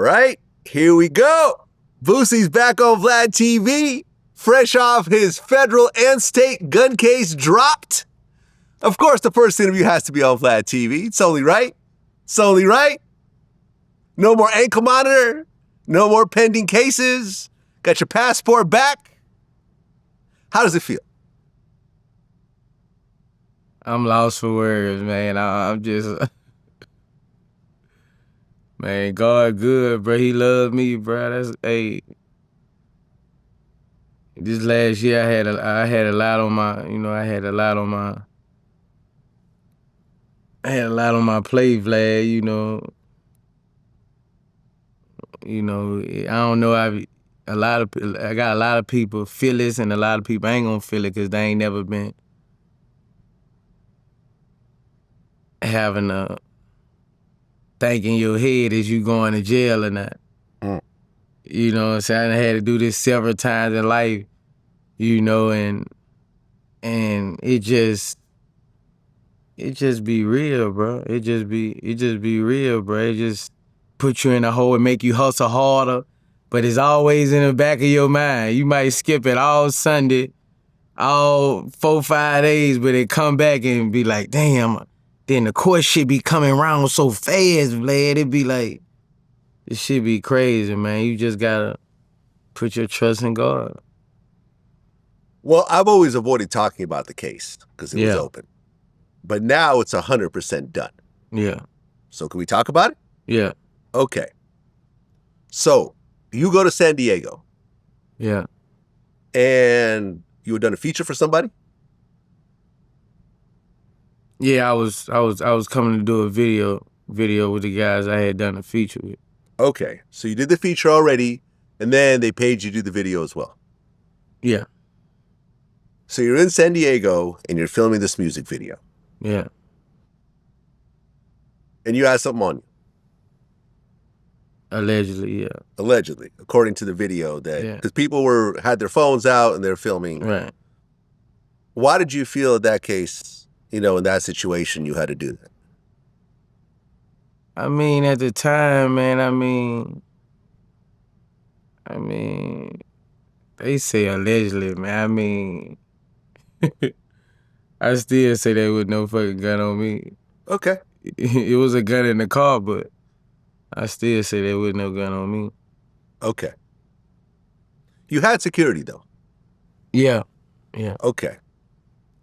right, here we go. Boosie's back on VladTV, fresh off his federal and state gun case dropped. Of course, the first interview has to be on VladTV. It's only right. It's only right. No more ankle monitor. No more pending cases. Got your passport back. How does it feel? I'm lost for words, man. I'm just... Man, God good, bro. He loved me, bro. Hey. This last year I had a lot on my plate, Vlad, I don't know, I got a lot of people feel this, and a lot of people ain't gonna feel it because they ain't never been having a think in your head is you going to jail or not. You know what I'm saying? I had to do this several times in life, and it just be real, bro. It just be real, bro. It just put you in a hole and make you hustle harder, but it's always in the back of your mind. You might skip it all Sunday, all 4-5 days, but it come back and be like, damn, then the court shit be coming around so fast, Vlad. It be like, this shit be crazy, man. You just gotta put your trust in God. Well, I've always avoided talking about the case because it was open. But now it's 100% done. Yeah. So can we talk about it? Yeah. Okay. So you go to San Diego. Yeah. And you had done a feature for somebody? Yeah, I was coming to do a video with the guys I had done a feature with. Okay, so you did the feature already, and then they paid you to do the video as well. Yeah. So you're in San Diego, and you're filming this music video. Yeah. And you had something on you. Allegedly, yeah. Allegedly, according to the video, because people had their phones out and they're filming. Right. Why did you feel in that case, in that situation, you had to do that? I mean, at the time, man, I mean, they say allegedly, man. I mean, I still say there was no fucking gun on me. Okay. It was a gun in the car, but I still say there was no gun on me. Okay. You had security, though? Yeah. Yeah. Okay.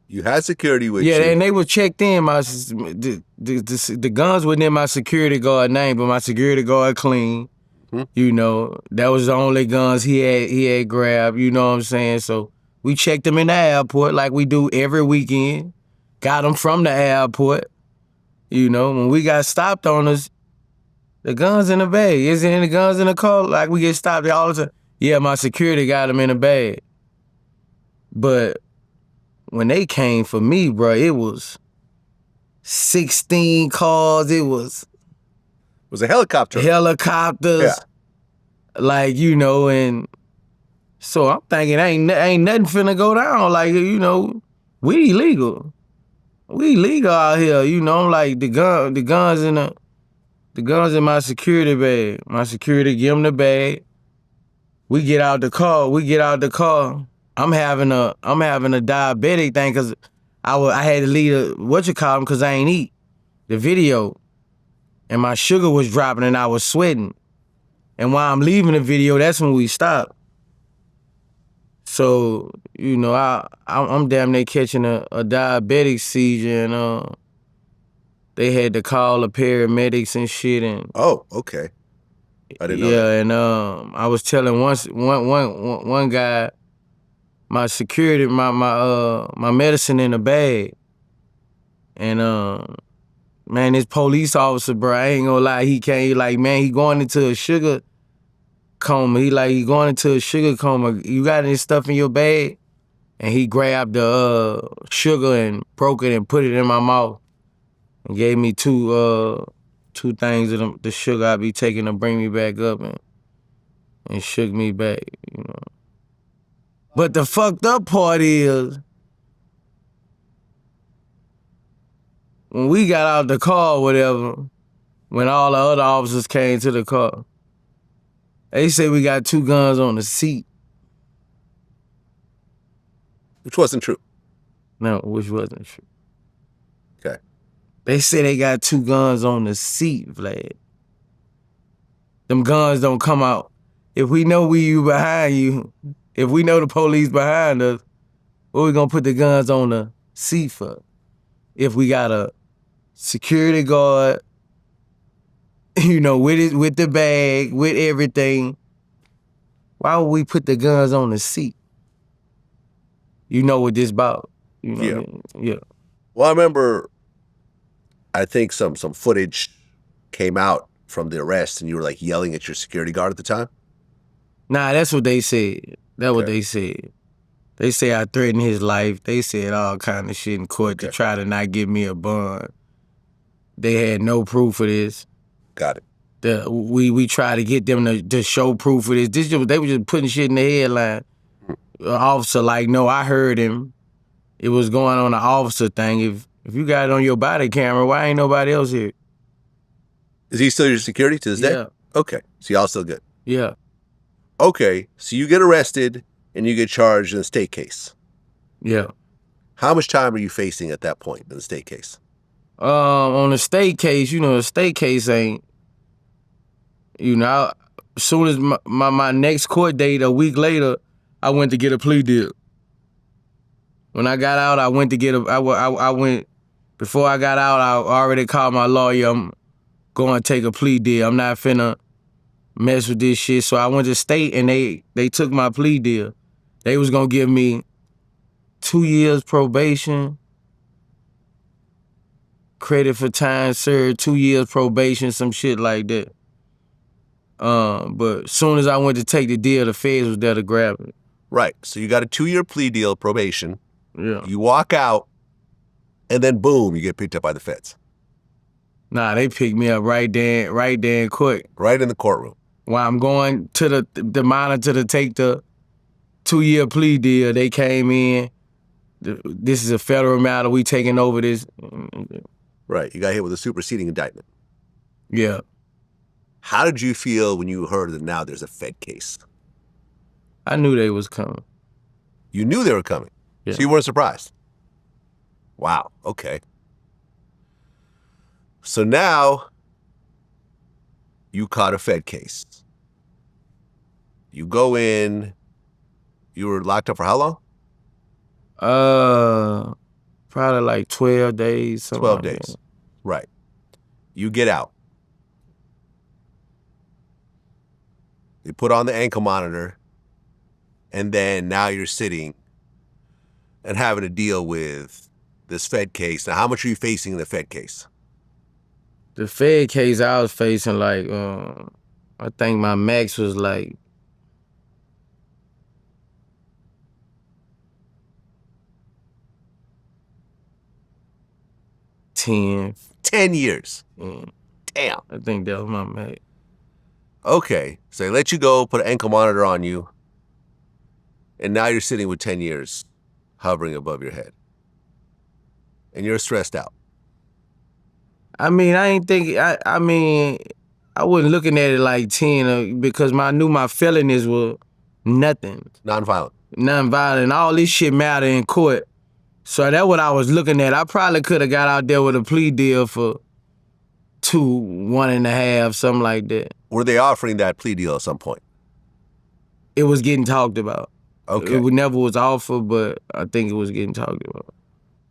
You had security with you. Yeah, and they were checked in. The guns wasn't in my security guard name, but my security guard clean. That was the only guns he had grabbed, you know what I'm saying? So we checked them in the airport like we do every weekend. Got them from the airport. When we got stopped on us, the guns in the bag. Is there any guns in the car? Like we get stopped all the time. Yeah, my security got them in the bag. But when they came for me, bro, it was 16 cars. It was a helicopter. Helicopters. Yeah. Like, and so I'm thinking ain't nothing finna go down. Like, we illegal. We illegal out here, I'm like the guns in my security bag. My security give them the bag. We get out the car. I'm having a diabetic thing because I had to leave because I ain't eat the video, and my sugar was dropping and I was sweating, and while I'm leaving the video, that's when we stopped. So I'm damn near catching a diabetic seizure, and they had to call the paramedics and shit. And oh, okay, I didn't know that. Yeah, and I was telling one guy. My security, my medicine in a bag. And man, this police officer, bro, I ain't gonna lie, he going into a sugar coma. He going into a sugar coma. You got any stuff in your bag? And he grabbed the sugar and broke it and put it in my mouth. And gave me two things of the sugar I be taking to bring me back up and shook me back, But the fucked up part is, when we got out the car or whatever, when all the other officers came to the car, They say we got 2 guns on the seat. Which wasn't true. No, which wasn't true. Okay. They say they got 2 guns on the seat, Vlad. Them guns don't come out. If we know you behind you, if we know the police behind us, what we gonna put the guns on the seat for? If we got a security guard, with the bag, with everything, why would we put the guns on the seat? You know what this about. You know Yeah. what I mean? Yeah. Well, I remember, I think some footage came out from the arrest and you were like yelling at your security guard at the time? Nah, that's what they said. That's what Okay. they said. They say I threatened his life. They said all kind of shit in court to try to not give me a bond. They had no proof of this. Got it. We tried to get them to show proof of this. They were just putting shit in the headline. Officer like, no, I heard him. It was going on the officer thing. If you got it on your body camera, why ain't nobody else here? Is he still your security to this day? Yeah. Okay. So y'all still good. Yeah. Okay. So you get arrested and you get charged in a state case. Yeah. How much time are you facing at that point in the state case? On the state case, the state case ain't, as soon as my next court date, a week later, I went to get a plea deal. When I got out, I went to get before I got out, I already called my lawyer. I'm going to take a plea deal. I'm not finna mess with this shit. So I went to state and they took my plea deal. They was gonna give me 2 years probation, credit for time served, 2 years probation, some shit like that. But as soon as I went to take the deal, the feds was there to grab it. Right. So you got a 2-year plea deal, probation. Yeah. You walk out, and then boom, you get picked up by the feds. Nah, they picked me up right there in court. Right in the courtroom. While I'm going to the monitor to take the 2-year plea deal, they came in. This is a federal matter. We taking over this. Right. You got hit with a superseding indictment. Yeah. How did you feel when you heard that now there's a Fed case? I knew they was coming. You knew they were coming. Yeah. So you weren't surprised. Wow. Okay. So now you caught a Fed case. You go in. You were locked up for how long? Probably like 12 days. 12 days. Like right. You get out. They put on the ankle monitor. And then now you're sitting and having to deal with this Fed case. Now, how much are you facing in the Fed case? The Fed case I was facing, like, I think my max was like 10. 10 years. Yeah. Damn. I think that was my max. Okay. So they let you go, put an ankle monitor on you. And now you're sitting with 10 years hovering above your head. And you're stressed out. I mean, I wasn't looking at it like 10 because I knew my felonies were nothing. Nonviolent. Nonviolent. All this shit matter in court. So that's what I was looking at. I probably could have got out there with a plea deal for 2, 1.5, something like that. Were they offering that plea deal at some point? It was getting talked about. Okay. It never was offered, but I think it was getting talked about.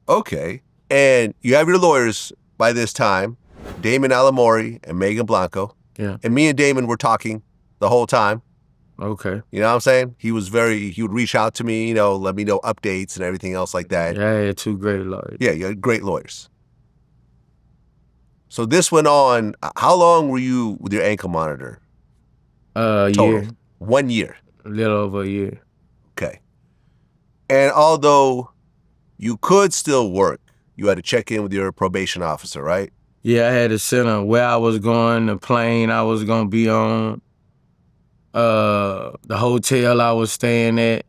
Okay. And you have your lawyers by this time, Damon Alamori and Megan Blanco. Yeah. And me and Damon were talking the whole time. Okay. You know what I'm saying? He would reach out to me, let me know updates and everything else like that. Yeah, I had 2 great lawyers. Yeah, you had great lawyers. So this went on, how long were you with your ankle monitor? Year. 1 year. A little over a year. Okay. And although you could still work, you had to check in with your probation officer, right? Yeah, I had to send her where I was going, the plane I was going to be on, the hotel I was staying at.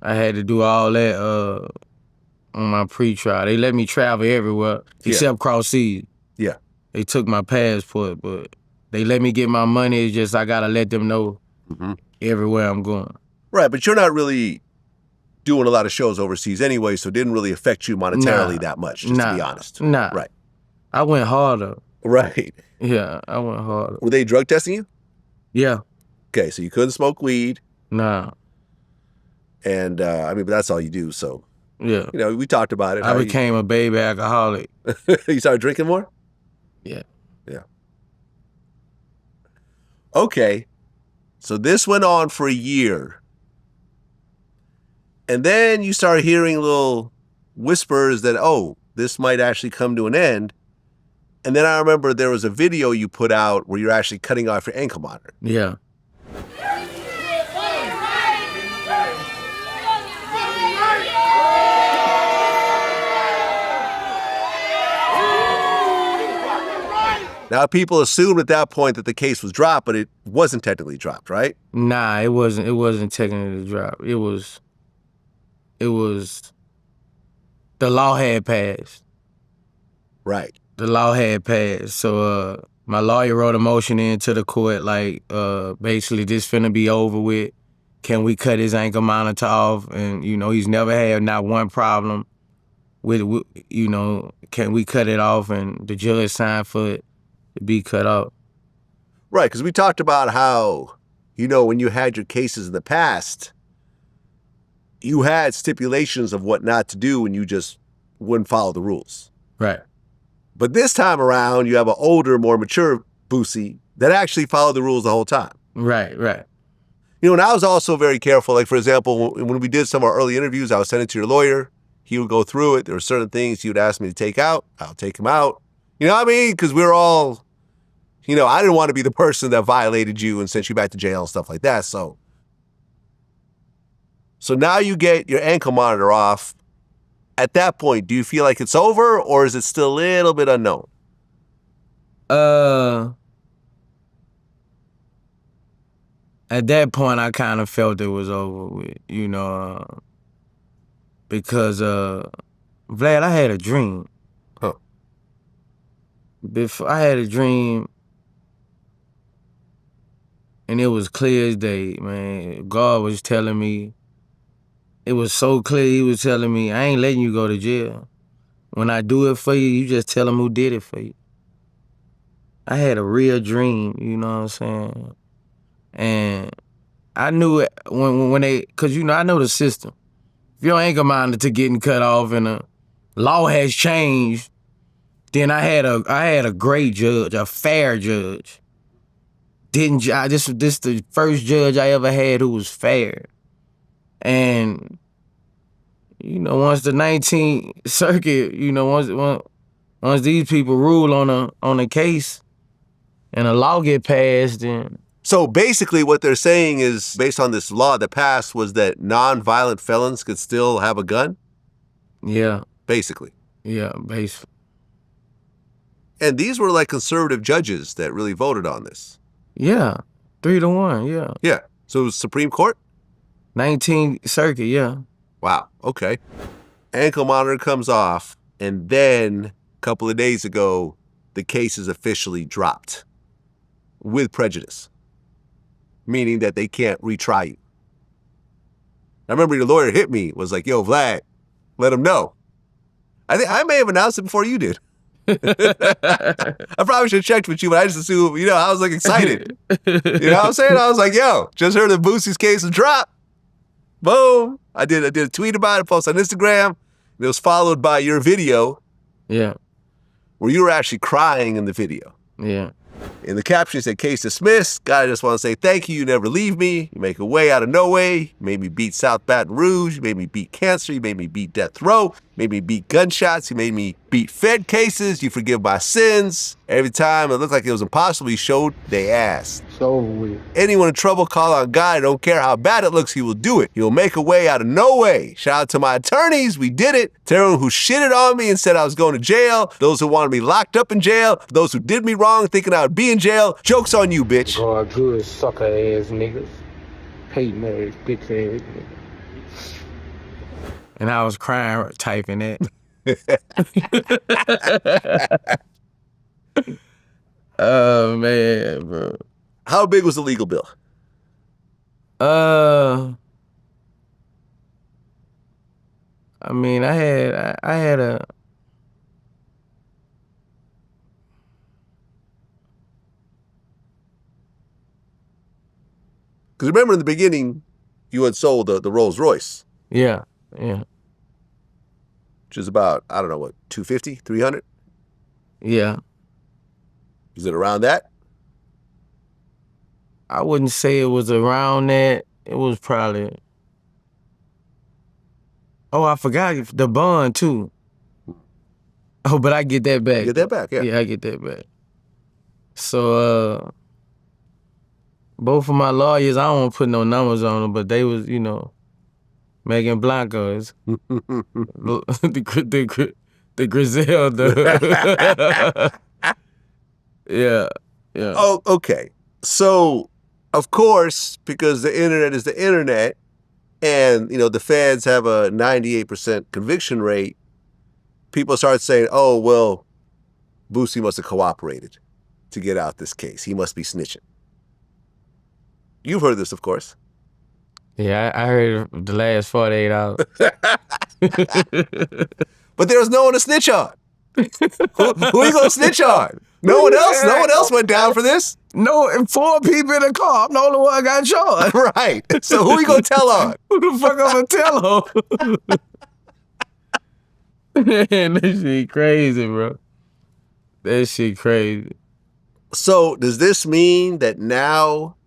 I had to do all that on my pre-trial. They let me travel everywhere except cross seas. Yeah. They took my passport, but They let me get my money. It's just I gotta let them know everywhere I'm going. Right, but you're not really doing a lot of shows overseas anyway, so it didn't really affect you monetarily that much, just to be honest. Nah. Right. I went harder. Right. Yeah, I went harder. Were they drug testing you? Yeah. Okay, so you couldn't smoke weed. Nah. And, I mean, but that's all you do, so. Yeah. You know, we talked about it. I became a baby alcoholic. You started drinking more? Yeah. Yeah. Okay. So this went on for a year. And then you start hearing little whispers that, oh, this might actually come to an end. And then I remember there was a video you put out where you're actually cutting off your ankle monitor. Yeah. Now, people assumed at that point that the case was dropped, but it wasn't technically dropped, right? Nah, it wasn't. It wasn't technically dropped. It was. The law had passed. Right. The law had passed. So my lawyer wrote a motion into the court like, basically this finna be over with. Can we cut his ankle monitor off? And you know he's never had not one problem with you know. Can we cut it off? And the judge signed for it to be cut off. Right, because we talked about how, you know, when you had your cases in the past, you had stipulations of what not to do and you just wouldn't follow the rules. Right. But this time around, you have an older, more mature Boosie that actually followed the rules the whole time. Right, right. You know, and I was also very careful. Like, for example, when we did some of our early interviews, I would send it to your lawyer. He would go through it. There were certain things he would ask me to take out. I'll take them out. You know what I mean? Because we're all, you know, I didn't want to be the person that violated you and sent you back to jail and stuff like that. So now you get your ankle monitor off. At that point, do you feel like it's over or is it still a little bit unknown? At that point, I kind of felt it was over with, you know, because, Vlad, I had a dream. Huh. Before I had a dream, and it was clear as day, man. God was telling me, it was so clear, he was telling me, I ain't letting you go to jail. When I do it for you, you just tell them who did it for you. I had a real dream, you know what I'm saying? And I knew it when they, cause you know, I know the system. If your ankle monitor getting cut off and the law has changed, then I had a great judge, a fair judge. This the first judge I ever had who was fair. And, you know, once the 19th Circuit, you know, once these people rule on a case and a law get passed, then... So basically what they're saying is, based on this law that passed, was that non-violent felons could still have a gun? Yeah. Basically. Yeah, basically. And these were like conservative judges that really voted on this. Yeah, 3-1, yeah. Yeah, so it was Supreme Court? 19th Circuit, yeah. Wow, okay. Ankle monitor comes off, and then a couple of days ago, the case is officially dropped with prejudice, meaning that they can't retry you. I remember your lawyer hit me, was like, yo, Vlad, let him know. I think I may have announced it before you did. I probably should have checked with you, but I just assumed, you know, I was like excited. You know what I'm saying? I was like, yo, just heard that Boosie's case was dropped. Boom. I did a tweet about it, post on Instagram. And it was followed by your video. Yeah. Where you were actually crying in the video. Yeah. In the caption, it said, case dismissed. God, I just want to say thank you. You never leave me. You make a way out of no way. You made me beat South Baton Rouge. You made me beat cancer. You made me beat death row. You made me beat gunshots. You made me beat Fed cases. You forgive my sins. Every time it looked like it was impossible, you showed they asked. So weird. Anyone in trouble, call on God. I don't care how bad it looks, he will do it. He will make a way out of no way. Shout out to my attorneys. We did it. To everyone who shitted on me and said I was going to jail. Those who wanted me locked up in jail. Those who did me wrong thinking I would be in jail. Joke's on you, bitch. God good, sucker ass niggas. Hating ass, bitch ass niggas. And I was crying typing it. Oh man, bro. How big was the legal bill? I mean, I had a. Because remember in the beginning, you had sold the Rolls Royce. Yeah. Which is about, I don't know, what, 250, 300? Yeah. Is it around that? I wouldn't say it was around that. It was probably. Oh, I forgot the bond too. Oh, but I get that back. You get that back, yeah. Yeah, I get that back. So, both of my lawyers, I don't want to put no numbers on them, but they was, Megan Blanco's, the Griselda. Yeah. Oh, okay. So, of course, because the internet is the internet, and, the feds have a 98% conviction rate, people start saying, oh, well, Boosie must have cooperated to get out this case. He must be snitching. You've heard this, of course. Yeah, I heard the last 48 hours. But there was no one to snitch on. Who you gonna snitch on? No one else? No one else went down for this? No, and 4 people in the car. I'm the only one got charged. Right. So who you gonna tell on? Who the fuck I'm gonna tell on? Man, that shit crazy, bro. That shit crazy. So does this mean that now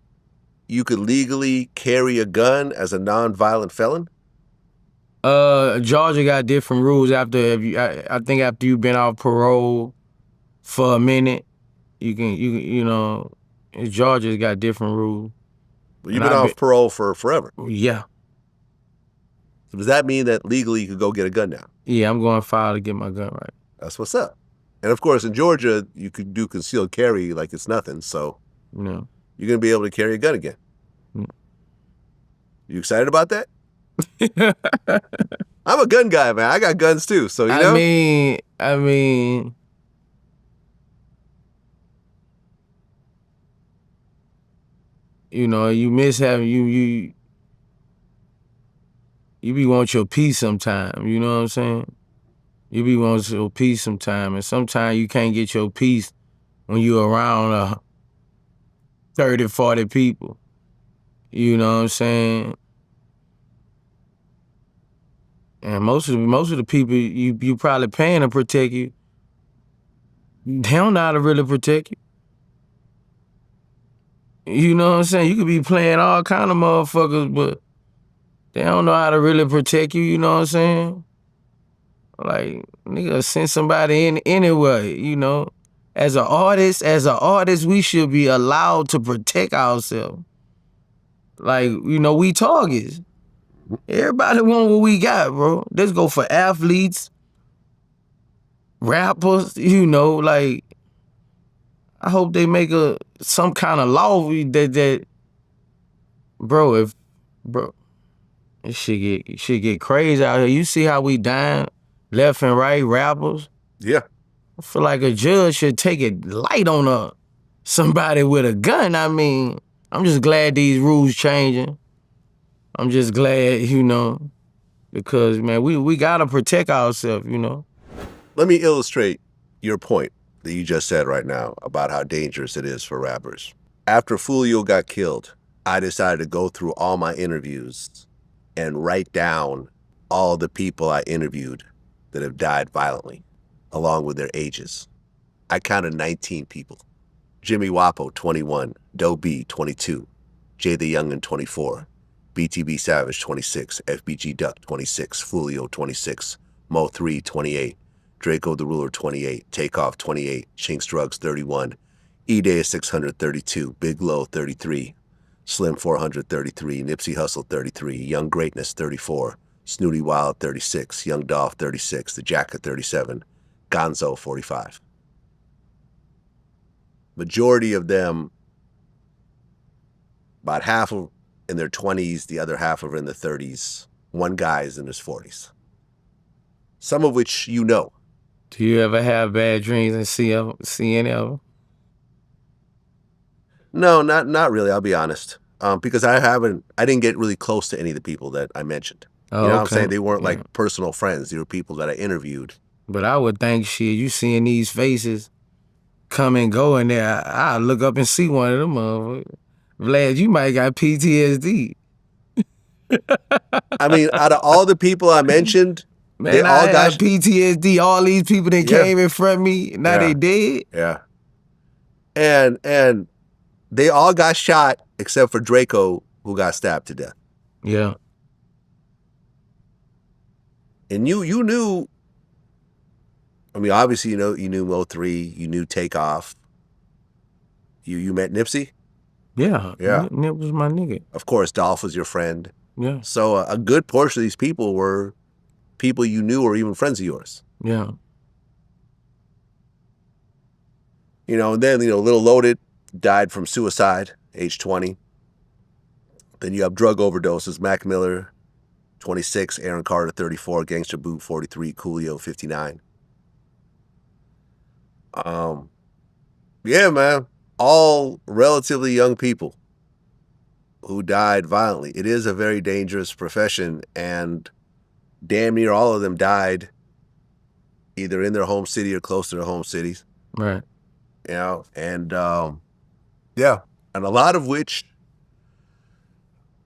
you could legally carry a gun as a non-violent felon? Georgia got different rules after I think after you've been off parole for a minute, you can Georgia's got different rules. Well, you've been off parole for forever. Yeah. So does that mean that legally you could go get a gun now? Yeah, I'm going to file to get my gun right. That's what's up. And of course, in Georgia, you could do concealed carry like it's nothing. So you're going to be able to carry a gun again. Yeah. You excited about that? I'm a gun guy, man. I got guns too. So, I mean, you miss having you be want your peace sometime, you know what I'm saying? You be want your peace sometime, and sometimes you can't get your peace when you're around 30, 40 people. You know what I'm saying? And most of the people you probably paying to protect you, they don't know how to really protect you. You know what I'm saying? You could be playing all kind of motherfuckers, but they don't know how to really protect you, you know what I'm saying? Like, nigga, send somebody in anyway, As an artist, we should be allowed to protect ourselves. Like, we targets. Everybody want what we got, bro. Let's go for athletes, rappers, like, I hope they make some kind of law that it should get crazy out here. You see how we dying left and right, rappers? Yeah. I feel like a judge should take it light on somebody with a gun. I mean, I'm just glad these rules changing. I'm just glad, because, man, we gotta protect ourselves, Let me illustrate your point that you just said right now about how dangerous it is for rappers. After Foolio got killed, I decided to go through all my interviews and write down all the people I interviewed that have died violently, along with their ages. I counted 19 people. Jimmy Wapo, 21, Doe B, 22, Jay the Youngin, 24, BTB Savage, 26, FBG Duck, 26, Foolio, 26, Mo 3, 28, Draco the Ruler, 28, Takeoff, 28, Chinks Drugs, 31, E-Day 632, Big Low, 33, Slim 433, Nipsey Hussle, 33, Young Greatness, 34, Snooty Wild, 36, Young Dolph, 36, The Jacket, 37, Gonzo, 45. Majority of them, about half of in their 20s, the other half are in their 30s. One guy is in his 40s. Some of which you know. Do you ever have bad dreams and see any of them? No, not really. I'll be honest. Because I didn't get really close to any of the people that I mentioned. Oh, You know what I'm okay. saying? They weren't like personal friends. They were people that I interviewed. But I would think, shit, you seeing these faces come and go in there, I look up and see one of them motherfuckers. Vlad, you might got PTSD. I mean, out of all the people I mentioned, Man, they all I got had PTSD. All these people that came in front of me, now they dead. Yeah. And they all got shot except for Draco, who got stabbed to death. Yeah. And you knew, I mean, obviously, you knew Mo3, you knew Takeoff. You met Nipsey? Yeah. Yeah. Nip was my nigga. Of course, Dolph was your friend. Yeah. So a good portion of these people were people you knew or even friends of yours. Yeah. And then, Little Loaded died from suicide, age 20. Then you have drug overdoses, Mac Miller, 26, Aaron Carter, 34, Gangster Boot, 43, Coolio, 59. Yeah, man. All relatively young people who died violently. It is a very dangerous profession, and damn near all of them died either in their home city or close to their home cities. Right. And yeah, and a lot of which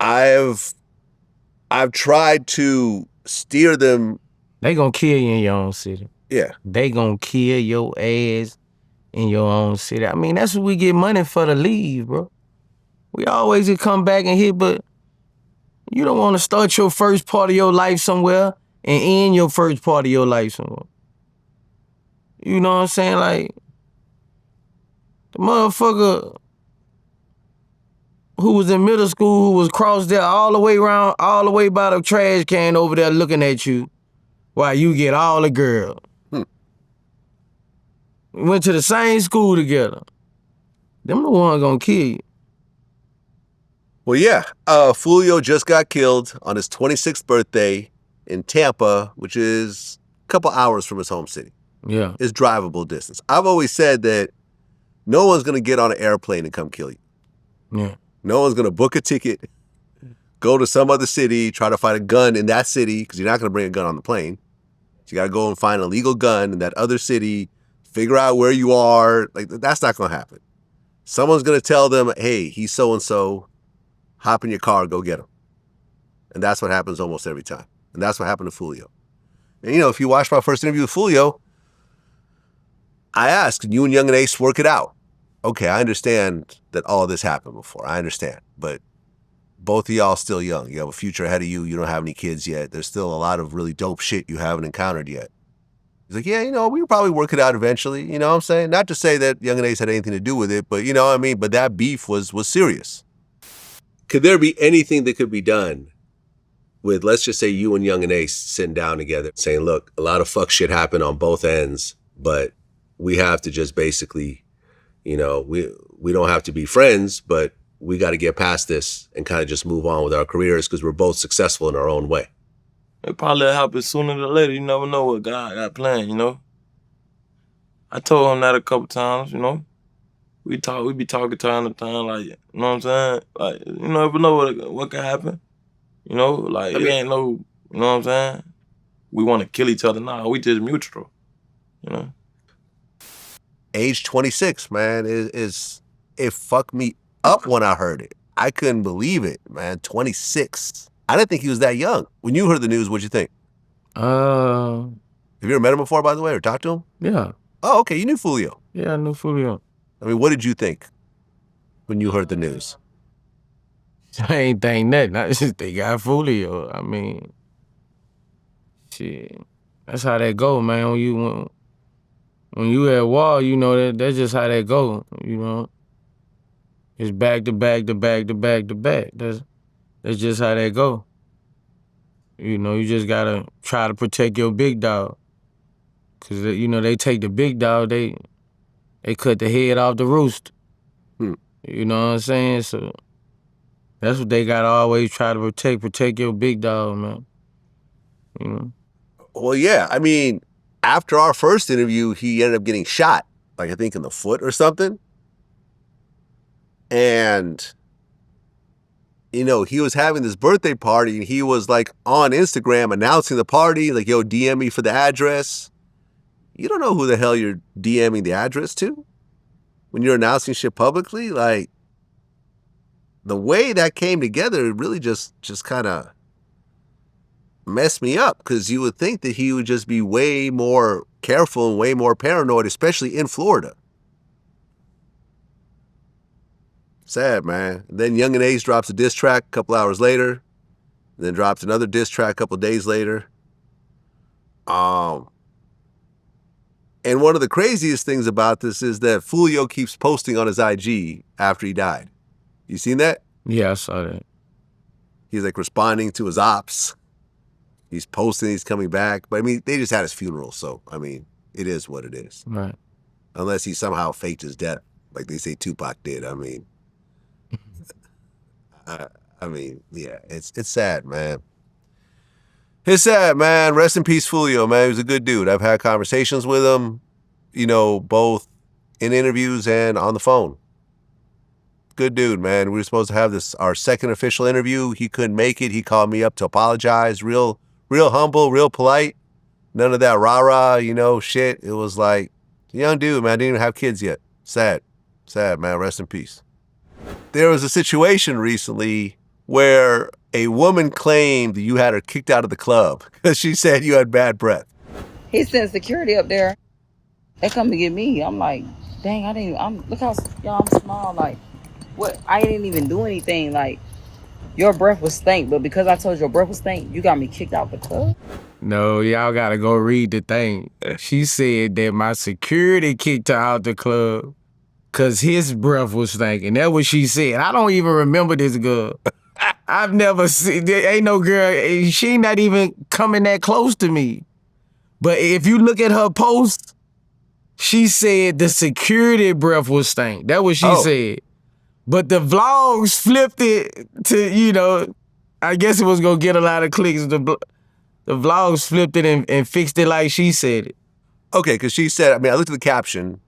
I've tried to steer them. They gonna kill you in your own city. Yeah. They gonna kill your ass in your own city. I mean, that's what we get money for, to leave, bro. We always come back and hit, but you don't want to start your first part of your life somewhere and end your first part of your life somewhere. You know what I'm saying? Like, the motherfucker who was in middle school, who was crossed there all the way around, all the way by the trash can over there looking at you while you get all the girls. We went to the same school together. Them the ones gonna kill you. Well, yeah. Foolio just got killed on his 26th birthday in Tampa, which is a couple hours from his home city. Yeah. It's drivable distance. I've always said that no one's going to get on an airplane and come kill you. Yeah. No one's going to book a ticket, go to some other city, try to find a gun in that city, because you're not going to bring a gun on the plane. So you got to go and find a legal gun in that other city, figure out where you are. Like, that's not going to happen. Someone's going to tell them, hey, he's so-and-so, hop in your car, go get him. And that's what happens almost every time. And that's what happened to Foolio. And, if you watch my first interview with Foolio, I asked, can you and Yung and Ace work it out? Okay, I understand that all of this happened before. I understand. But both of y'all still young. You have a future ahead of you. You don't have any kids yet. There's still a lot of really dope shit you haven't encountered yet. He's like, yeah, we could probably work it out eventually. You know what I'm saying? Not to say that Yung and Ace had anything to do with it, but you know what I mean? But that beef was serious. Could there be anything that could be done with, let's just say, you and Yung and Ace sitting down together saying, look, a lot of fuck shit happened on both ends, but we have to just basically, we don't have to be friends, but we got to get past this and kind of just move on with our careers because we're both successful in our own way. It probably happen sooner than later. You never know what God got planned, I told him that a couple times, We be talking time to time, like, you know what I'm saying? Like, you never know what can happen. It ain't no, you know what I'm saying? We want to kill each other now. We just mutual, Age 26, man, it fucked me up when I heard it. I couldn't believe it, man. 26. I didn't think he was that young. When you heard the news, what'd you think? Have you ever met him before, by the way, or talked to him? Yeah. Oh, okay. You knew Foolio. Yeah, I knew Foolio. I mean, what did you think when you heard the news? I ain't think nothing. I just think I Foolio. I mean, shit. That's how that go, man. When you at war, that's just how that go, It's back to back to back to back to back. That's just how that go. You just gotta try to protect your big dog. Cause they take the big dog, they cut the head off the rooster. You know what I'm saying? So that's what they gotta always try to protect your big dog, man. Well, yeah. I mean, after our first interview, he ended up getting shot, like I think in the foot or something. And, you know, he was having this birthday party and he was like on Instagram announcing the party, like, yo, DM me for the address. You don't know who the hell you're DMing the address to when you're announcing shit publicly. Like, the way that came together really just kind of messed me up, because you would think that he would just be way more careful and way more paranoid, especially in Florida. Sad, man. And then Yung and Ace drops a diss track a couple hours later, and then drops another diss track a couple days later. And one of the craziest things about this is that Foolio keeps posting on his IG after he died. You seen that? Yeah, I saw that. He's like responding to his ops. He's posting, he's coming back. But I mean, they just had his funeral, so I mean, it is what it is. Right. Unless he somehow faked his death, like they say Tupac did. I mean, yeah, it's sad, man. It's sad, man. Rest in peace, Foolio, man. He was a good dude. I've had conversations with him, you know, both in interviews and on the phone. Good dude, man. We were supposed to have our second official interview. He couldn't make it. He called me up to apologize. Real humble, real polite. None of that rah-rah, you know, shit. It was like, young dude, man. Didn't even have kids yet. Sad, man. Rest in peace. There was a situation recently where a woman claimed that you had her kicked out of the club because she said you had bad breath. He sent security up there. They come to get me. I'm like, dang, look how, y'all, I'm small. Like, what? I didn't even do anything. Like, your breath was stank, but because I told you your breath was stank, you got me kicked out the club? No, y'all gotta go read the thing. She said that my security kicked her out the club because his breath was stinking. That's what she said. I don't even remember this girl. I've never seen, there ain't no girl, she not even coming that close to me. But if you look at her post, she said the security breath was stank. That's what she said. But the vlogs flipped it to, you know, I guess it was going to get a lot of clicks. The vlogs flipped it and fixed it like she said it. Okay, because she said, I mean, I looked at the caption.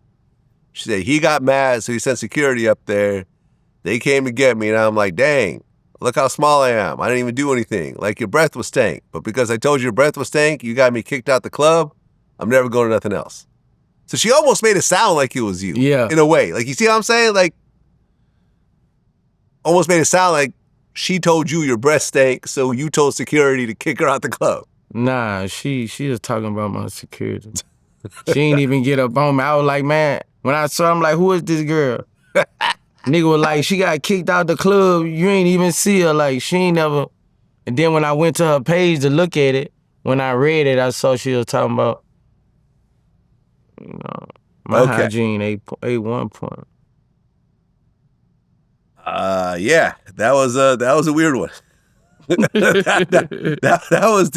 She said, he got mad, so he sent security up there. They came to get me, and I'm like, dang, look how small I am. I didn't even do anything. Like, your breath was stank. But because I told you your breath was stank, you got me kicked out the club, I'm never going to nothing else. So she almost made it sound like it was you. Yeah. In a way. Like, you see what I'm saying? Like, almost made it sound like she told you your breath stank, so you told security to kick her out the club. Nah, she was talking about my security. She ain't even get up on me. I was like, man, when I saw her, I'm like, who is this girl? Nigga was like, she got kicked out the club. You ain't even see her. Like, she ain't never. And then when I went to her page to look at it, when I read it, I saw she was talking about, you know, my hygiene, A1 point. Yeah, that was a weird one. that was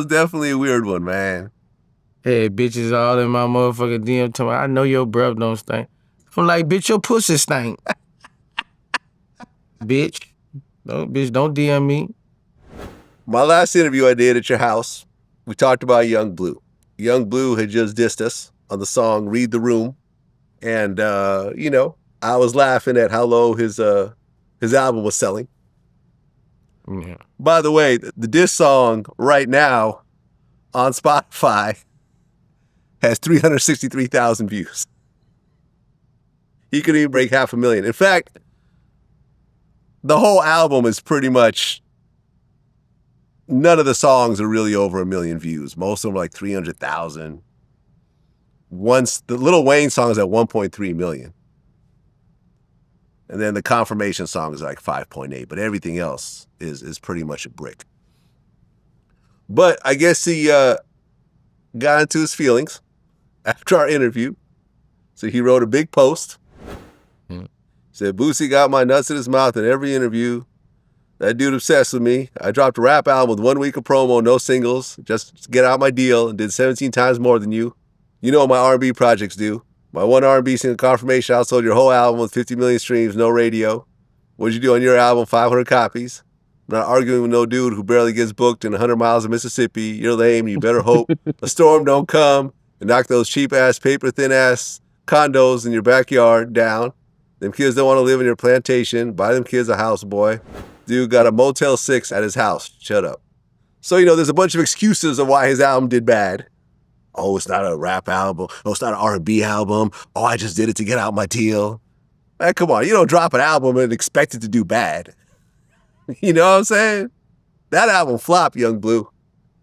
definitely a weird one, man. Hey, bitches all in my motherfucking DM telling me, I know your breath don't stink. I'm like, bitch, your pussy stink. Bitch, don't DM me. My last interview I did at your house, we talked about Yung Bleu. Yung Bleu had just dissed us on the song Read the Room. And, you know, I was laughing at how low his album was selling. Yeah. By the way, the diss song right now on Spotify has 363,000 views. He couldn't even break 500,000. In fact, the whole album is pretty much, none of the songs are really over 1 million views. Most of them are like 300,000. Once the Lil Wayne song is at 1.3 million. And then the Confirmation song is like 5.8, but everything else is pretty much a brick. But I guess he got into his feelings after our interview. So he wrote a big post. Said, Boosie got my nuts in his mouth in every interview. That dude obsessed with me. I dropped a rap album with 1 week of promo, no singles, just to get out my deal, and did 17 times more than you. You know what my R&B projects do. My one R&B single, Confirmation, outsold your whole album with 50 million streams, no radio. What'd you do on your album? 500 copies. I'm not arguing with no dude who barely gets booked in 100 miles of Mississippi. You're lame. You better hope a storm don't come and knock those cheap-ass, paper-thin-ass condos in your backyard down. Them kids don't want to live in your plantation. Buy them kids a house, boy. Dude got a Motel 6 at his house. Shut up. So, there's a bunch of excuses of why his album did bad. Oh, it's not a rap album. Oh, it's not an R&B album. Oh, I just did it to get out my deal. Man, come on. You don't drop an album and expect it to do bad. You know what I'm saying? That album flopped, Yung Bleu.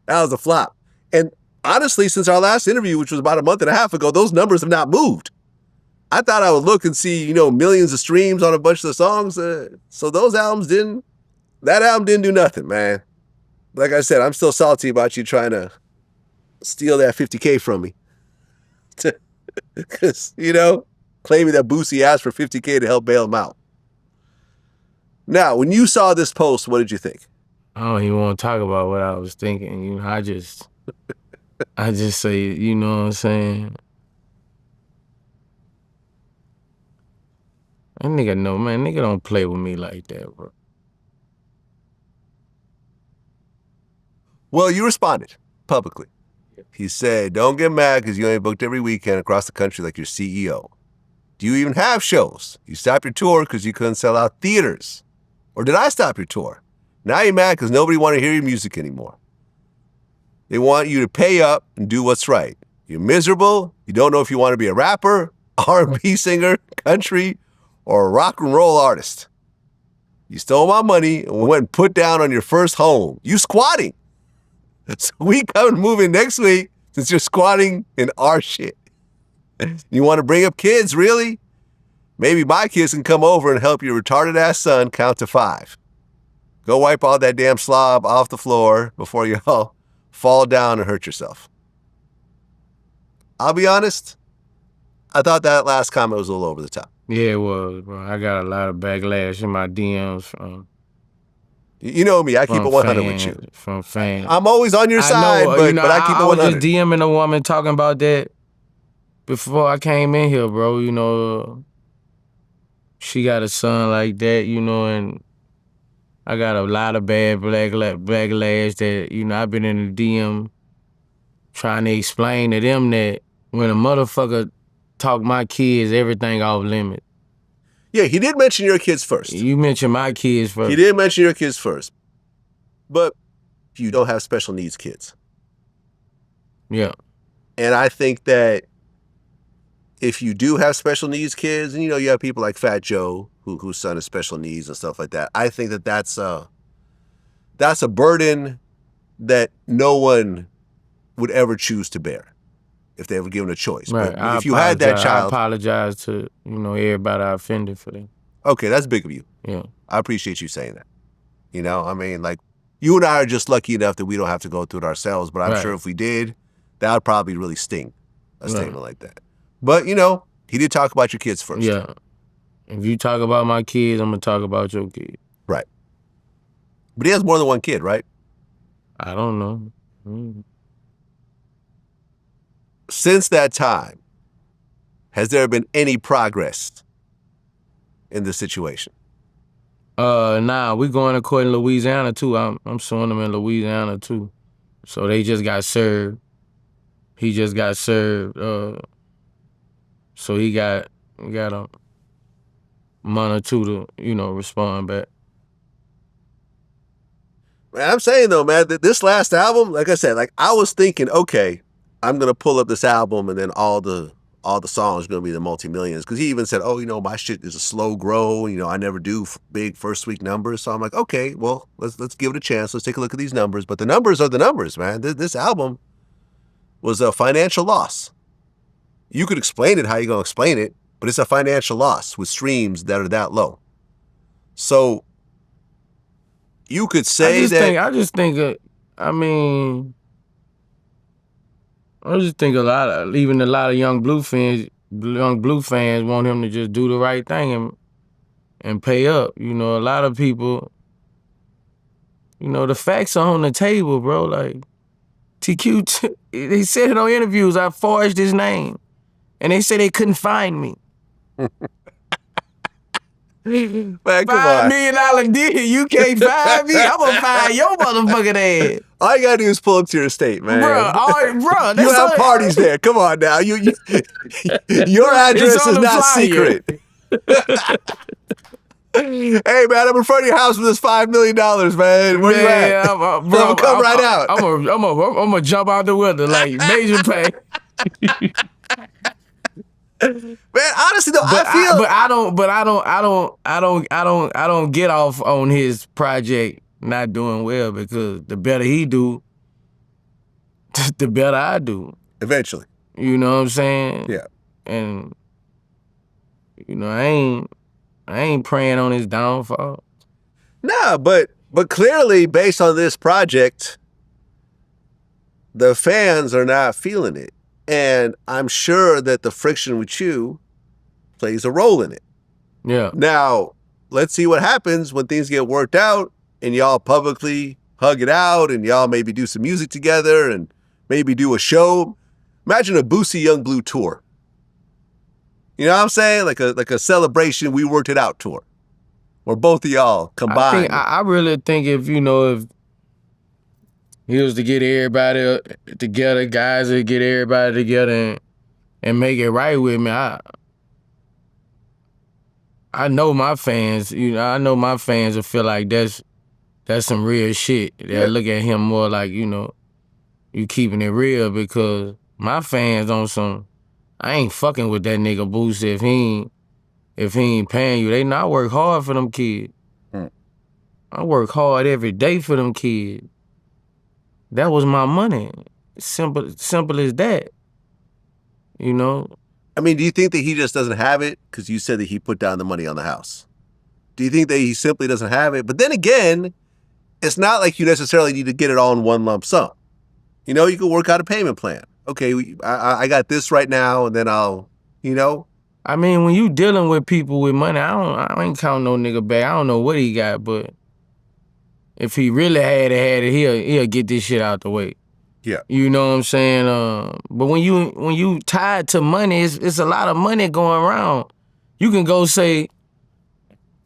That was a flop. And honestly, since our last interview, which was about a month and a half ago, those numbers have not moved. I thought I would look and see, millions of streams on a bunch of the songs. So that album didn't do nothing, man. Like I said, I'm still salty about you trying to steal that 50K from me. Because, claiming that Boosie asked for 50K to help bail him out. Now, when you saw this post, what did you think? I don't even want to talk about what I was thinking. I just say, you know what I'm saying? That nigga know, man. Nigga don't play with me like that, bro. Well, you responded publicly. He said, don't get mad because you ain't booked every weekend across the country like your CEO. Do you even have shows? You stopped your tour because you couldn't sell out theaters. Or did I stop your tour? Now you're mad because nobody want to hear your music anymore. They want you to pay up and do what's right. You're miserable. You don't know if you want to be a rapper, R&B singer, country, or a rock and roll artist. You stole my money and went and put down on your first home. You squatting. So we come moving next week since you're squatting in our shit. You want to bring up kids, really? Maybe my kids can come over and help your retarded ass son count to 5. Go wipe all that damn slob off the floor before you all fall down and hurt yourself. I'll be honest, I thought that last comment was a little over the top. Yeah, it was, bro. I got a lot of backlash in my DMs from... You know me, I keep it 100 with you. From fans. I'm always on your side, but I keep it 100. I was just DMing a woman talking about that before I came in here, bro. She got a son like that, and I got a lot of bad backlash that, I've been in the DM trying to explain to them that when a motherfucker talk my kids, everything off limit. Yeah, he did mention your kids first. You mentioned my kids first. He did mention your kids first. But you don't have special needs kids. Yeah. And I think that if you do have special needs kids, and you have people like Fat Joe, whose son has special needs and stuff like that, I think that that's a burden that no one would ever choose to bear if they were given a choice. Right. But if you had that child... I apologize to, everybody I offended for that. Okay, that's big of you. Yeah. I appreciate you saying that. You and I are just lucky enough that we don't have to go through it ourselves, but I'm sure if we did, that would probably really sting, a statement like that. But, he did talk about your kids first. Yeah. If you talk about my kids, I'm going to talk about your kids. Right. But he has more than one kid, right? I don't know. Since that time, has there been any progress in this situation? Nah, we going to court in Louisiana too. I'm suing them in Louisiana too. So they just got served. He just got served. So he got a month or two to, respond back. Man, I'm saying though, man, that this last album, like I said, I was thinking, okay, I'm gonna pull up this album and then all the songs are gonna be the multi-millions. Because he even said, oh, my shit is a slow grow. I never do big first week numbers. So I'm like, okay, well, let's give it a chance. Let's take a look at these numbers. But the numbers are the numbers, man. This album was a financial loss. You could explain it how you gonna explain it, but it's a financial loss with streams that are that low. So you could say I just think a lot of Yung Bleu fans want him to just do the right thing and pay up. A lot of people, the facts are on the table, bro. Like TQ, they said it on interviews. I forged his name, and they said they couldn't find me. Man, come $5 on. million deal. You can't find me. I'm gonna find your motherfucking ass. All you gotta do is pull up to your estate, man. Bro, you have parties there. Come on now. Your address is not secret. Hey, man, I'm in front of your house with this $5 million, man. Where you at? I'm come right out. I'm gonna jump out the window like major pay. Man, honestly though, I don't get off on his project not doing well because the better he do, the better I do. Eventually. You know what I'm saying? Yeah. And you know, I ain't praying on his downfall. Nah, but clearly based on this project, the fans are not feeling it. And I'm sure that the friction with you plays a role in it. Yeah. Now, let's see what happens when things get worked out and y'all publicly hug it out and y'all maybe do some music together and maybe do a show. Imagine a Boosie Yung Bleu tour. You know what I'm saying? Like a celebration, we worked it out tour. Where both of y'all combined. I really think if he was to get everybody together, guys to get everybody together and make it right with me, I know my fans, I know my fans will feel like that's some real shit. They'll look at him more like, you keeping it real because my fans on some, I ain't fucking with that nigga Boosie if he ain't paying you. They know I work hard for them kids. I work hard every day for them kids. That was my money. Simple as that. You know? I mean, do you think that he just doesn't have it? Because you said that he put down the money on the house. Do you think that he simply doesn't have it? But then again, it's not like you necessarily need to get it all in one lump sum. You know, you can work out a payment plan. Okay, I got this right now, and then I'll, I mean, when you dealing with people with money, I ain't counting no nigga back. I don't know what he got, but if he really had it, he'll get this shit out the way. Yeah. You know what I'm saying? But when you tied to money, it's a lot of money going around. You can go say,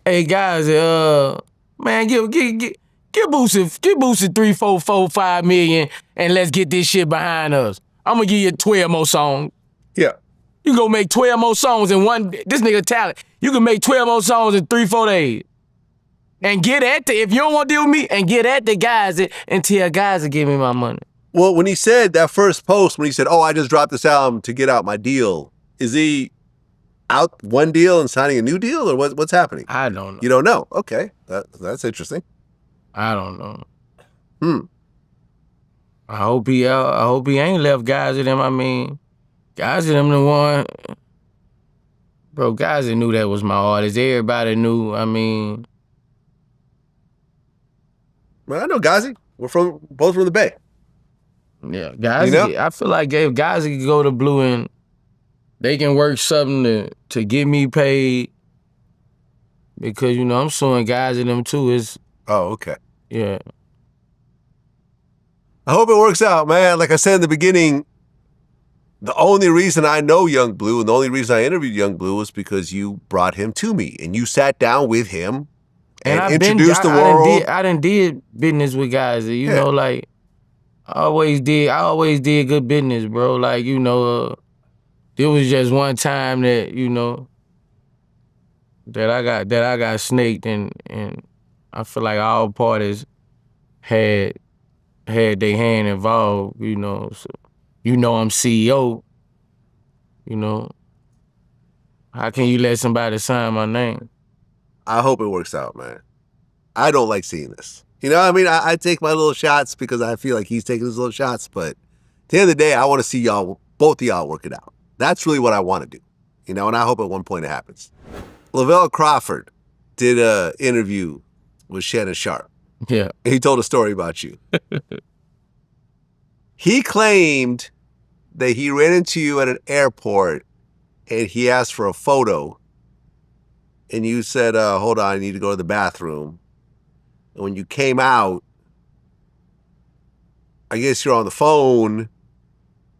hey guys, man, give Boosie 3, 4, 5 million and let's get this shit behind us. I'm gonna give you 12 more songs. Yeah. You go make 12 more songs in this nigga talent. You can make 12 more songs in 3-4 days. And get at if you don't want to deal with me, and get at the guys and tell guys to give me my money. Well, when he said that first post, when he said, I just dropped this album to get out my deal, is he out one deal and signing a new deal, or what's happening? I don't know. You don't know? Okay. That's interesting. I don't know. I hope he ain't left guys of them. I mean, guys of them the one, bro, guys that knew that was my artist. Everybody knew, I mean. Well, I know Gazi. We're both from the Bay. Yeah, guys. I feel like if guys could go to Blue and they can work something to get me paid because I'm suing guys in them too. Oh, okay. Yeah. I hope it works out, man. Like I said in the beginning, the only reason I know Yung Bleu and the only reason I interviewed Yung Bleu was because you brought him to me and you sat down with him and introduced the world. I done did business with guys. You know, like I always did good business, bro. Like, there was just one time that, that I got snaked and I feel like all parties had their hand involved, so I'm CEO, How can you let somebody sign my name? I hope it works out, man. I don't like seeing this. You know what I mean? I take my little shots because I feel like he's taking his little shots, but at the end of the day, I want to see both of y'all work it out. That's really what I want to do, and I hope at one point it happens. Lavell Crawford did an interview with Shannon Sharp. Yeah. He told a story about you. He claimed that he ran into you at an airport and he asked for a photo. And you said, hold on, I need to go to the bathroom. And when you came out, I guess you're on the phone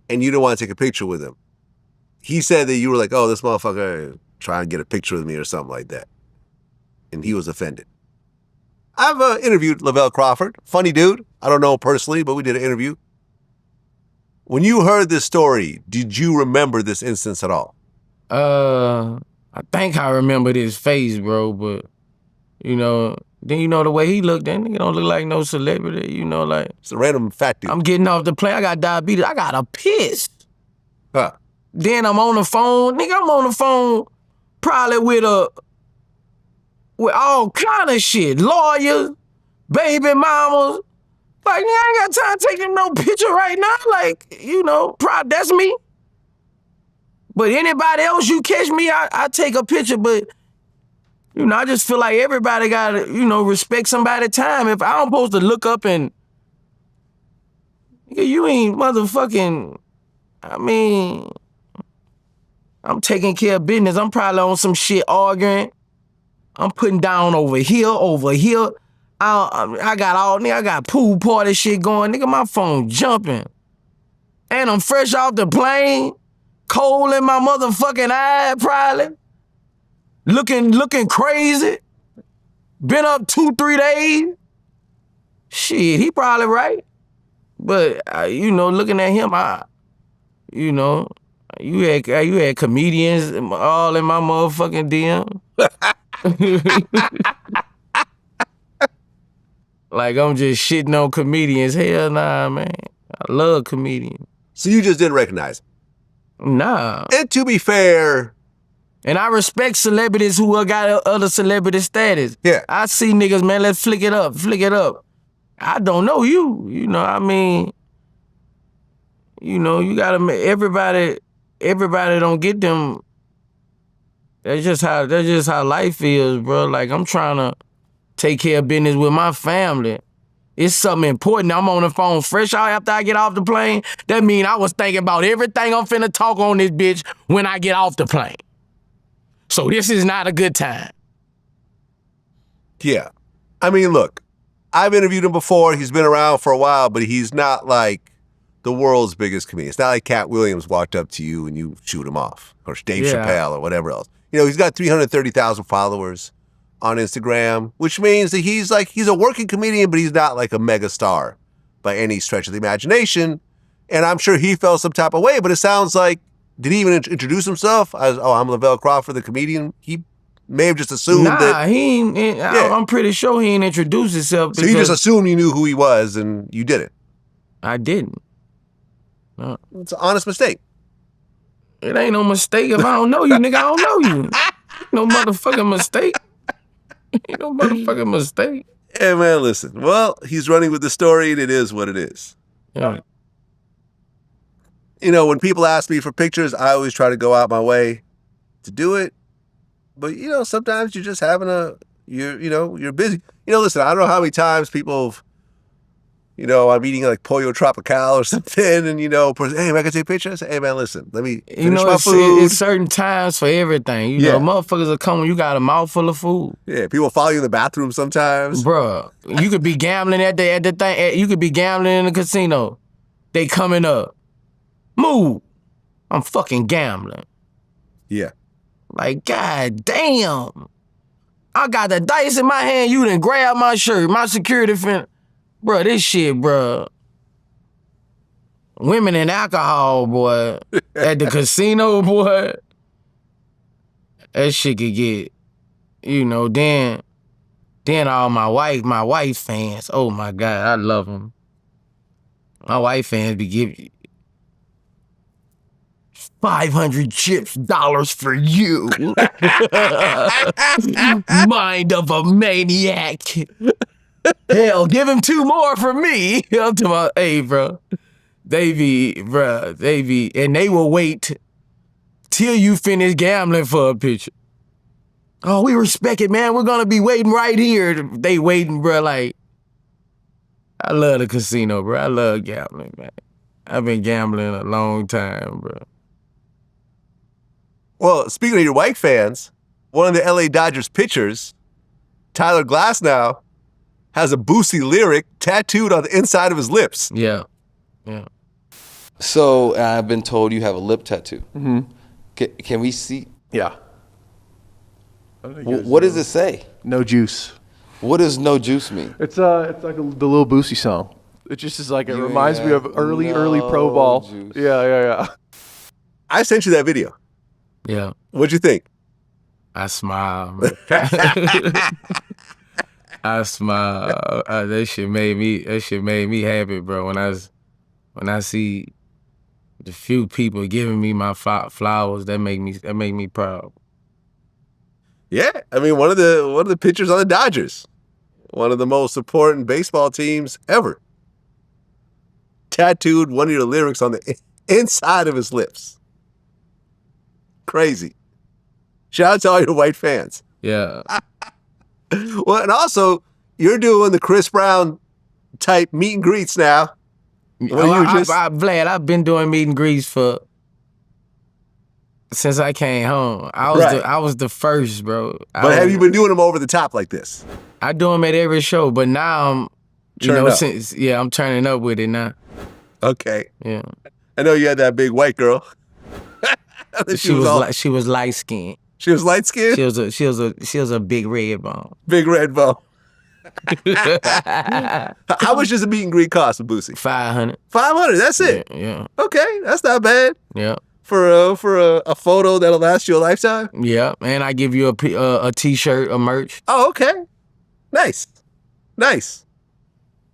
and you didn't want to take a picture with him. He said that you were like, oh, this motherfucker trying to get a picture with me or something like that. And he was offended. I've interviewed Lavell Crawford. Funny dude. I don't know him personally, but we did an interview. When you heard this story, did you remember this instance at all? I I think I remember his face, bro, but, you know, then you know the way he looked, that nigga don't look like no celebrity, you know, like. It's a random fat dude. I'm getting off the plane, I got diabetes, I got a piss. Huh. Then I'm on the phone, nigga, I'm on the phone probably with all kind of shit, lawyers, baby mamas. Like, nigga, I ain't got time to take him no picture right now, like, you know, that's me. But anybody else you catch me, I take a picture, but, you know, I just feel like everybody gotta, you know, respect somebody's time. If I'm supposed to look up and, nigga, you ain't motherfucking, I mean, I'm taking care of business. I'm probably on some shit arguing. I'm putting down over here. I got pool party shit going. Nigga, my phone jumping. And I'm fresh off the plane. Cold in my motherfucking eye, probably. Looking crazy. Been up 2-3 days. Shit, he probably right. But, you know, looking at him, you know, you had comedians all in my motherfucking DM. Like, I'm just shitting on comedians. Hell nah, man. I love comedians. So you just didn't recognize him? Nah. And to be fair... And I respect celebrities who got other celebrity status. Yeah. I see niggas, man, let's flick it up. I don't know you. You know, I mean, you know, you gotta make everybody don't get them. That's just how life is, bro. Like, I'm trying to take care of business with my family. It's something important. I'm on the phone fresh out after I get off the plane. That mean I was thinking about everything I'm finna talk on this bitch when I get off the plane. So this is not a good time. Yeah. I mean, look, I've interviewed him before. He's been around for a while, but he's not like the world's biggest comedian. It's not like Cat Williams walked up to you and you shoot him off, or Dave Chappelle or whatever else. You know, he's got 330,000 followers on Instagram, which means that he's a working comedian, but he's not like a mega star by any stretch of the imagination. And I'm sure he felt some type of way, but it sounds like, did he even introduce himself as, I'm Lavell Crawford, the comedian? He may have just assumed that. He ain't, I'm pretty sure he ain't introduced himself. So you just assumed you knew who he was and you didn't? I didn't. No. It's an honest mistake. It ain't no mistake if I don't know you, nigga. I don't know you. No motherfucking mistake. Ain't no motherfucking mistake. Hey, man, listen. Well, he's running with the story, and it is what it is. Yeah. You know, when people ask me for pictures, I always try to go out my way to do it. But, you know, sometimes you're just you're busy. You know, listen, I don't know how many times people have, you know, I'm eating like Pollo Tropical or something, and, you know, hey, man, I can take pictures? Hey, man, listen, let me finish my food. It's certain times for everything. You know, motherfuckers will come when you got a mouthful of food. Yeah, people follow you in the bathroom sometimes. Bruh, you could be gambling at the thing. You could be gambling in the casino. They coming up. Move. I'm fucking gambling. Yeah. Like, god damn. I got the dice in my hand. You done grab my shirt. My security fin. Bruh, this shit, bruh. Women and alcohol, boy. At the casino, boy. That shit could get, you know, then all my wife fans. Oh my God, I love them. My wife fans be giving 500 chips, dollars for you. Mind of a maniac. Hell, give him 2 more for me. I'm to my, hey, bro. They be, and they will wait till you finish gambling for a picture. Oh, we respect it, man. We're gonna be waiting right here. They waiting, bro. Like, I love the casino, bro. I love gambling, man. I've been gambling a long time, bro. Well, speaking of your white fans, one of the LA Dodgers pitchers, Tyler Glasnow, has a Boosie lyric tattooed on the inside of his lips. Yeah. So I've been told you have a lip tattoo. Mm-hmm. Can we see? Yeah. What does it say? No juice. What does no juice mean? It's like the Lil Boosie song. It just is like, it reminds me of early pro ball. Juice. Yeah. I sent you that video. Yeah. What'd you think? I smile, man. I smile. That shit made me happy, bro. When I see the few people giving me my flowers, that make me proud. Yeah, I mean, one of the pitchers on the Dodgers, one of the most important baseball teams ever, tattooed one of your lyrics on the inside of his lips. Crazy. Shout out to all your white fans. Yeah. Well, and also, you're doing the Chris Brown type meet and greets now. Vlad, I've been doing meet and greets since I came home. I was the first, bro. But have you been doing them over the top like this? I do them at every show, but now I'm, I'm turning up with it now. Okay. Yeah. I know you had that big white girl. She was light skinned. She was light skinned? She was a big red bone. Big red bone. How much does a meet and greet cost with Boosie? $500. $500, that's it? Yeah. Okay, that's not bad. Yeah. For a photo that'll last you a lifetime? Yeah, and I give you a t-shirt, a merch. Oh, okay. Nice.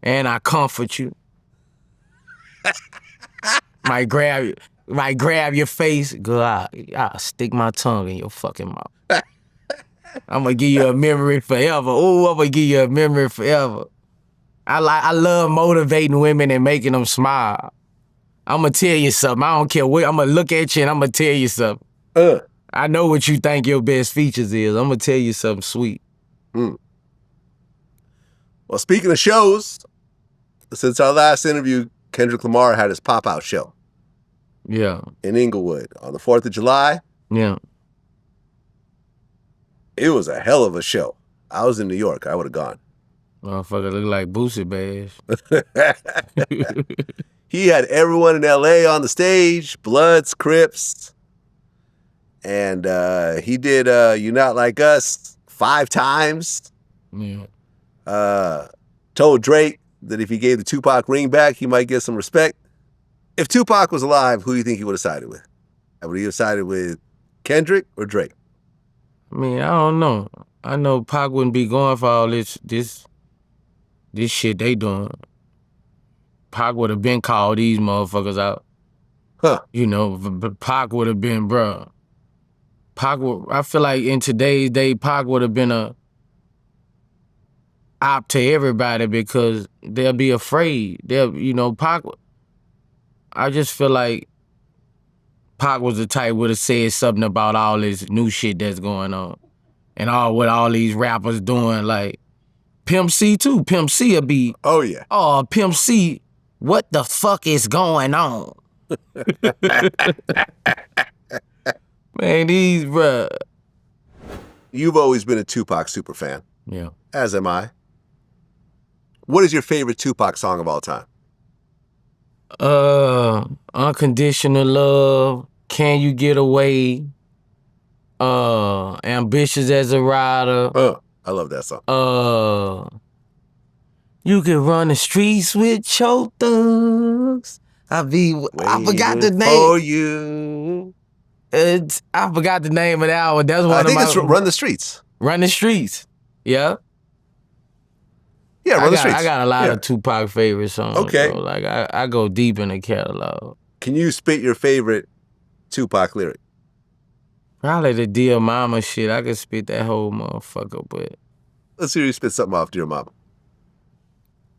And I comfort you. Might grab your face. Girl, I'll stick my tongue in your fucking mouth. I'm gonna give you a memory forever. Oh, I'm gonna give you a memory forever. I love motivating women and making them smile. I'm gonna tell you something. I don't care what. I'm gonna look at you and I'm gonna tell you something. I know what you think your best features is. I'm gonna tell you something sweet. Well, speaking of shows, since our last interview, Kendrick Lamar had his pop-out show. Yeah. In Inglewood on the 4th of July. Yeah. It was a hell of a show. I was in New York. I would have gone. Motherfucker look like Boosie bash. He had everyone in L.A. on the stage, Bloods, Crips. And he did You Not Like Us 5 times. Yeah. Told Drake that if he gave the Tupac ring back, he might get some respect. If Tupac was alive, who do you think he would have sided with? Would he have sided with Kendrick or Drake? I mean, I don't know. I know Pac wouldn't be going for all this shit they doing. Pac would have been called these motherfuckers out. Huh. You know, but Pac would have been, bruh. I feel like in today's day, Pac would have been a op to everybody because they'll be afraid. Pac, I just feel like Pac was the type would have said something about all this new shit that's going on. And what all these rappers doing, like Pimp C too. Pimp C will be, oh yeah. Oh, Pimp C, what the fuck is going on? Man, these, bruh. You've always been a Tupac super fan. Yeah. As am I. What is your favorite Tupac song of all time? Unconditional Love, Can You Get Away, Ambitious as a Rider. I love that song. You Can Run the Streets with Your Thugs. I forgot the name. For you. I forgot the name of that one. That's one I think of my. it's Run the Streets. Run the Streets. Yeah. Yeah, Run the Streets. I got a lot of Tupac favorite songs. Okay. Bro. Like I go deep in the catalog. Can you spit your favorite Tupac lyric? Probably the Dear Mama shit. I could spit that whole motherfucker, but let's hear you spit something off Dear Mama.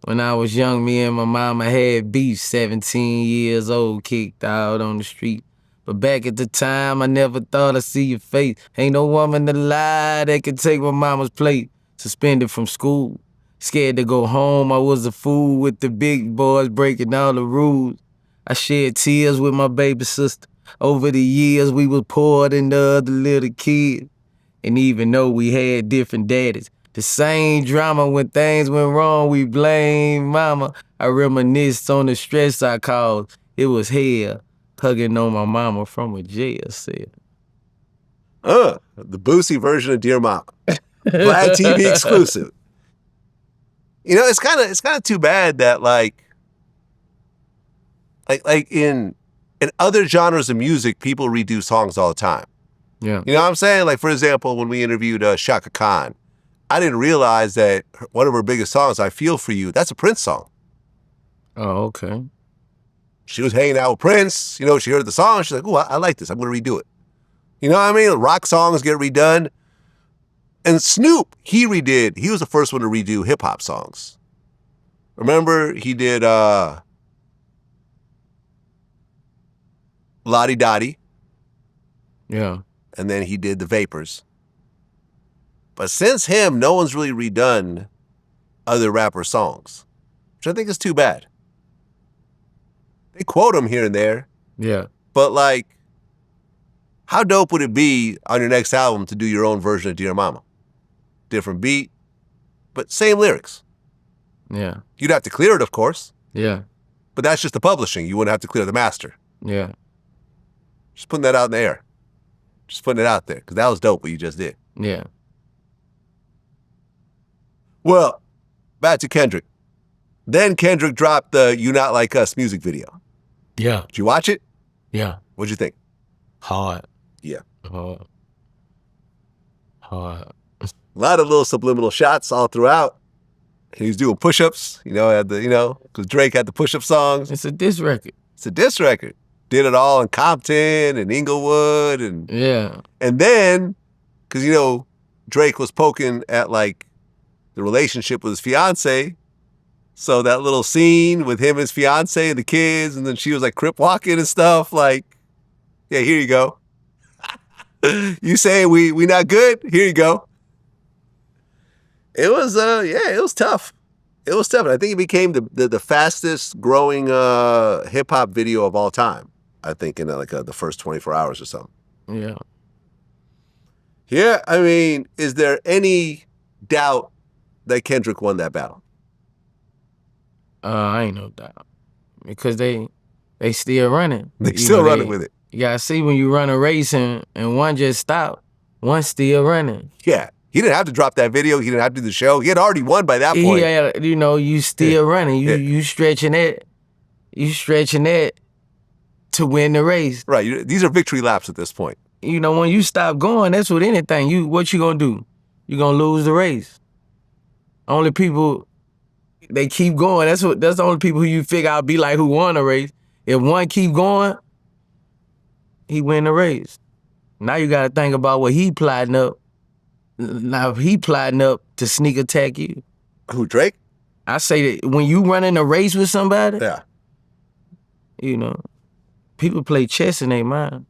When I was young, me and my mama had beef, 17 years old, kicked out on the street. But back at the time, I never thought I'd see your face. Ain't no woman alive that could take my mama's plate. Suspended from school, scared to go home. I was a fool with the big boys breaking all the rules. I shed tears with my baby sister. Over the years, we was poor than the other little kids. And even though we had different daddies, the same drama when things went wrong, we blame mama. I reminisced on the stress I caused. It was hell, hugging on my mama from a jail cell. The Boosie version of Dear Mama. VladTV exclusive. You know, it's kind of too bad that like in other genres of music, people redo songs all the time. Yeah. You know what I'm saying? Like, for example, when we interviewed Shaka Khan, I didn't realize that one of her biggest songs, I Feel For You, that's a Prince song. Oh, okay. She was hanging out with Prince. You know, she heard the song. She's like, oh, I like this. I'm going to redo it. You know what I mean? Rock songs get redone. And Snoop, he was the first one to redo hip-hop songs. Remember, he did Lottie Dottie. Yeah. And then he did The Vapors. But since him, no one's really redone other rapper songs, which I think is too bad. They quote him here and there. Yeah. But like, how dope would it be on your next album to do your own version of Dear Mama? Different beat, but same lyrics. Yeah. You'd have to clear it, of course. Yeah. But that's just the publishing. You wouldn't have to clear the master. Yeah. Just putting that out in the air. Just putting it out there, because that was dope what you just did. Yeah. Well, back to Kendrick. Then Kendrick dropped the You Not Like Us music video. Yeah. Did you watch it? Yeah. What'd you think? Hard. Yeah. Hard. A lot of little subliminal shots all throughout. He was doing push-ups, because Drake had the push-up songs. It's a diss record. It's a diss record. Did it all in Compton and Inglewood. Yeah. And then, because, Drake was poking at, like, the relationship with his fiance. So that little scene with him and his fiance and the kids, and then she was, like, crip walking and stuff, like, yeah, here you go. You saying we not good? Here you go. It was, it was tough. It was tough. And I think it became the fastest growing hip-hop video of all time. I think in the first 24 hours or something. Yeah. Yeah, I mean, is there any doubt that Kendrick won that battle? I ain't no doubt. Because they still running. They still running with it. You gotta see when you run a race and one just stopped, one's still running. Yeah. He didn't have to drop that video. He didn't have to do the show. He had already won by that point. Yeah, you still running. You stretching it. You stretching it to win the race. Right. These are victory laps at this point. When you stop going, that's with anything. What you gonna do? You gonna lose the race. Only people, they keep going. That's the only people who you figure out be like who won the race. If one keep going, he win the race. Now you gotta think about what he plotting up. Now he plotting up to sneak attack you. Who, Drake? I say that when you running a race with somebody, people play chess in their mind.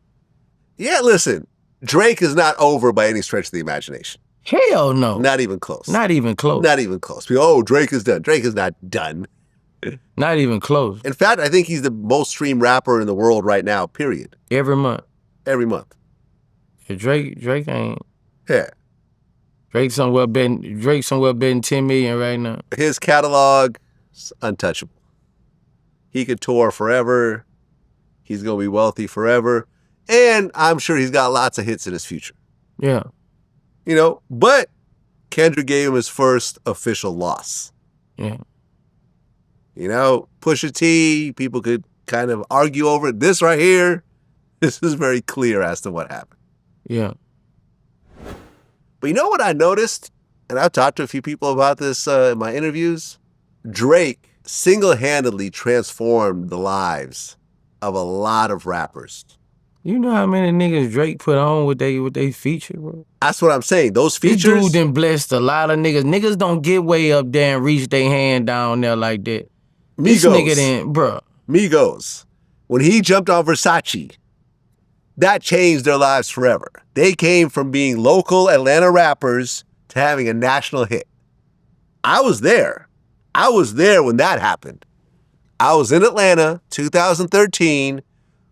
Yeah, listen, Drake is not over by any stretch of the imagination. Hell no. Not even close. Not even close. Not even close. Oh, Drake is done. Drake is not done. Not even close. In fact, I think he's the most streamed rapper in the world right now, period. Every month. Every month. Drake ain't. Yeah. Drake somewhere betting 10 million right now. His catalog is untouchable. He could tour forever. He's going to be wealthy forever. And I'm sure he's got lots of hits in his future. Yeah. But Kendrick gave him his first official loss. Yeah. Pusha T, people could kind of argue over it. This right here, this is very clear as to what happened. Yeah. But you know what I noticed? And I've talked to a few people about this in my interviews. Drake single-handedly transformed the lives of a lot of rappers. You know how many niggas Drake put on with they feature, bro? That's what I'm saying. Those features. This dude done blessed a lot of niggas. Niggas don't get way up there and reach their hand down there like that. Migos. This nigga didn't, bro. Migos. When he jumped on Versace, that changed their lives forever. They came from being local Atlanta rappers to having a national hit. I was there. I was there when that happened. I was in Atlanta, 2013.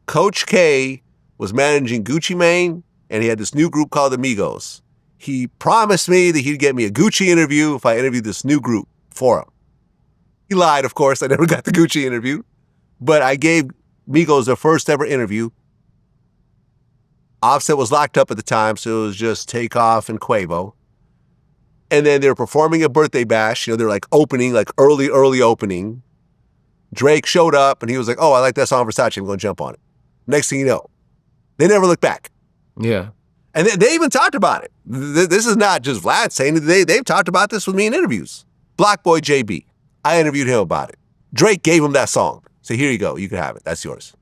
Coach K was managing Gucci Mane, and he had this new group called the Migos. He promised me that he'd get me a Gucci interview if I interviewed this new group for him. He lied, of course. I never got the Gucci interview. But I gave Migos their first ever interview. Offset was locked up at the time, so it was just Takeoff and Quavo. And then they were performing a birthday bash. They're like opening, like early opening. Drake showed up and he was like, oh, I like that song Versace. I'm going to jump on it. Next thing you know, they never looked back. Yeah. And they even talked about it. This is not just Vlad saying it. They've talked about this with me in interviews. Block Boy JB, I interviewed him about it. Drake gave him that song. So here you go. You can have it. That's yours.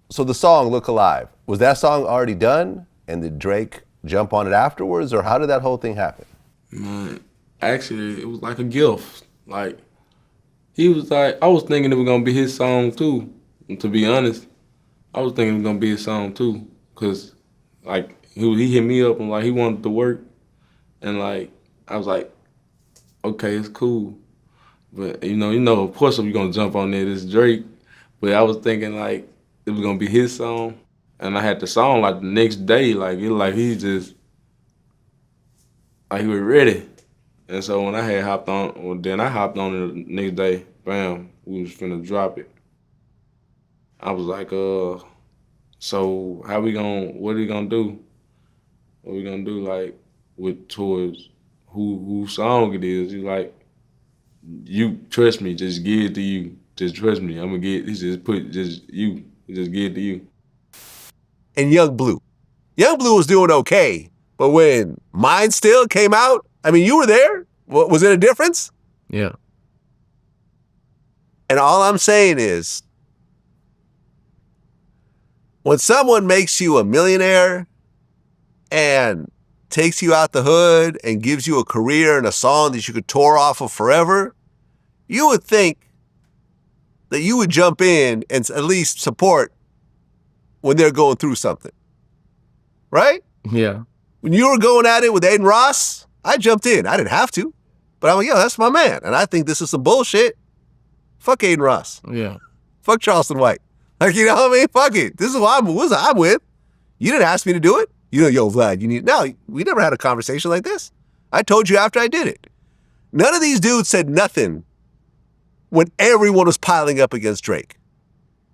So the song Look Alive, was that song already done? And did Drake jump on it afterwards? Or how did that whole thing happen? Man, actually, it was like a gift. Like, he was like, I was thinking it was gonna be his song too. And to be honest, I was thinking it was gonna be his song too. Cause like, he hit me up and like, he wanted to work. And like, I was like, okay, it's cool. But you know, of course, if you're gonna jump on there, it's Drake. But I was thinking like, it was gonna be his song. And I had the song like the next day, like, he just, like he was ready. And so when I had hopped on, well, then I hopped on it the next day, bam, we was finna drop it. I was like, so what are we gonna do? What we gonna do, like, towards who song it is? He's like, you trust me, just give it to you. Just trust me, I'm gonna get, just give it to you. And Yung Bleu. Yung Bleu was doing okay, but when Mine Still came out, I mean, you were there. Was it a difference? Yeah. And all I'm saying is, when someone makes you a millionaire and takes you out the hood and gives you a career and a song that you could tour off of forever, you would think that you would jump in and at least support when they're going through something. Right? Yeah. When you were going at it with Aiden Ross, I jumped in. I didn't have to. But I'm like, yo, that's my man. And I think this is some bullshit. Fuck Aiden Ross. Yeah. Fuck Charleston White. Like, you know what I mean? Fuck it. This is who I'm with. You didn't ask me to do it. You know, yo, Vlad, you need... No, we never had a conversation like this. I told you after I did it. None of these dudes said nothing when everyone was piling up against Drake.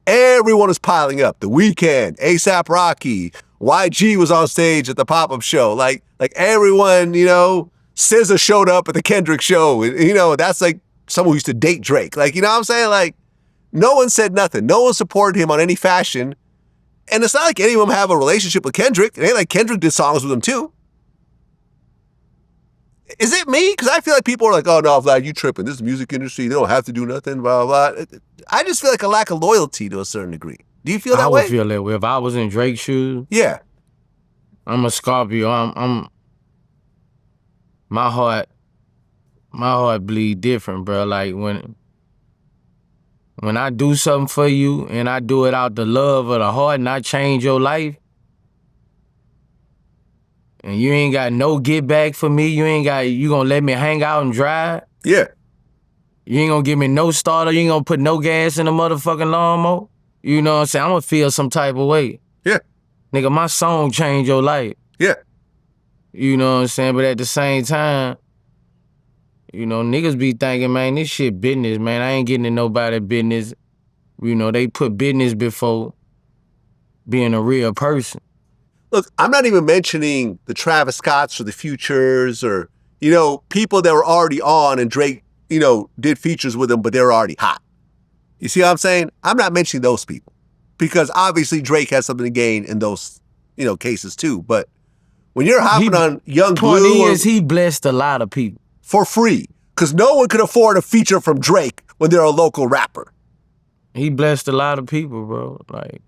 Everyone was piling up. The Weeknd, A$AP Rocky, YG was on stage at the pop-up show. Like everyone, you know, SZA showed up at the Kendrick show. You know, that's like someone who used to date Drake. Like, you know what I'm saying? Like, no one said nothing. No one supported him on any fashion. And it's not like any of them have a relationship with Kendrick. It ain't like Kendrick did songs with him too. Is it me? Because I feel like people are like, oh no, Vlad, you tripping. This is the music industry. They don't have to do nothing, blah, blah, blah. I just feel like a lack of loyalty to a certain degree. Do you feel that way? I would feel that way. If I was in Drake's shoes, yeah. I'm a Scorpio. I'm my heart bleed different, bro. Like when I do something for you and I do it out the love of the heart and I change your life, and you ain't got no get back for me, you gonna let me hang out and drive? Yeah. You ain't gonna give me no starter, you ain't gonna put no gas in the motherfucking lawnmower? You know what I'm saying? I'm gonna feel some type of way. Yeah. Nigga, my song changed your life. Yeah. You know what I'm saying? But at the same time, you know, niggas be thinking, man, this shit business, man. I ain't getting in nobody business. You know, they put business before being a real person. Look, I'm not even mentioning the Travis Scotts or the Futures or, you know, people that were already on and Drake, you know, did features with them, but they were already hot. You see what I'm saying? I'm not mentioning those people because obviously Drake has something to gain in those, you know, cases too. But when you're hopping on Yung Bleu... Point is, he blessed a lot of people. For free, because no one could afford a feature from Drake when they're a local rapper. He blessed a lot of people, bro. Like,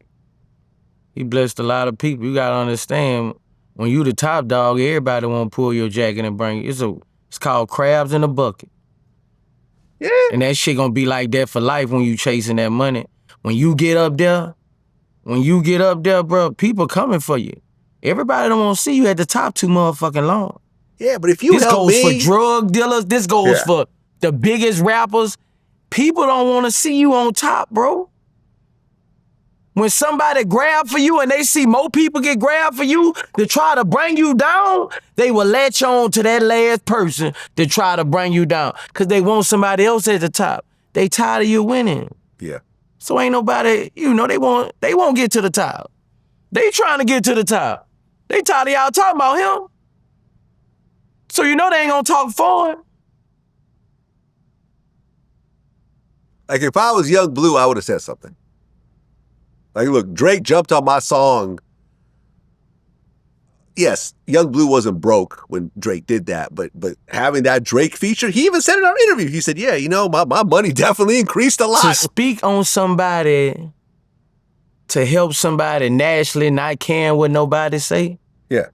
he blessed a lot of people. You gotta understand, when you the top dog, everybody wanna pull your jacket and bring you. It's called crabs in a bucket. Yeah. And that shit gonna be like that for life when you chasing that money. When you get up there, bro, people coming for you. Everybody don't wanna see you at the top too motherfucking long. Yeah, but if you help me... This goes for drug dealers. This goes for the biggest rappers. People don't want to see you on top, bro. When somebody grab for you and they see more people get grabbed for you to try to bring you down, they will latch on to that last person to try to bring you down because they want somebody else at the top. They tired of you winning. Yeah. So ain't nobody, you know, they won't get to the top. They trying to get to the top. They tired of y'all talking about him. So you know they ain't gonna talk for him. Like if I was Yung Bleu, I would have said something. Like, look, Drake jumped on my song yes, Yung Bleu wasn't broke when Drake did that, but having that Drake feature, he even said in our interview, he said, yeah, you know, my money definitely increased a lot. To speak on somebody, to help somebody nationally not caring what nobody say, yeah,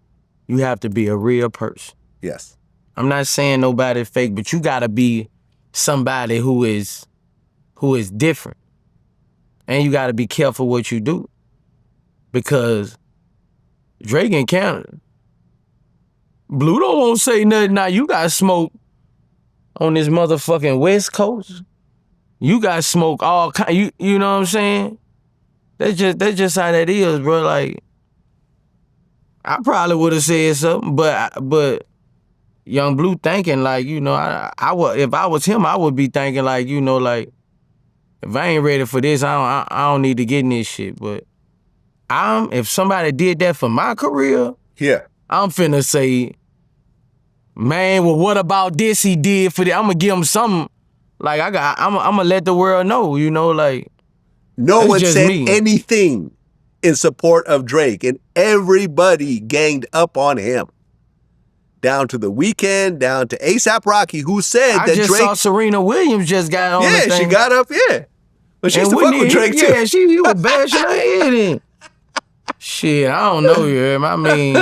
you have to be a real person. yes. I'm not saying nobody fake, but you gotta be somebody who is different. And you gotta be careful what you do. Because Drake in Canada, Blue don't want to say nothing. Now you got smoke on this motherfucking West Coast. You got smoke all kind. You know what I'm saying? That's just how that is, bro. Like, I probably would have said something, but Yung Bleu thinking like, you know, I would, if I was him, I would be thinking like, you know, like, if I ain't ready for this, I don't need to get in this shit. But if somebody did that for my career, Yeah. I'm finna say, man, well, what about this he did for that? I'm gonna give him something. Like, I'm gonna let the world know, you know, like. No That's one just said me. anything in support of Drake, and everybody ganged up on him. Down to The Weeknd, down to A$AP Rocky, who said I that just Drake. saw Serena Williams just got on the Yeah, thing. she got up, yeah. But she used to fuck with Drake, too. Yeah, he was bashing her head in. Shit, I don't know, you hear me?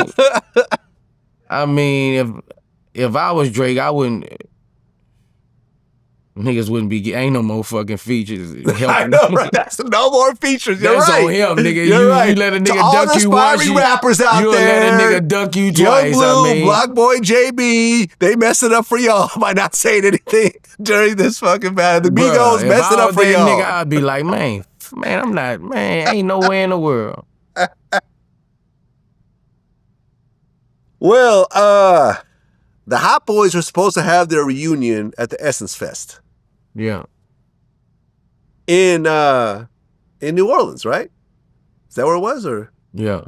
I mean, if I was Drake, I wouldn't. Niggas wouldn't be. Ain't no more fucking features. I know, right? That's no more features. You're That's right. on him, nigga. You're right. You let a To nigga all duck the you once. aspiring rappers out you'll there. let a nigga duck you Yung twice. Bleu, I mean, Block Boy, JB, they messed it up for y'all by not saying anything during this fucking battle. The Migos if messed I it up was for that y'all. nigga, I'd be like, man, I'm not, man, ain't no way in the world. Well, the Hot Boys were supposed to have their reunion at the Essence Fest Yeah. in New Orleans, right? Is that where it was, or? Yeah.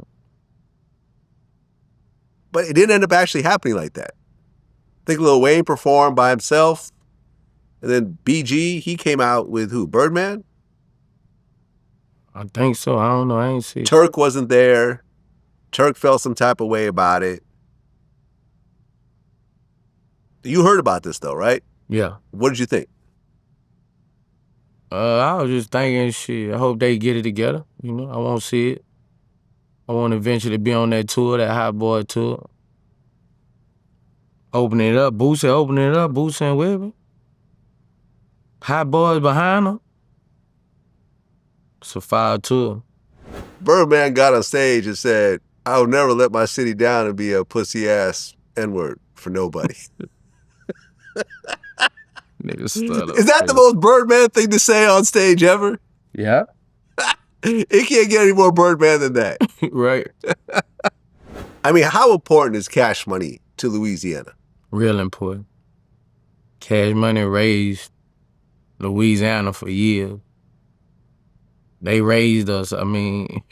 But it didn't end up actually happening like that. I think Lil Wayne performed by himself, and then BG, he came out with who? Birdman? I think so. I don't know. I ain't see it. Turk wasn't there. Turk felt some type of way about it. You heard about this though, right? Yeah. What did you think? I was just thinking, shit, I hope they get it together. You know, I want to see it. I want to eventually be on that tour, that Hot Boy tour. Opening it up, Boosie and Weber. Hot Boys behind them. It's a fire tour. Birdman got on stage and said, "I'll never let my city down and be a pussy ass N-word for nobody." Niggas stutter. Is that the most Birdman thing to say on stage ever? Yeah. It can't get any more Birdman than that. Right. I mean, how important is Cash Money to Louisiana? Real important. Cash Money raised Louisiana for years. They raised us. I mean,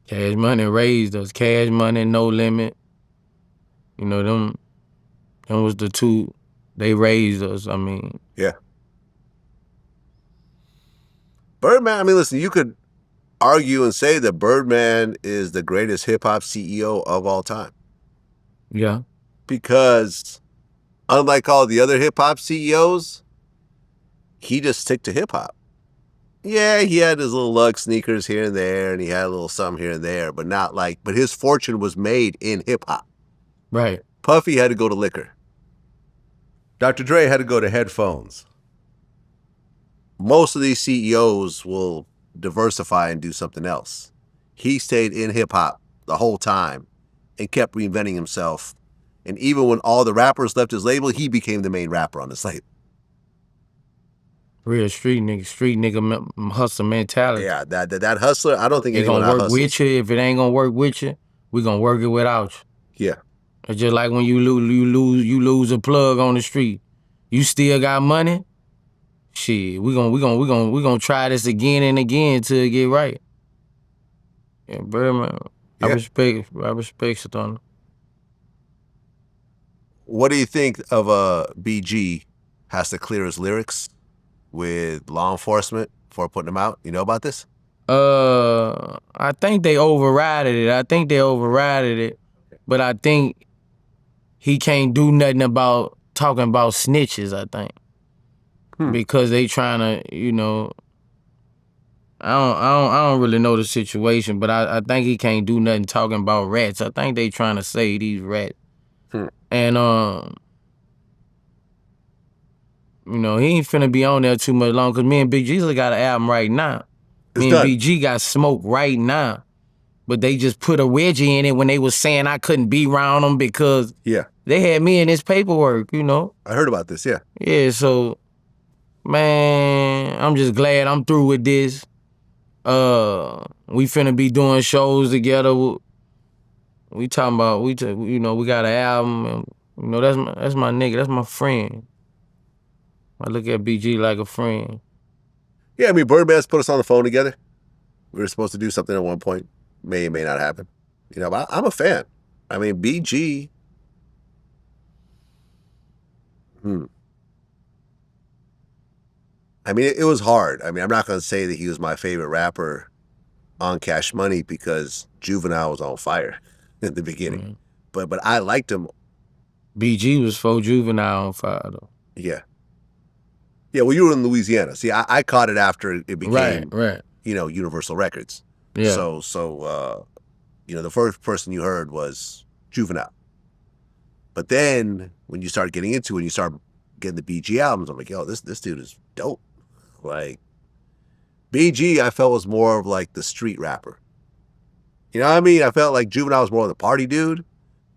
Cash Money raised us. Cash Money, No Limit. You know, them was the two. They raised us. I mean. Yeah. Birdman, I mean, listen, you could argue and say that Birdman is the greatest hip-hop CEO of all time. Yeah. Because unlike all the other hip-hop CEOs, he just stick to hip-hop. Yeah, he had his little lug sneakers here and there, and he had a little something here and there, but not like, but his fortune was made in hip-hop. Right. Puffy had to go to liquor. Dr. Dre had to go to headphones. Most of these CEOs will diversify and do something else. He stayed in hip-hop the whole time and kept reinventing himself. And even when all the rappers left his label, he became the main rapper on his label. Real street nigga hustle mentality. Yeah, that hustler, I don't think It anyone gonna work hustles. with you. If it ain't gonna work with you, we gonna work it without you. Yeah. It's just like when you lose a plug on the street. You still got money? Shit, we gonna try this again and again till it get right. Yeah, Birdman. Yeah. I respect Satan. What do you think of BG has to clear his lyrics with law enforcement before putting them out? You know about this? I think they overrided it. But I think he can't do nothing about talking about snitches, I think. Because they trying to, you know, I don't really know the situation, but I think he can't do nothing talking about rats. I think they trying to say these rats. And you know, he ain't finna be on there too much long because me and Big G got an album right now. Me and Big G got smoke right now. But they just put a wedgie in it when they was saying I couldn't be around them because they had me in this paperwork, you know. I heard about this, yeah. Yeah, so, man, I'm just glad I'm through with this. We finna be doing shows together. We talking about, you know, we got an album, and, you know, that's my nigga, that's my friend. I look at BG like a friend. Yeah, I mean, Birdman's put us on the phone together. We were supposed to do something at one point. May or may not happen. You know, but I'm a fan. I mean, BG. I mean, it was hard. I mean, I'm not going to say that he was my favorite rapper on Cash Money because Juvenile was on fire in the beginning. But I liked him. BG was for Juvenile on fire, though. Yeah. Yeah, well, you were in Louisiana. See, I caught it after it became, you know, Universal Records. Yeah. So you know, the first person you heard was Juvenile. But then when you start getting into it and you start getting the BG albums, I'm like, yo, this dude is dope. Like, BG, I felt was more of like the street rapper. You know what I mean? I felt like Juvenile was more of the party dude.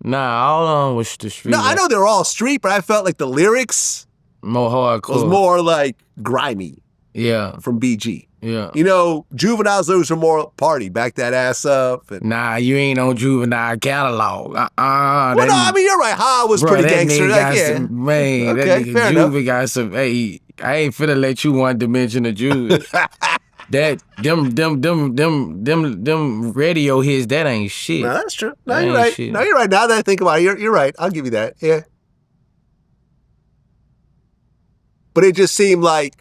Nah, all on was the street. No, I know they're all street, but I felt like the lyrics more hardcore. Was more like grimy. Yeah. From BG. Yeah. You know, Juvenile's lyrics were more party, back that ass up. And... Nah, you ain't on Juvenile catalog. Well, no, I mean, you're right. Ha was pretty gangster. Like, yeah. Man, okay, that nigga fair Juve enough. got some, hey, I ain't finna let you one dimension of Juve. That, them radio hits, that ain't shit. No, that's true. No, that you're right. Shit. No, you're right. Now that I think about it, you're right. I'll give you that. Yeah. But it just seemed like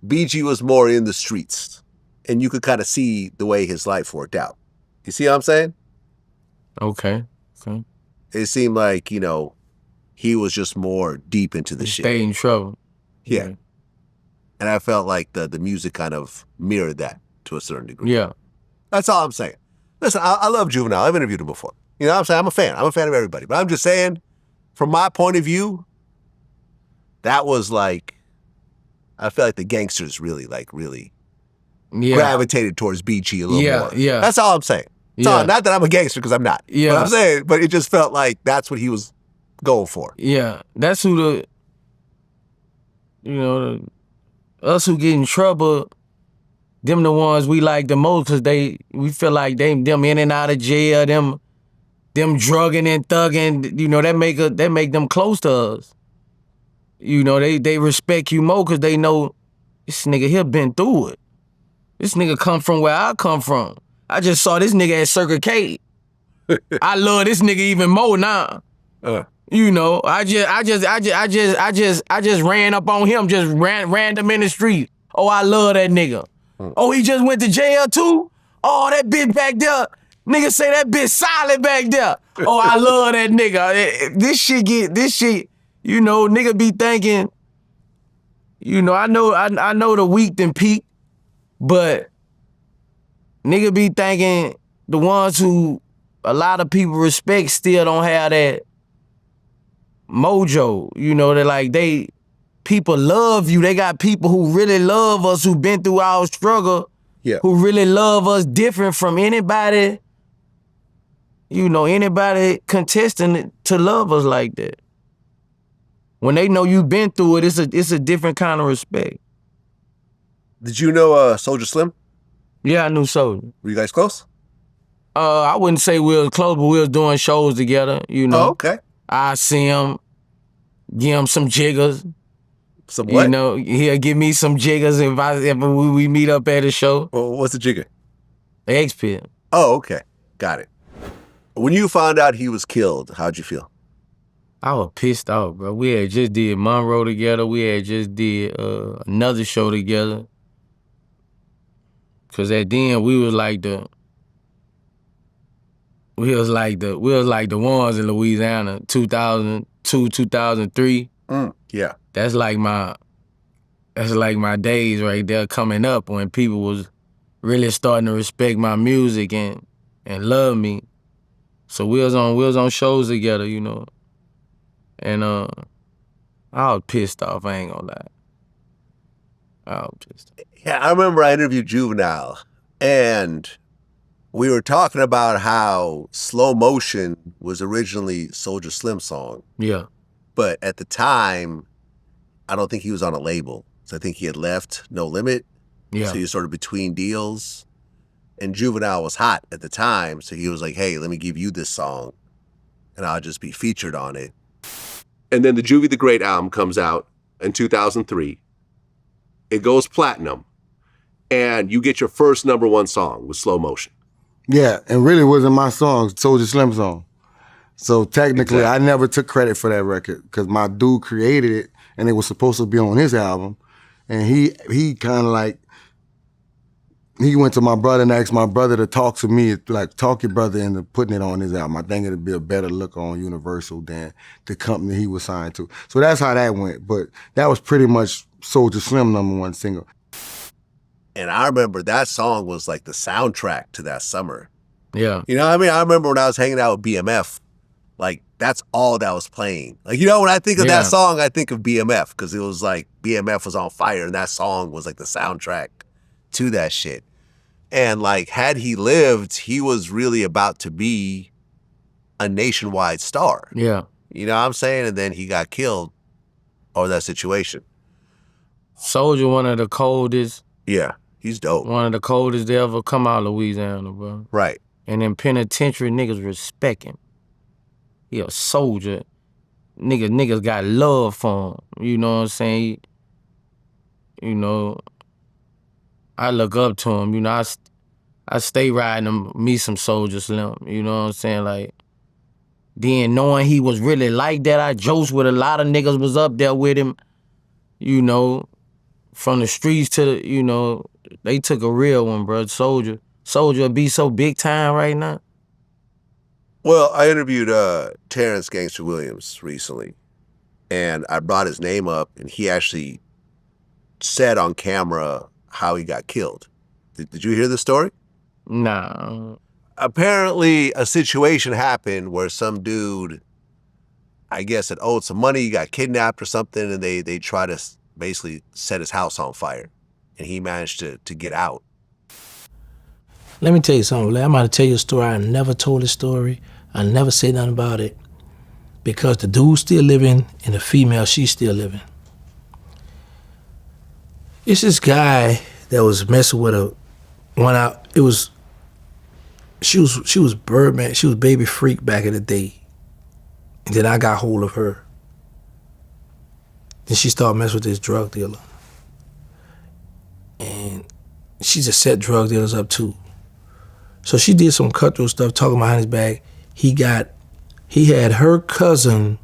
BG was more in the streets, and you could kind of see the way his life worked out. You see what I'm saying? Okay. It seemed like, you know, he was just more deep into the shit. Stay in trouble. Yeah. And I felt like the music kind of mirrored that to a certain degree. Yeah. That's all I'm saying. Listen, I love Juvenile. I've interviewed him before. You know what I'm saying? I'm a fan. I'm a fan of everybody. But I'm just saying, from my point of view, that was like, I felt like the gangsters really gravitated towards BG a little more. Yeah. That's all I'm saying. Not that I'm a gangster, because I'm not. Yeah. But I'm saying, but it just felt like that's what he was going for. Yeah. That's who us who get in trouble, them the ones we like the most, because we feel like them in and out of jail, them drugging and thugging, you know, that make them close to us. You know, they respect you more because they know this nigga here been through it. This nigga come from where I come from. I just saw this nigga at Circle K. I love this nigga even more now. You know, I just ran up on him, just ran him in the street. Oh, I love that nigga. Oh, he just went to jail too? Oh, that bitch back there. Nigga say that bitch solid back there. Oh, I love that nigga. This shit, you know, nigga be thinking, you know, I know the weak than peak, but nigga be thinking the ones who a lot of people respect still don't have that mojo. You know, people love you. They got people who really love us, who been through our struggle, who really love us different from anybody, you know, anybody contesting to love us like that. When they know you've been through it, it's a different kind of respect. Did you know Soulja Slim? Yeah, I knew Soulja. Were you guys close? I wouldn't say we was close, but we was doing shows together, you know. Oh, okay. I see him, give him some jiggers. Some what? You know, he'll give me some jiggers if we meet up at a show. Well, what's a jigger? X-Pit. Oh, okay. Got it. When you found out he was killed, how'd you feel? I was pissed off, bro. We had just did Monroe together. We had just did another show together. Cause at then we was like the ones in Louisiana, 2002, 2003. Yeah. That's like my days right there coming up when people was really starting to respect my music and love me. So we was on shows together, you know. And I was pissed off, I ain't gonna lie. I was pissed off. Yeah, I remember I interviewed Juvenile, and we were talking about how Slow Motion was originally Soulja Slim's song. Yeah. But at the time, I don't think he was on a label. So I think he had left No Limit. Yeah. So he was sort of between deals. And Juvenile was hot at the time. So he was like, hey, let me give you this song, and I'll just be featured on it. And then the Juvie the Great album comes out in 2003. It goes platinum. And you get your first #1 song with Slow Motion. Yeah, and really wasn't my song, Soulja Slim's song. So technically, Exactly. I never took credit for that record because my dude created it, and it was supposed to be on his album. And he kind of like, he went to my brother and asked my brother to talk to me, like talk your brother into putting it on his album. I think it'd be a better look on Universal than the company he was signed to. So that's how that went. But that was pretty much Soulja Slim #1 single. And I remember that song was like the soundtrack to that summer. Yeah. You know what I mean? I remember when I was hanging out with BMF, like that's all that was playing. Like, you know, when I think of that song, I think of BMF because it was like BMF was on fire and that song was like the soundtrack to that shit. And like, had he lived, he was really about to be a nationwide star. Yeah. You know what I'm saying? And then he got killed over that situation. Soulja, one of the coldest. Yeah, he's dope. One of the coldest to ever come out of Louisiana, bro. Right. And in penitentiary, niggas respect him. He a soldier. Niggas got love for him. You know what I'm saying? You know, I look up to him. You know, I stay riding him, me some Soulja Slim. You know what I'm saying? Like, then knowing he was really like that, I joked with a lot of niggas was up there with him. You know, from the streets to the, you know, they took a real one, bro. Soulja be so big time right now. Well, I interviewed Terrence Gangster Williams recently, and I brought his name up, and he actually said on camera how he got killed. Did you hear the story? Nah. Apparently, a situation happened where some dude, I guess, had owed some money, got kidnapped or something, and they tried to basically set his house on fire, and he managed to get out. Let me tell you something, Vlad. I'm about to tell you a story. I never told this story. I never said nothing about it because the dude's still living and the female, she's still living. It's this guy that was messing with she was Birdman, she was Baby Freak back in the day. And then I got hold of her. Then she started messing with this drug dealer. And she just set drug dealers up too. So she did some cutthroat stuff, talking behind his back. He had her cousin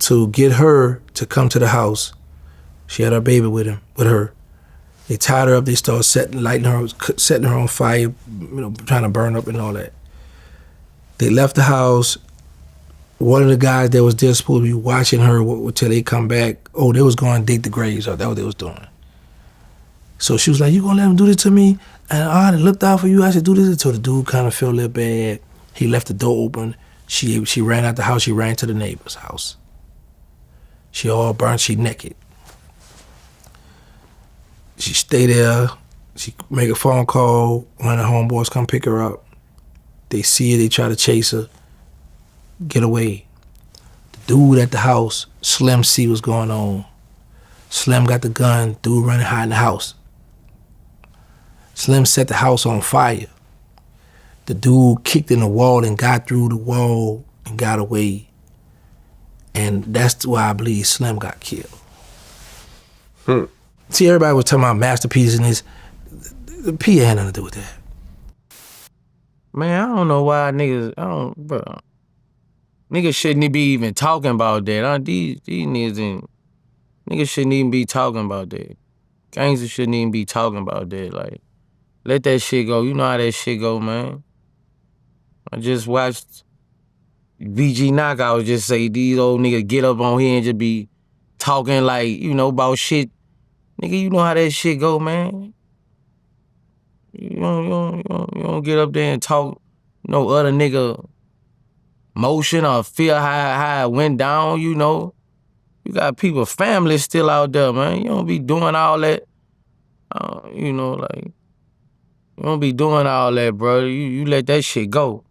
to get her to come to the house. She had her baby with her. They tied her up, they started setting her on fire, you know, trying to burn up and all that. They left the house. One of the guys that was there supposed to be watching her till they come back. Oh, they was going to dig the graves up. That's what they was doing. So she was like, you gonna let him do this to me? And I looked out for you. I said, do this until the dude kind of felt a little bad. He left the door open. She ran out the house. She ran to the neighbor's house. She all burnt. She naked. She stay there. She make a phone call. One of the homeboys come pick her up. They see her. They try to chase her. Get away. The dude at the house, Slim, see what's going on. Slim got the gun. Dude running hide in the house. Slim set the house on fire. The dude kicked in the wall and got through the wall and got away. And that's why I believe Slim got killed. See, everybody was talking about masterpieces and this. The P had nothing to do with that. Man, I don't know why niggas shouldn't be even talking about that. These niggas shouldn't even be talking about that. Gangsters shouldn't even be talking about that. Like, Let that shit go. You know how that shit go, man. I just watched BG Knockout just say these old niggas get up on here and just be talking like, you know, about shit. Nigga, you know how that shit go, man. You don't get up there and talk no other nigga motion or feel how it went down, you know. You got people, families still out there, man. You don't be doing all that, you know, like, you don't be doing all that, bro. You let that shit go.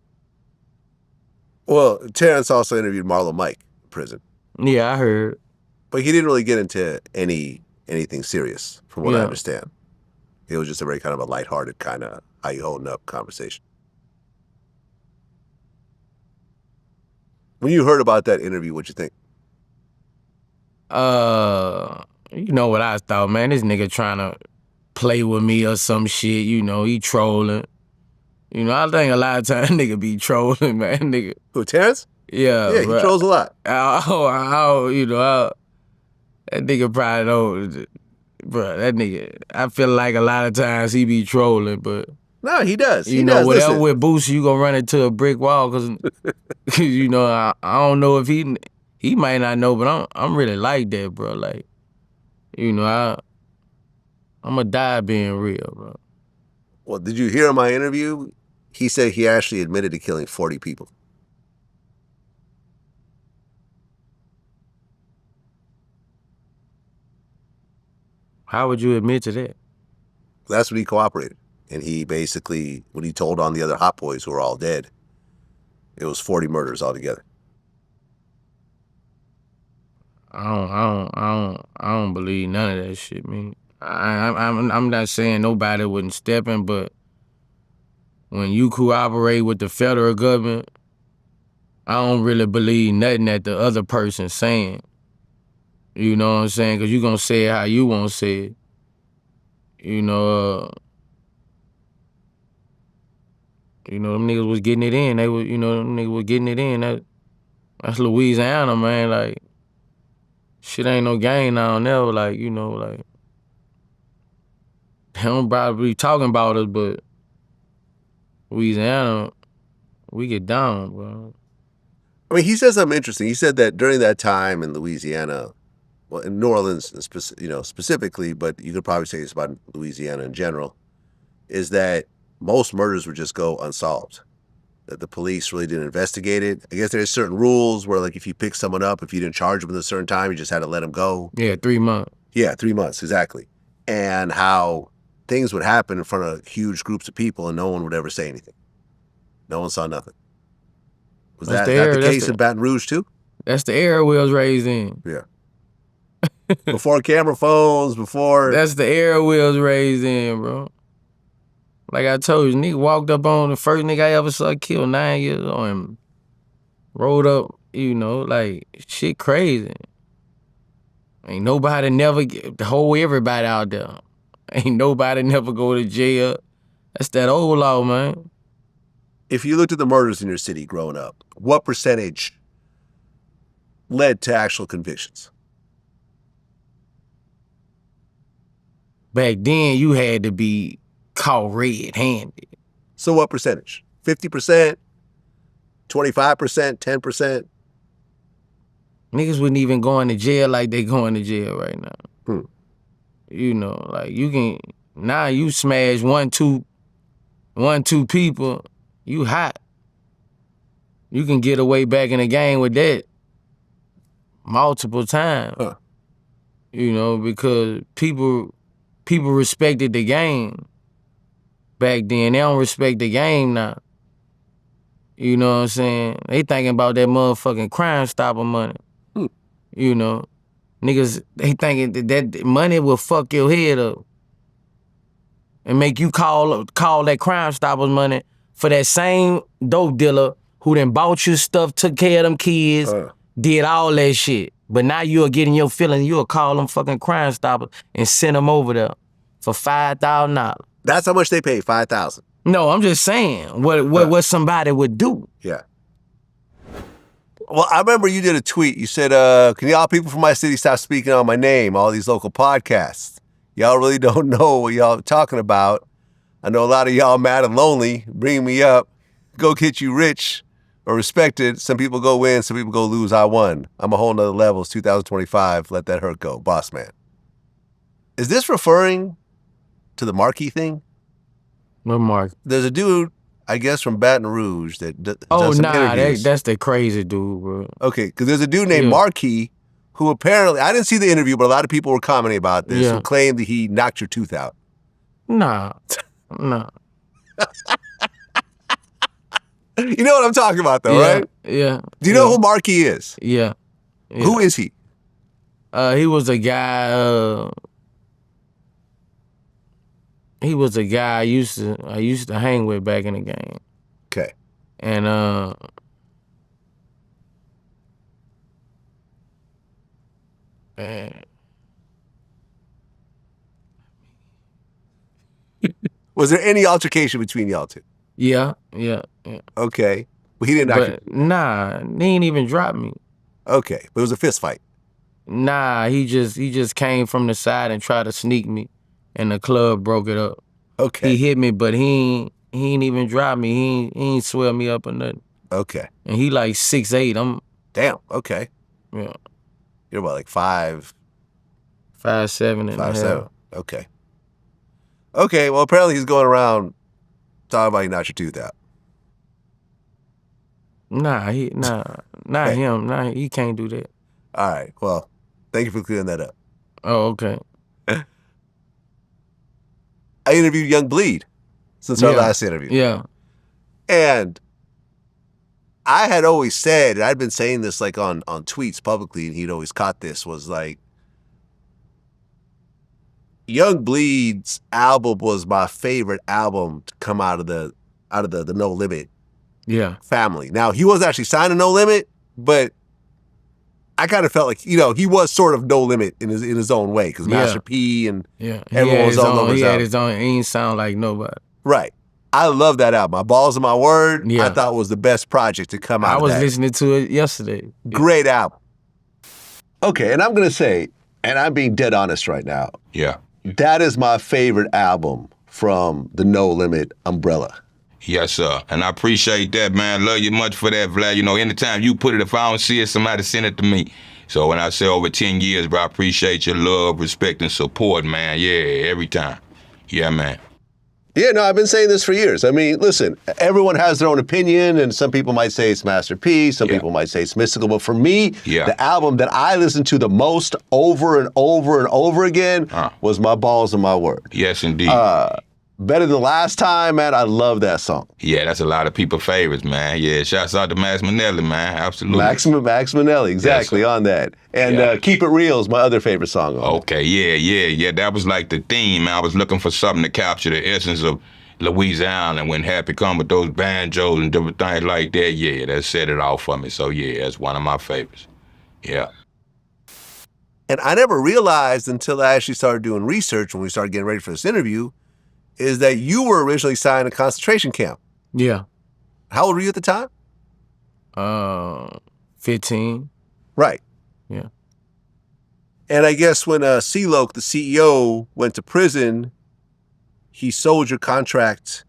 Well, Terrence also interviewed Marlon Mike in prison. Yeah, I heard. But he didn't really get into anything serious, from what I understand. It was just a very kind of a lighthearted kind of how you holding up conversation. When you heard about that interview, what'd you think? You know what I thought, man. This nigga trying to play with me or some shit, you know, he trolling. You know, I think a lot of times nigga be trolling, man, nigga. Who, Terrence? Yeah. Yeah, he trolls a lot. That nigga probably don't, bro, that nigga, I feel like a lot of times he be trolling, but. No, he does. You know, whatever with Boosie, you gonna run into a brick wall, cause you know, I don't know if he might not know, but I'm really like that, bro. Like, you know, I'm gonna die being real, bro. Well, did you hear in my interview? He said he actually admitted to killing 40 people. How would you admit to that? That's when he cooperated. And he basically, when he told on the other hot boys who were all dead, it was 40 murders altogether. I don't believe none of that shit, man. I'm not saying nobody wouldn't step in, but when you cooperate with the federal government, I don't really believe nothing that the other person's saying. You know what I'm saying? Because you gonna say it how you want to say it. You know, them niggas was getting it in. They was, them niggas was getting it in. That's Louisiana, man. Like, shit ain't no game down there. Like, like, they don't probably be talking about us, but Louisiana, we get down, bro. I mean, he said something interesting. He said that during that time in Louisiana, well, in New Orleans, specifically, but you could probably say it's about Louisiana in general, is that most murders would just go unsolved. That the police really didn't investigate it. I guess there's certain rules where, like, if you pick someone up, if you didn't charge them at a certain time, you just had to let them go. Yeah, 3 months. Yeah, 3 months, exactly. And how things would happen in front of huge groups of people and no one would ever say anything. No one saw nothing. Was that the case in Baton Rouge too? That's the era we was raised in. Yeah. Before camera phones, before... That's the era we was raised in, bro. Like I told you, nigga walked up on the first nigga I ever saw killed 9 years old and rolled up, like, shit crazy. Ain't nobody never hold everybody out there. Ain't nobody never go to jail. That's that old law, man. If you looked at the murders in your city growing up, what percentage led to actual convictions? Back then, you had to be caught red-handed. So what percentage? 50%? 25%? 10%? Niggas wouldn't even go into jail like they going to jail right now. Like now you smash one, two people, you hot. You can get away back in the game with that multiple times. Huh. Because people respected the game back then. They don't respect the game now. You know what I'm saying? They thinking about that motherfucking Crime Stopper money. Niggas, they thinking that money will fuck your head up and make you call that Crime Stoppers money for that same dope dealer who done bought you stuff, took care of them kids, did all that shit. But now you'll get in your feelings, you'll call them fucking Crime Stoppers and send them over there for $5,000. That's how much they pay, $5,000. No, I'm just saying what somebody would do. Yeah. Well, I remember you did a tweet. You said, can y'all people from my city stop speaking on my name, all these local podcasts? Y'all really don't know what y'all talking about. I know a lot of y'all mad and lonely. Bring me up. Go get you rich or respected. Some people go win, some people go lose. I won. I'm a whole nother level. It's 2025. Let that hurt go. Boss man. Is this referring to the Marquee thing? What Mark? There's a dude, I guess, from Baton Rouge that does Oh, some nah, interviews. that's the crazy dude, bro. Okay, because there's a dude named Marquee who apparently, I didn't see the interview, but a lot of people were commenting about this, who claimed that he knocked your tooth out. Nah. You know what I'm talking about, though, right? Yeah. Do you know who Marquee is? Yeah. Who is he? He was a guy. He was a guy I used to hang with back in the game. Okay. And was there any altercation between y'all two? Yeah. Okay. But he didn't knock you. Nah, he ain't even drop me. Okay. But it was a fist fight. Nah, he just came from the side and tried to sneak me, and the club broke it up. Okay. He hit me, but he ain't even drop me. He ain't swell me up or nothing. Okay. And he like 6'8". Damn. Okay. Yeah. You're about like 5'7". 5'7" and 5'7". Okay. Okay. Well, apparently he's going around talking about he knocked your tooth out. Nah, not him. Nah, he can't do that. All right. Well, thank you for clearing that up. Oh, okay. I interviewed Yung Bleu since our last interview. Yeah. And I had always said, and I'd been saying this like on tweets publicly, and he'd always caught this, was like, Yung Bleu's album was my favorite album to come out of the No Limit family. Now, he wasn't actually signed to No Limit, but I kind of felt like, he was sort of No Limit in his own way, because Master P and everyone was all over his album. He had his own, he ain't sound like nobody. Right. I love that album. My Balls and My Word, I thought was the best project to come out of that. I was listening to it yesterday. Great album. Okay, and I'm going to say, and I'm being dead honest right now. Yeah. That is my favorite album from the No Limit umbrella. Yes, sir. And I appreciate that, man. Love you much for that, Vlad. Anytime you put it, if I don't see it, somebody send it to me. So when I say over 10 years, bro, I appreciate your love, respect, and support, man. Yeah, every time. Yeah, man. Yeah, no, I've been saying this for years. I mean, listen, everyone has their own opinion, and some people might say it's Master P, some people might say it's mystical, but for me, the album that I listened to the most over and over and over again was My Balls and My Word. Yes, indeed. Better Than Last Time, man, I love that song. Yeah, that's a lot of people's favorites, man. Yeah, shouts out to Max Manelli, man, absolutely. Max Manelli, exactly, on that. And Keep It Real is my other favorite song on Okay, yeah, that was like the theme, man. I was looking for something to capture the essence of Louisiana, and when Happy come with those banjos and different things like that, yeah, that set it off for me. So yeah, that's one of my favorites. Yeah. And I never realized until I actually started doing research when we started getting ready for this interview, is that you were originally signed to concentration camp. Yeah. How old were you at the time? 15. Right. Yeah. And I guess when C-Loke, the CEO, went to prison, he sold your contract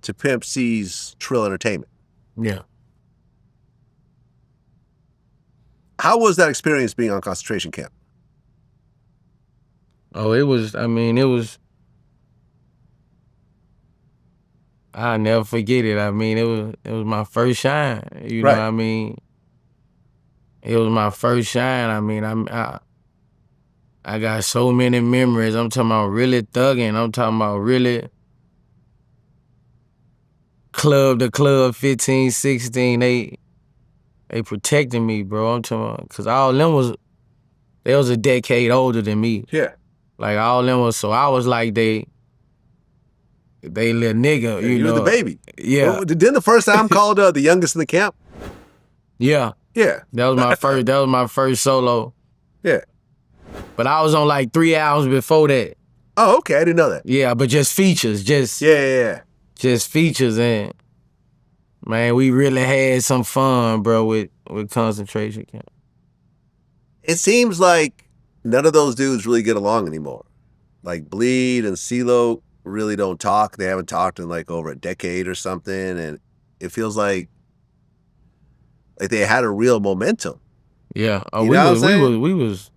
to Pimp C's Trill Entertainment. Yeah. How was that experience being on concentration camp? Oh, it was, I'll never forget it. I mean, it was my first shine. You know what I mean? It was my first shine. I mean, I got so many memories. I'm talking about really thugging. I'm talking about really club to club, 15, 16. They protected me, bro. I'm talking about, because all of them they was a decade older than me. Yeah. Like all of them was, so I was like they little nigga, you know. You were the baby. Yeah. Well, didn't the first album called The Youngest in the Camp? Yeah. Yeah. That was my first solo. Yeah. But I was on like 3 albums before that. Oh, okay. I didn't know that. Yeah, but just features. Just features, and man, we really had some fun, bro, with concentration camp. It seems like none of those dudes really get along anymore. Like Bleed and CeeLo, really don't talk. They haven't talked in like over a decade or something, and it feels like they had a real momentum. Yeah, You know what I'm saying? we was,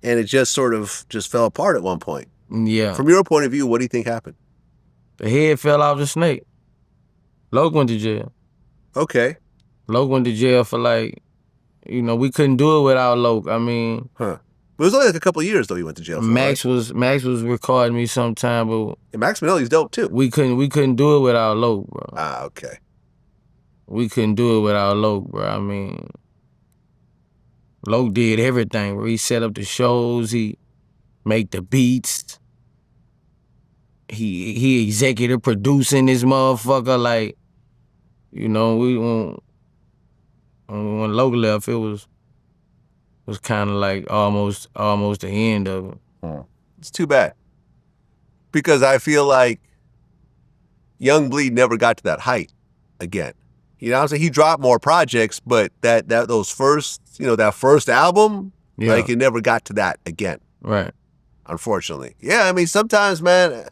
and it just sort of just fell apart at one point. yeah. From your point of view, what do you think happened? The head fell off the snake. Loke went to jail. Okay. Loke went to jail for like, you know, we couldn't do it without Loke. I mean, But it was only like a couple of years though he went to jail for. Max was recording me sometime, but and Max Minnelli's dope too. We couldn't do it without Loke, bro. Ah, okay. We couldn't do it without Loke, bro. I mean, Loke did everything, bro. He set up the shows, he make the beats, he executive producing this motherfucker. Like, you know, when Loke left, it was kind of like almost the end of it. It's too bad. Because I feel like Yung Bleu never got to that height again. You know what I'm saying? He dropped more projects, but those first, that first album, like it never got to that again. Right. Unfortunately. Yeah, I mean, sometimes, man,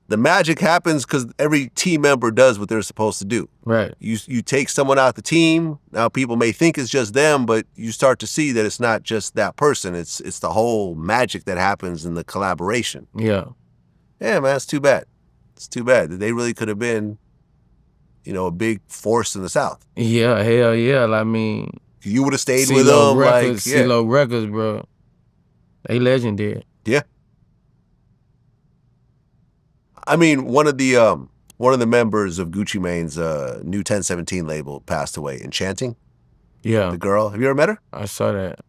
the magic happens because every team member does what they're supposed to do. Right. You take someone out the team. Now people may think it's just them, but you start to see that it's not just that person. It's the whole magic that happens in the collaboration. Yeah. Yeah, man, it's too bad. It's too bad. They really could have been, a big force in the South. Yeah, hell yeah. I mean, you would have stayed with them. CeeLo Records, bro. They legendary. Yeah. I mean, one of the members of Gucci Mane's new 1017 label passed away. Enchanting. Yeah. The girl. Have you ever met her? I saw that.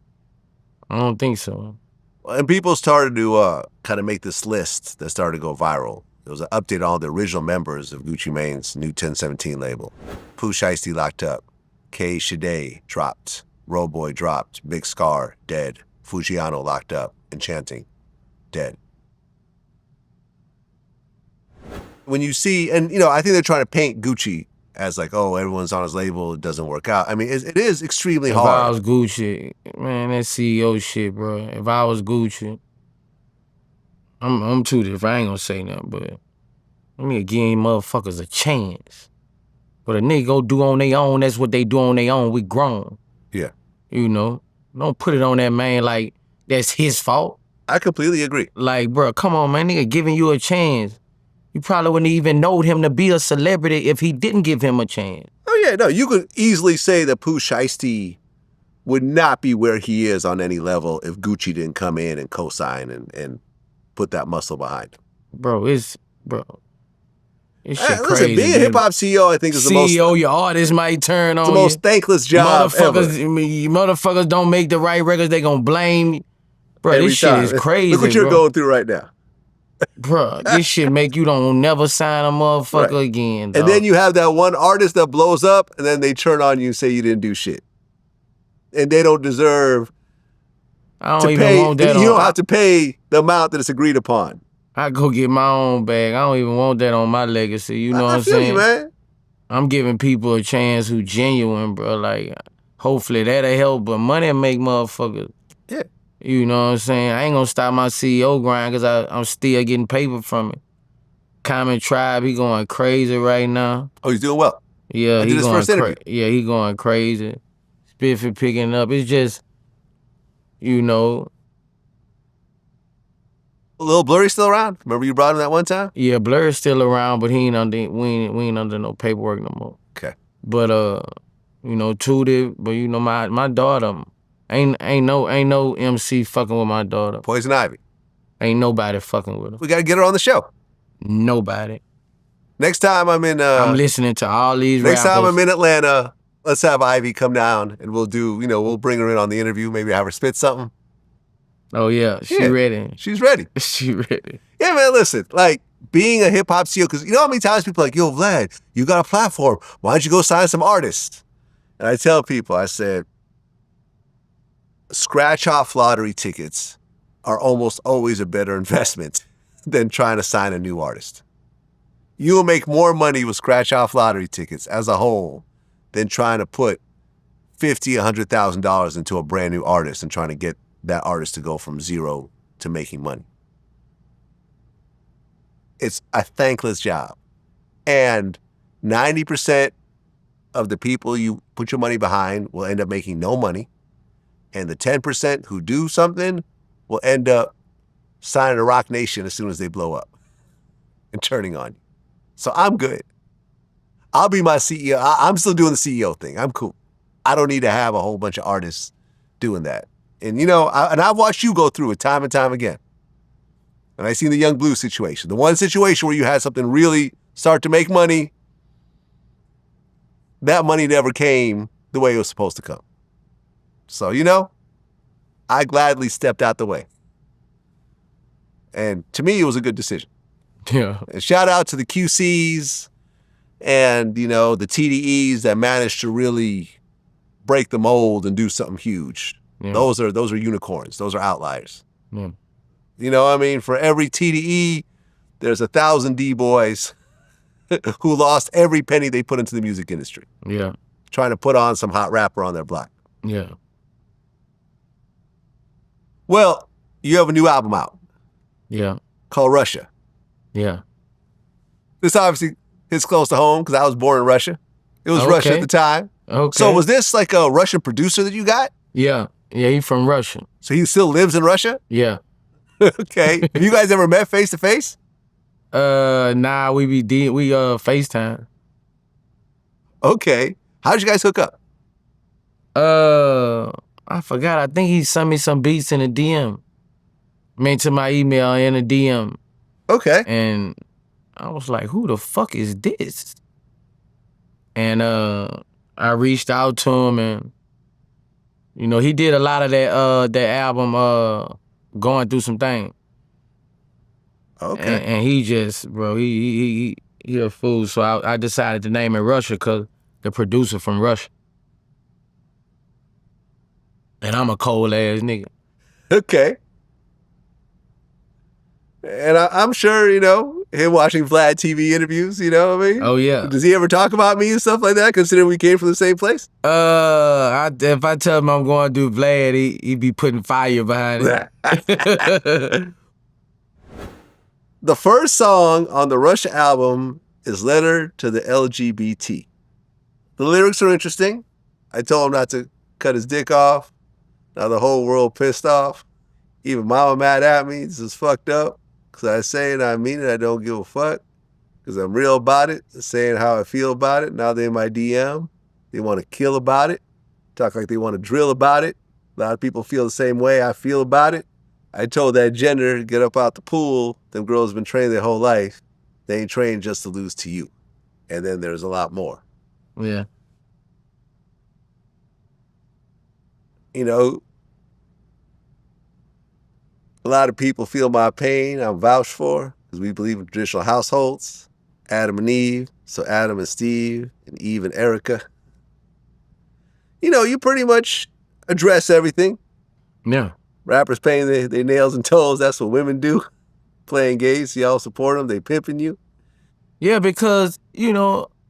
I don't think so. And people started to kind of make this list that started to go viral. There was an update on all the original members of Gucci Mane's new 1017 label. Pooh Shiesty locked up. K. Shade dropped. Roboy dropped. Big Scar dead. Fujiano locked up. Enchanting dead. When you see, and I think they're trying to paint Gucci as like, oh, everyone's on his label, it doesn't work out. I mean, it is extremely hard. If I was Gucci, man, that CEO shit, bro. If I was Gucci, I'm too different. I ain't gonna say nothing, but let me give motherfuckers a chance. But a nigga go do on their own, that's what they do on their own. We grown. Yeah. Don't put it on that man like that's his fault. I completely agree. Like, bro, come on, man, nigga giving you a chance. You probably wouldn't even know him to be a celebrity if he didn't give him a chance. Oh, yeah, no, you could easily say that Pooh Shiesty would not be where he is on any level if Gucci didn't come in and co-sign and put that muscle behind him. Bro, it's shit listen, crazy. Being a hip-hop CEO, I think, is the most... CEO, your artist might turn on the most thankless job ever. You motherfuckers don't make the right records, they gonna blame you. Bro, Every this time. shit is crazy, Look what you're going through right now. Bro, this shit make you don't never sign a motherfucker again, dog. And then you have that one artist that blows up, and then they turn on you and say you didn't do shit. And they don't deserve I don't even want that. You don't have to pay the amount that it's agreed upon. I go get my own bag. I don't even want that on my legacy. You know what I'm saying? You, man. I'm giving people a chance who genuine, bro. Like, hopefully that'll help, but money make motherfuckers. Yeah. You know what I'm saying? I ain't gonna stop my CEO grind because I'm still getting paper from it. Common Tribe, he going crazy right now. Oh, he's doing well. Yeah, he going crazy. Yeah, he going crazy. Spiffy picking up. It's just, Lil Blurry still around? Remember you brought him that one time? Yeah, Blurry's still around, but we ain't under no paperwork no more. Okay. But Tootie, but my daughter, ain't no MC fucking with my daughter. Poison Ivy. Ain't nobody fucking with her. We gotta get her on the show. Nobody. Next time I'm listening to all these Next rappers. time I'm in Atlanta, let's have Ivy come down and we'll do, we'll bring her in on the interview, maybe have her spit something. Oh yeah, she ready. She's ready. She ready. Yeah, man, listen, like being a hip hop CEO, because you know how many times people are like, yo, Vlad, you got a platform. Why don't you go sign some artists? And I tell people, I said, scratch off lottery tickets are almost always a better investment than trying to sign a new artist. You will make more money with scratch off lottery tickets as a whole than trying to put $50,000, $100,000 into a brand new artist and trying to get that artist to go from zero to making money. It's a thankless job. And 90% of the people you put your money behind will end up making no money. And the 10% who do something will end up signing a Rock Nation as soon as they blow up and turning on you. So I'm good. I'll be my CEO. I'm still doing the CEO thing. I'm cool. I don't need to have a whole bunch of artists doing that. And I've watched you go through it time and time again. And I seen the Yung Bleu situation. The one situation where you had something really start to make money, that money never came the way it was supposed to come. So, I gladly stepped out the way. And to me, it was a good decision. Yeah. And shout out to the QCs and, the TDEs that managed to really break the mold and do something huge. Yeah. Those are unicorns. Those are outliers. Yeah. You know what I mean? For every TDE, there's 1,000 D-boys who lost every penny they put into the music industry. Yeah. Trying to put on some hot rapper on their block. Yeah. Well, you have a new album out. Yeah. Called Russia. Yeah. This obviously hits close to home because I was born in Russia. It was Russia at the time. Okay. So was this like a Russian producer that you got? Yeah. Yeah, he's from Russia. So he still lives in Russia? Yeah. Okay. Have you guys ever met face to face? Nah, we FaceTime. Okay. How'd you guys hook up? I forgot. I think he sent me some beats in a DM. To my email in a DM. Okay. And I was like, who the fuck is this? And I reached out to him and, he did a lot of that album, Going Through Some Things. Okay. And he just, bro, he a fool. So I decided to name it Russia because the producer from Russia. And I'm a cold ass nigga. Okay. And I'm sure, him watching Vlad TV interviews, you know what I mean? Oh, yeah. Does he ever talk about me and stuff like that, considering we came from the same place? If I tell him I'm going to do Vlad, he be putting fire behind it. The first song on the Russia album is Letter to the LGBT. The lyrics are interesting. I told him not to cut his dick off. Now the whole world pissed off. Even mama mad at me. This is fucked up. Because I say it, I mean it, I don't give a fuck. Because I'm real about it, saying how I feel about it. Now they're in my DM. They want to kill about it. Talk like they want to drill about it. A lot of people feel the same way I feel about it. I told that gender, get up out the pool. Them girls been trained their whole life. They ain't trained just to lose to you. And then there's a lot more. Yeah. A lot of people feel my pain. I'm vouched for because we believe in traditional households. Adam and Eve, so Adam and Steve, and Eve and Erica. You pretty much address everything. Yeah. Rappers painting their nails and toes, that's what women do. Playing gays, y'all support them, they pimping you. Yeah, because,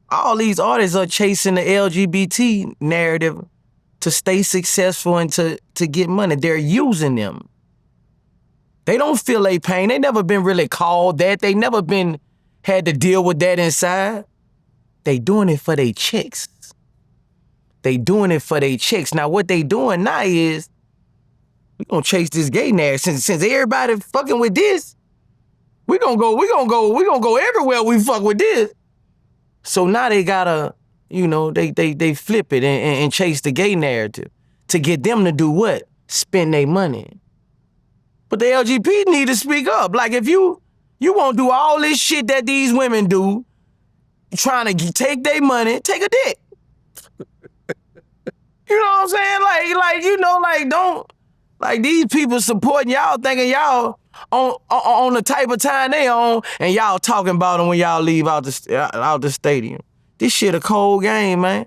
all these artists are chasing the LGBT narrative to stay successful and to get money. They're using them. They don't feel their pain. They never been really called that. They never been had to deal with that inside. They doing it for their chicks. They doing it for their chicks. Now what they doing now is we gonna chase this gay narrative. Since everybody fucking with this, we gonna go everywhere we fuck with this. So now they gotta, they flip it and chase the gay narrative to get them to do what? Spend their money. But the LGBT need to speak up. Like if you won't do all this shit that these women do, trying to take their money, take a dick. You know what I'm saying? Don't, these people supporting y'all, thinking y'all on the type of time they on, and y'all talking about them when y'all leave out the stadium. This shit a cold game, man.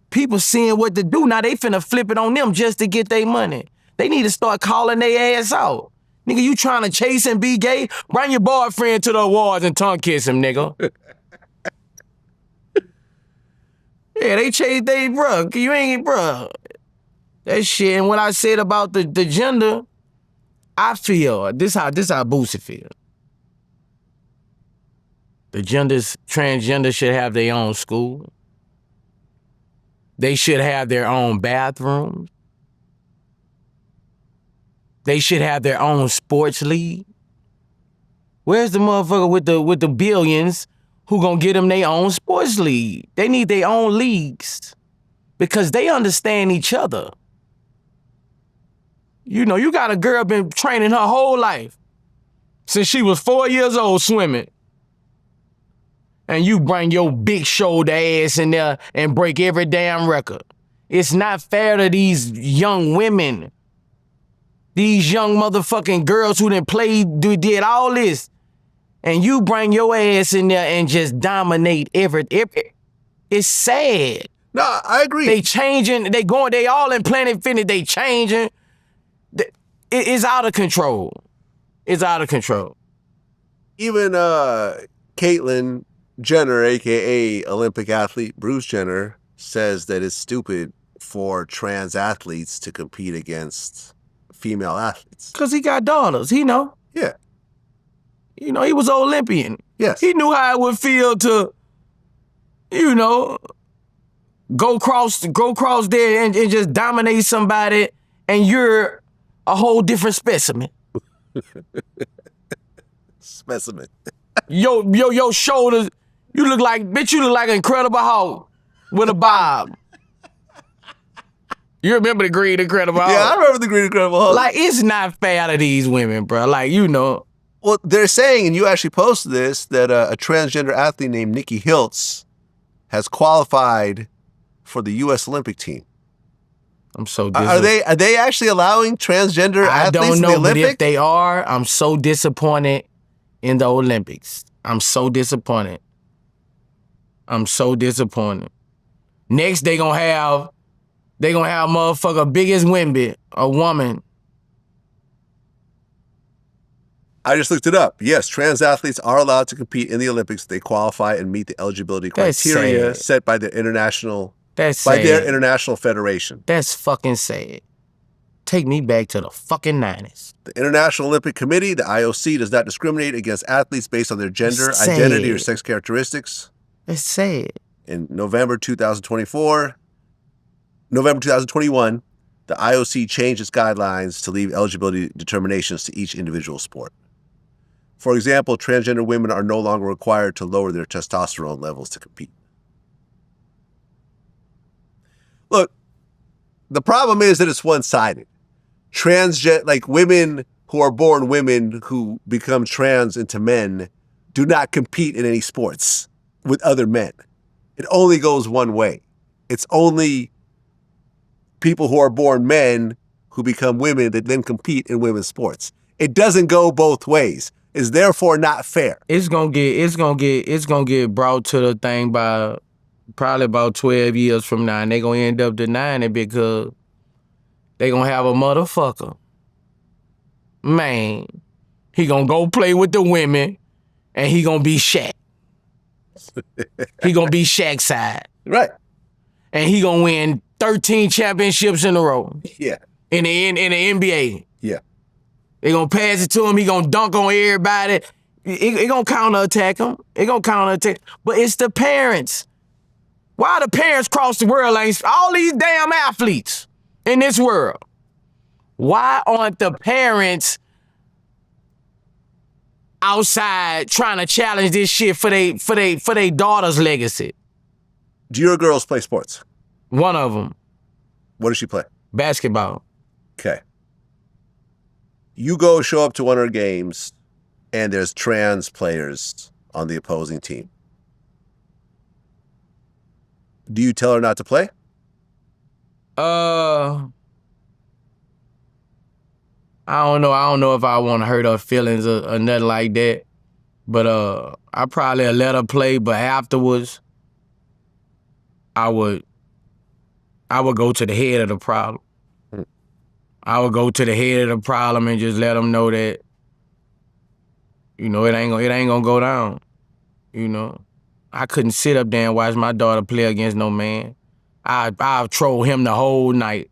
People seeing what to do, now they finna flip it on them just to get their money. They need to start calling their ass out. Nigga, you trying to chase and be gay? Bring your boyfriend to the awards and tongue kiss him, nigga. Yeah, they chase bruh. You ain't, bruh. That shit, and what I said about the gender, I feel, this how Boosie feel. Transgender should have their own school. They should have their own bathrooms. They should have their own sports league. Where's the motherfucker with the billions who gonna get them their own sports league? They need their own leagues because they understand each other. You know, you got a girl been training her whole life since she was 4 years old swimming. And you bring your big shoulder ass in there and break every damn record. It's not fair to these young women. These young motherfucking girls who did all this. And you bring your ass in there and just dominate every. It's sad. No, I agree. They changing, they all in Planet Fitness, they changing. It's out of control. It's out of control. Even Caitlyn Jenner, a.k.a. Olympic athlete Bruce Jenner, says that it's stupid for trans athletes to compete against female athletes. Because he got daughters, he know. Yeah. You know, he was an Olympian. Yes. He knew how it would feel to, you know, go cross there and just dominate somebody, and you're a whole different specimen. Specimen. Your shoulders, you look like an Incredible Hulk with a bob. You remember the Green Incredible Hulk? Yeah, I remember the Green Incredible Hulk. Like, it's not fair to these women, bro. Like, you know. Well, they're saying, and you actually posted this, that a transgender athlete named Nikki Hiltz has qualified for the U.S. Olympic team. I'm so Are they actually allowing transgender athletes in the Olympics? But if they are, I'm so disappointed in the Olympics. I'm so disappointed. Next, they gonna have motherfucker biggest Wimby, a woman. I just looked it up. Yes, trans athletes are allowed to compete in the Olympics if they qualify and meet the eligibility criteria set by their international federation. That's fucking sad. Take me back to the fucking 90s. The International Olympic Committee, the IOC, does not discriminate against athletes based on their gender, identity, or sex characteristics. That's sad. In November 2021, the IOC changed its guidelines to leave eligibility determinations to each individual sport. For example, transgender women are no longer required to lower their testosterone levels to compete. Look, the problem is that it's one-sided. Women who are born women who become trans into men do not compete in any sports with other men. It only goes one way. It's only people who are born men who become women that then compete in women's sports. It doesn't go both ways. It's therefore not fair. It's gonna get brought to the thing by probably about 12 years from now, and they gonna end up denying it because they gonna have a motherfucker. Man, he gonna go play with the women, and he gonna be Shaq. He gonna be Shaq's side. Right. And he gonna win 13 championships in a row. Yeah. In the NBA. Yeah. They gonna pass it to him. He gonna dunk on everybody. It gonna counterattack him. But it's the parents. Why the parents across the world ain't all these damn athletes in this world? Why aren't the parents outside trying to challenge this shit for they daughter's legacy? Do your girls play sports? One of them. What does she play? Basketball. Okay. You go show up to one of her games and there's trans players on the opposing team. Do you tell her not to play? I don't know. I don't know if I want to hurt her feelings or nothing like that. But I probably let her play, but afterwards I would go to the head of the problem. I would go to the head of the problem and just let them know that, you know, it ain't gonna go down. You know, I couldn't sit up there and watch my daughter play against no man. I'll troll him the whole night.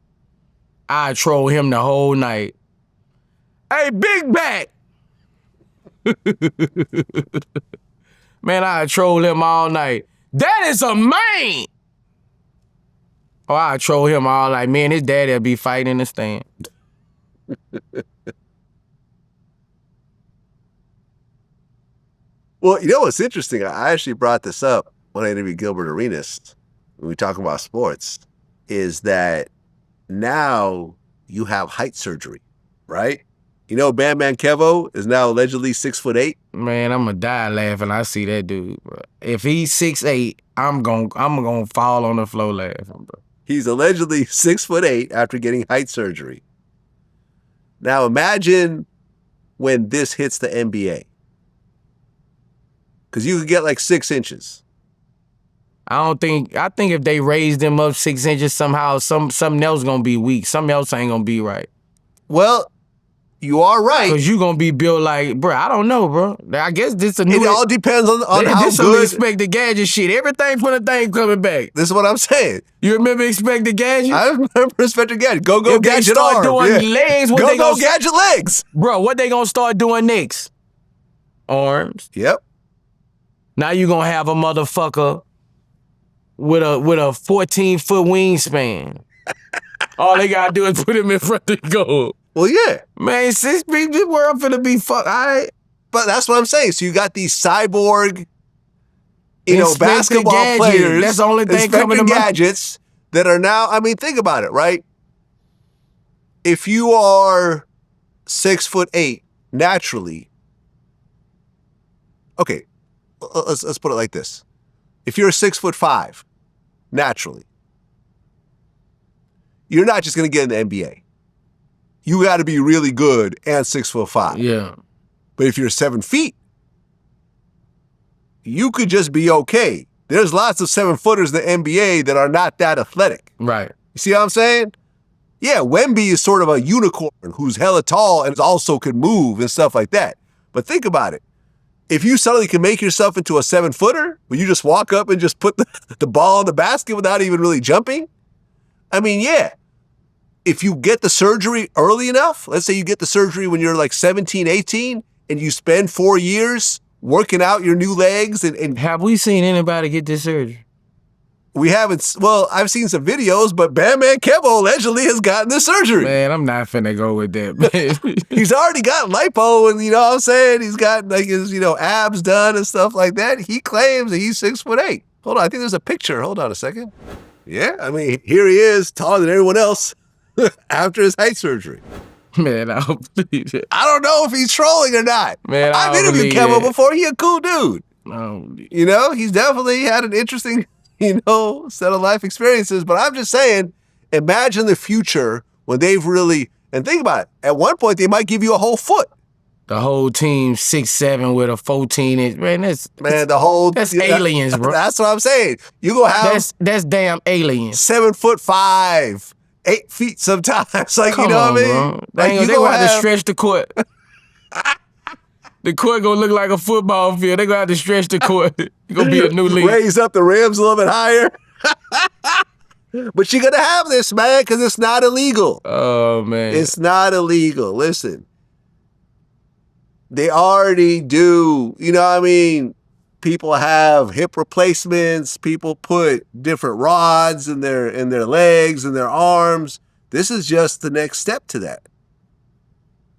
Hey, big back. Man, I troll him all night. That is a man. Oh, I troll him all night. Man, his daddy'll be fighting in the stand. Well, you know what's interesting? I actually brought this up when I interviewed Gilbert Arenas, when we talk about sports, is that now you have height surgery, right? You know, Bandman Kevo is now allegedly 6'8". Man, I'm gonna die laughing. I see that dude. Bro. If he's 6'8", I'm gonna fall on the floor laughing, bro. He's allegedly 6'8" after getting height surgery. Now imagine when this hits the NBA. Because you could get like 6 inches. I think if they raise them up 6 inches somehow, something else gonna be weak. Something else ain't gonna be right. Well, you are right. Because you gonna be built like, bro, I don't know, bro. I guess this a new... It all depends on how this good... This Expected Gadget shit. Everything from the thing coming back. This is what I'm saying. You remember Expected Gadget? I remember Expected Gadget. Go if gadget they start arm. doing legs, what go gadget legs. Bro, what they gonna start doing next? Arms. Yep. Now you gonna have a motherfucker with a 14-foot wingspan. All they gotta do is put him in front of the goal. Well, yeah. Man, this world finna be fucked. All right. But that's what I'm saying. So you got these cyborg, basketball gadget. players. That's the only thing coming to mind. Gadgets that are now, I mean, think about it, right? If you are 6'8", naturally, okay, let's put it like this. If you're 6'5", naturally, you're not just gonna get in the NBA. You got to be really good and 6'5". Yeah. But if you're 7 feet, you could just be okay. There's lots of 7-footers in the NBA that are not that athletic. Right. You see what I'm saying? Yeah, Wemby is sort of a unicorn who's hella tall and also could move and stuff like that. But think about it. If you suddenly can make yourself into a 7-footer, where you just walk up and just put the ball in the basket without even really jumping, I mean, yeah. If you get the surgery early enough, let's say you get the surgery when you're like 17, 18, and you spend 4 years working out your new legs. And have we seen anybody get this surgery? We haven't. Well, I've seen some videos, but Bandman Kevo allegedly has gotten the surgery. Man, I'm not finna go with that, man. He's already got lipo, and you know what I'm saying? He's got like his, abs done and stuff like that. He claims that he's 6'8". Hold on, I think there's a picture. Hold on a second. Yeah, I mean, here he is, taller than everyone else. After his height surgery. Man, I don't believe it. I don't know if he's trolling or not. Man, I've interviewed Kevo before. He a cool dude. He's definitely had an interesting, set of life experiences. But I'm just saying, imagine the future when they've really, and think about it, at one point they might give you a whole foot. The whole team 6'7" with a 14-inch. Man, that's aliens, bro. That's what I'm saying. You gonna have that's damn aliens. 7'5". 8 feet sometimes, like, Come you know on, what I mean? Bro. Like, they gonna have to stretch the court. The court gonna look like a football field. They gonna have to stretch the court. It's gonna be a new league. Raise up the rims a little bit higher. But you're gonna have this, man, because it's not illegal. Oh, man. It's not illegal. Listen, they already do, people have hip replacements, people put different rods in their legs and their arms. This is just the next step to that.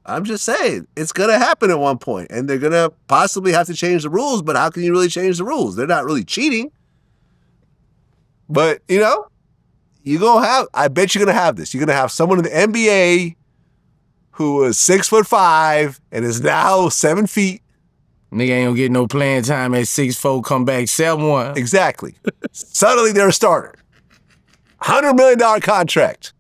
I'm just saying, it's going to happen at one point, and they're going to possibly have to change the rules, but how can you really change the rules? They're not really cheating. But, I bet you're going to have this. You're going to have someone in the NBA who was 6'5" and is now 7 feet. Nigga ain't gonna get no playing time at 6'4", come back 7'1". Exactly. Suddenly they're a starter. $100 million contract.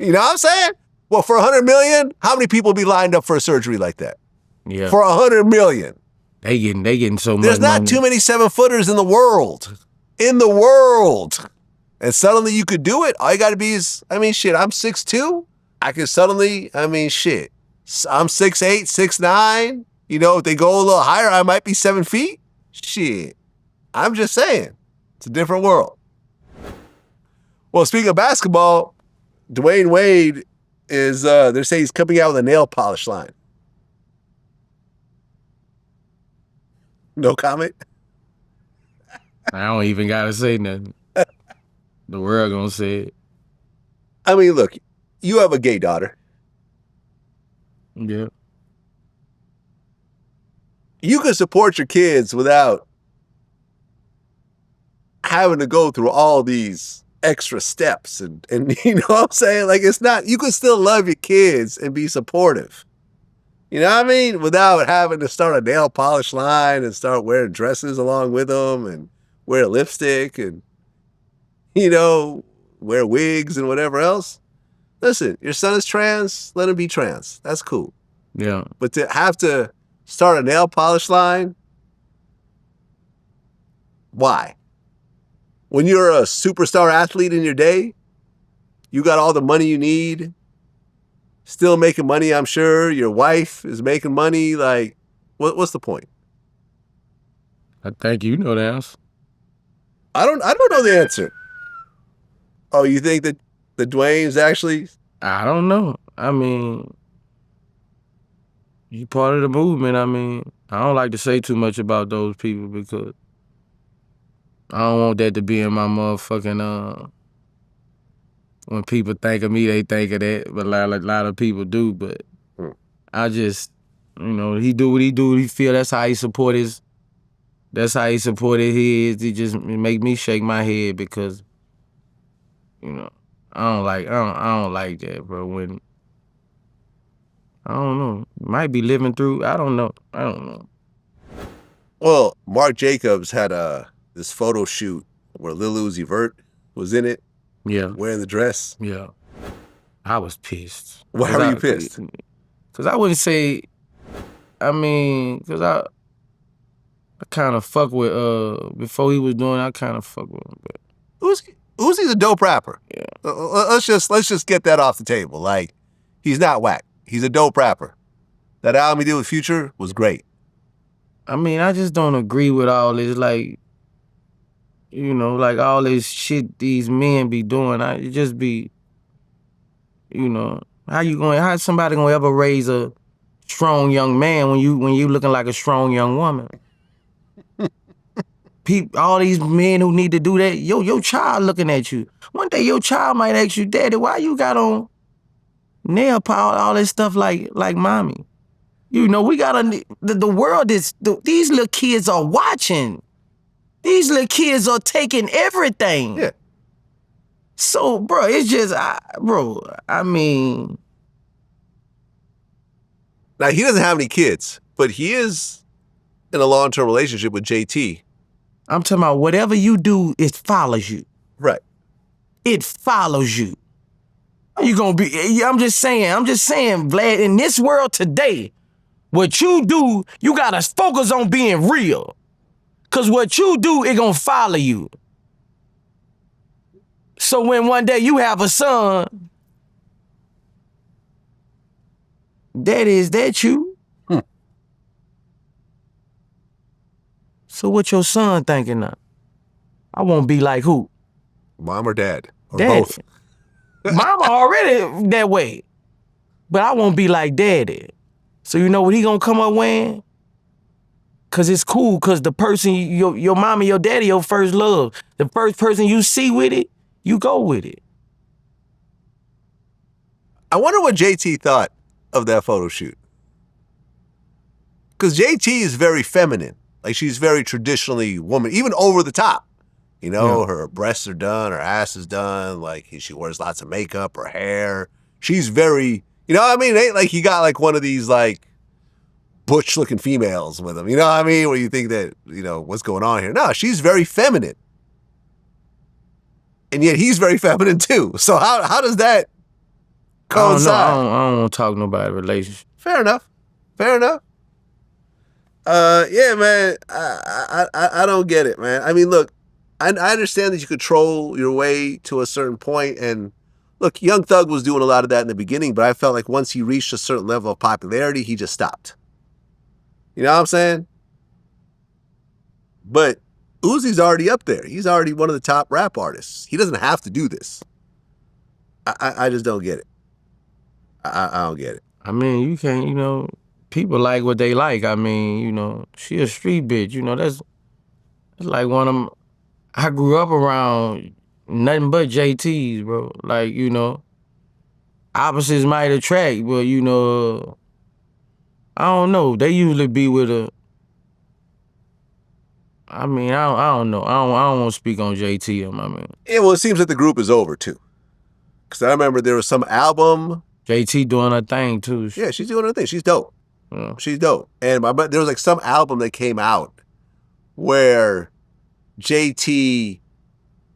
You know what I'm saying? Well, for $100 million, how many people be lined up for a surgery like that? Yeah. For $100 million. They getting so much. There's not too many 7-footers in the world. In the world. And suddenly you could do it. All you gotta be is, I'm 6'2". I can suddenly, I'm 6'8", 6'9". If they go a little higher, I might be 7 feet. Shit. I'm just saying. It's a different world. Well, speaking of basketball, Dwayne Wade is, they say he's coming out with a nail polish line. No comment? I don't even gotta say nothing. The world gonna say it. I mean, look, you have a gay daughter. Yeah. You can support your kids without having to go through all these extra steps and you know what I'm saying? Like, it's not, you can still love your kids and be supportive. You know what I mean? Without having to start a nail polish line and start wearing dresses along with them and wear lipstick and, you know, wear wigs and whatever else. Listen, your son is trans, let him be trans. That's cool. Yeah. But to have to start a nail polish line, why? When you're a superstar athlete in your day, you got all the money you need, still making money, I'm sure. Your wife is making money. Like, what's the point? I think you know the answer. I don't know the answer. Oh, you think that the Dwayne's actually? I don't know. I mean, you part of the movement. I mean, I don't like to say too much about those people because I don't want that to be in my motherfucking, when people think of me, they think of that, but a lot of people do, but I just, you know, he do what he do, he feel that's how he supported his, he just make me shake my head because, you know, I don't like that, bro, when, I don't know, might be living through, I don't know. Well, Marc Jacobs had this photo shoot where Lil Uzi Vert was in it. Yeah. Wearing the dress. Yeah. I was pissed. Why were you pissed? Because I wouldn't say, I mean, because I kind of fuck with, before he was doing it, I kind of fuck with him. But Uzi's a dope rapper. Yeah. Let's just get that off the table. Like, he's not whack. He's a dope rapper. That album he did with Future was great. I mean, I just don't agree with all this, like, you know, like all this shit these men be doing. It just be, you know, how somebody gonna ever raise a strong young man when you looking like a strong young woman? All these men who need to do that, your child looking at you. One day your child might ask you, Daddy, why you got on nail polish, all this stuff like mommy? You know, we gotta, the world is, these little kids are watching. These little kids are taking everything. Yeah. So, bro, it's just, I mean. Now, he doesn't have any kids, but he is in a long-term relationship with JT. I'm talking about whatever you do, it follows you. Right. It follows you. You gonna be, I'm just saying, Vlad, in this world today, what you do, you gotta focus on being real. Cause what you do, it gonna follow you. So when one day you have a son, Daddy, is that you? So what your son thinking of? I won't be like who? Mom or dad? Or Daddy. both? Mama already that way. But I won't be like Daddy. So you know what he gonna come up wearing? Cause it's cool, cause the person, your mama, your daddy, your first love. The first person you see with it, you go with it. I wonder what JT thought of that photo shoot. Cause JT is very feminine. Like, she's very traditionally woman, even over the top. You know, her breasts are done, her ass is done, like she wears lots of makeup, her hair. She's very, you know what I mean? It ain't like he got like one of these like butch looking females with him. You know what I mean? Where you think that, you know, what's going on here? No, she's very feminine. And yet he's very feminine too. So how does that coincide? I don't want to talk nobody relationship. Fair enough. Yeah, man, I don't get it, man. I mean, look, I understand that you control your way to a certain point, and look, Young Thug was doing a lot of that in the beginning, but I felt like once he reached a certain level of popularity, he just stopped. You know what I'm saying? But Uzi's already up there. He's already one of the top rap artists. He doesn't have to do this. I just don't get it. I don't get it. I mean, you can't, you know, people like what they like. I mean, you know, she a street bitch. You know, that's like one of them. I grew up around nothing but JTs, bro. Like, you know, opposites might attract, but, you know, I don't know. They usually be with a, I mean, I don't know. I don't want to speak on JT, my man. Yeah, well, it seems that the group is over, too. Because I remember there was some album. JT doing her thing, too. Yeah, she's doing her thing. She's dope. Yeah. She's dope. And there was like some album that came out where JT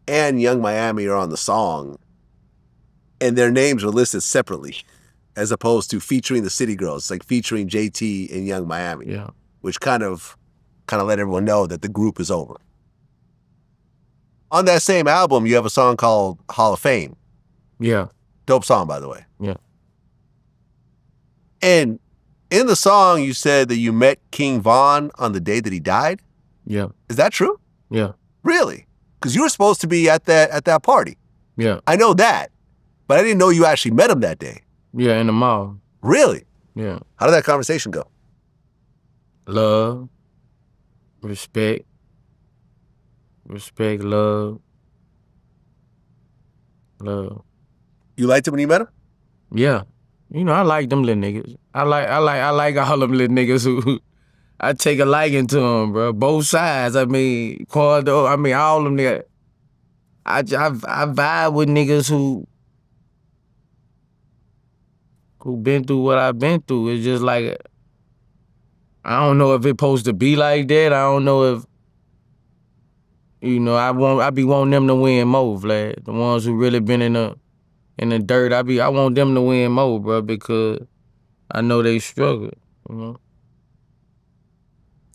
and Yung Miami are on the song, and their names are listed separately, as opposed to featuring the City Girls. It's like featuring JT and Yung Miami. Yeah. Which kind of let everyone know that the group is over. On that same album, you have a song called Hall of Fame. Yeah. Dope song, by the way. Yeah. And in the song, you said that you met King Von on the day that he died? Yeah. Is that true? Yeah. Really? Because you were supposed to be at that party. Yeah. I know that, but I didn't know you actually met him that day. Yeah, in the mall. Really? Yeah. How did that conversation go? Love, respect, love. You liked him when you met him? Yeah. You know, I like them little niggas. I like all them little niggas who I take a liking to them, bro. Both sides. I mean, Quando, I mean, all them niggas. I vibe with niggas who been through what I've been through. It's just like, I don't know if it's supposed to be like that. I don't know if, you know, I be wanting them to win more, Vlad. The ones who really been in the dirt. I want them to win more, bro, because I know they struggle, you know.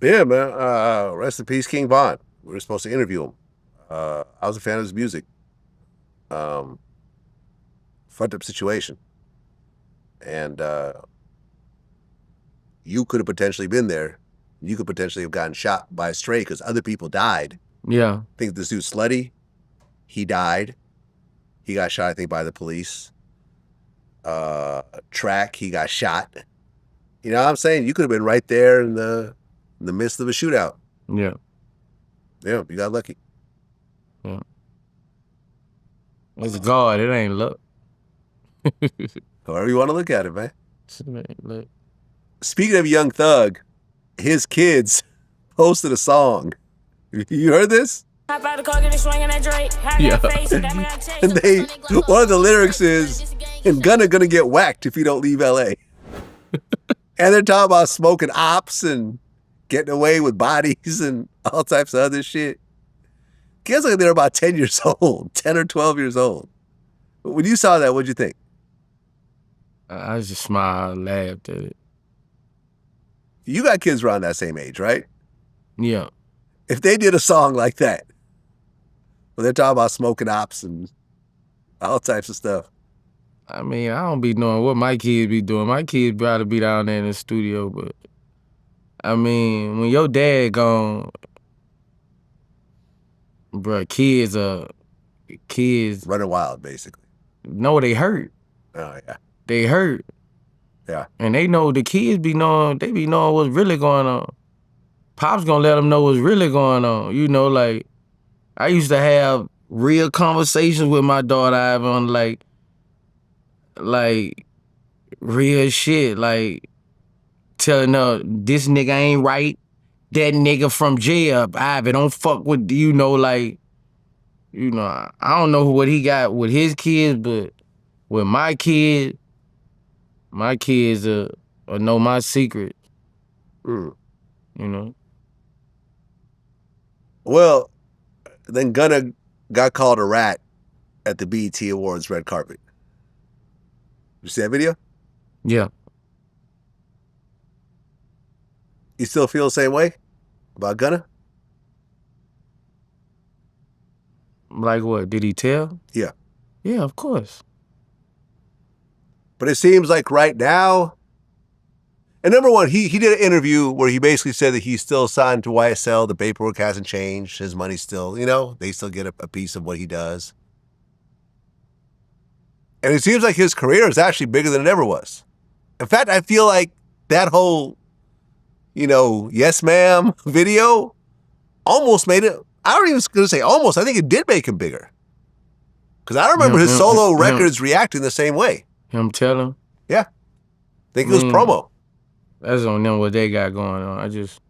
Yeah, man. Rest in peace, King Von. We were supposed to interview him. I was a fan of his music. Fucked up situation. And you could have potentially been there. You could potentially have gotten shot by a stray because other people died. Yeah. I think this dude Slutty, he died. He got shot, I think, by the police. Track, he got shot. You know what I'm saying? You could have been right there in the midst of a shootout. Yeah. Yeah, you got lucky. Yeah. It's God, it ain't luck. However you want to look at it, man. Look. Speaking of Young Thug, his kids posted a song. You heard this? Yeah. And one of the lyrics is, and Gunna gonna get whacked if you don't leave LA. And they're talking about smoking ops and getting away with bodies and all types of other shit. Kids like they're about 10 years old, 10 or 12 years old. When you saw that, what'd you think? I just smiled, laughed at it. You got kids around that same age, right? Yeah. If they did a song like that, where they're talking about smoking ops and all types of stuff. I mean, I don't be knowing what my kids be doing. My kids gotta be down there in the studio, but I mean, when your dad gone, bruh, kids running wild, basically. No, they hurt. Oh yeah. They hurt. Yeah. And they know, the kids be knowing what's really going on. Pop's gonna let them know what's really going on. You know, like, I used to have real conversations with my daughter Ivan, like real shit, like telling her this nigga ain't right, that nigga from jail, Ivan, don't fuck with, you know, like, you know, I don't know what he got with his kids, but with my kids know my secret. You know? Well, then Gunna got called a rat at the BET Awards red carpet. You see that video? Yeah. You still feel the same way about Gunna? Like what? Did he tell? Yeah. Yeah, of course. But it seems like right now, and number one, he did an interview where he basically said that he's still signed to YSL. The paperwork hasn't changed. His money's still, you know, they still get a piece of what he does. And it seems like his career is actually bigger than it ever was. In fact, I feel like that whole, you know, yes ma'am video almost made it, I don't even gonna say almost. I think it did make him bigger. Because I remember his solo records reacting the same way. Him telling? Yeah. I think it was promo. That's on them what they got going on. I just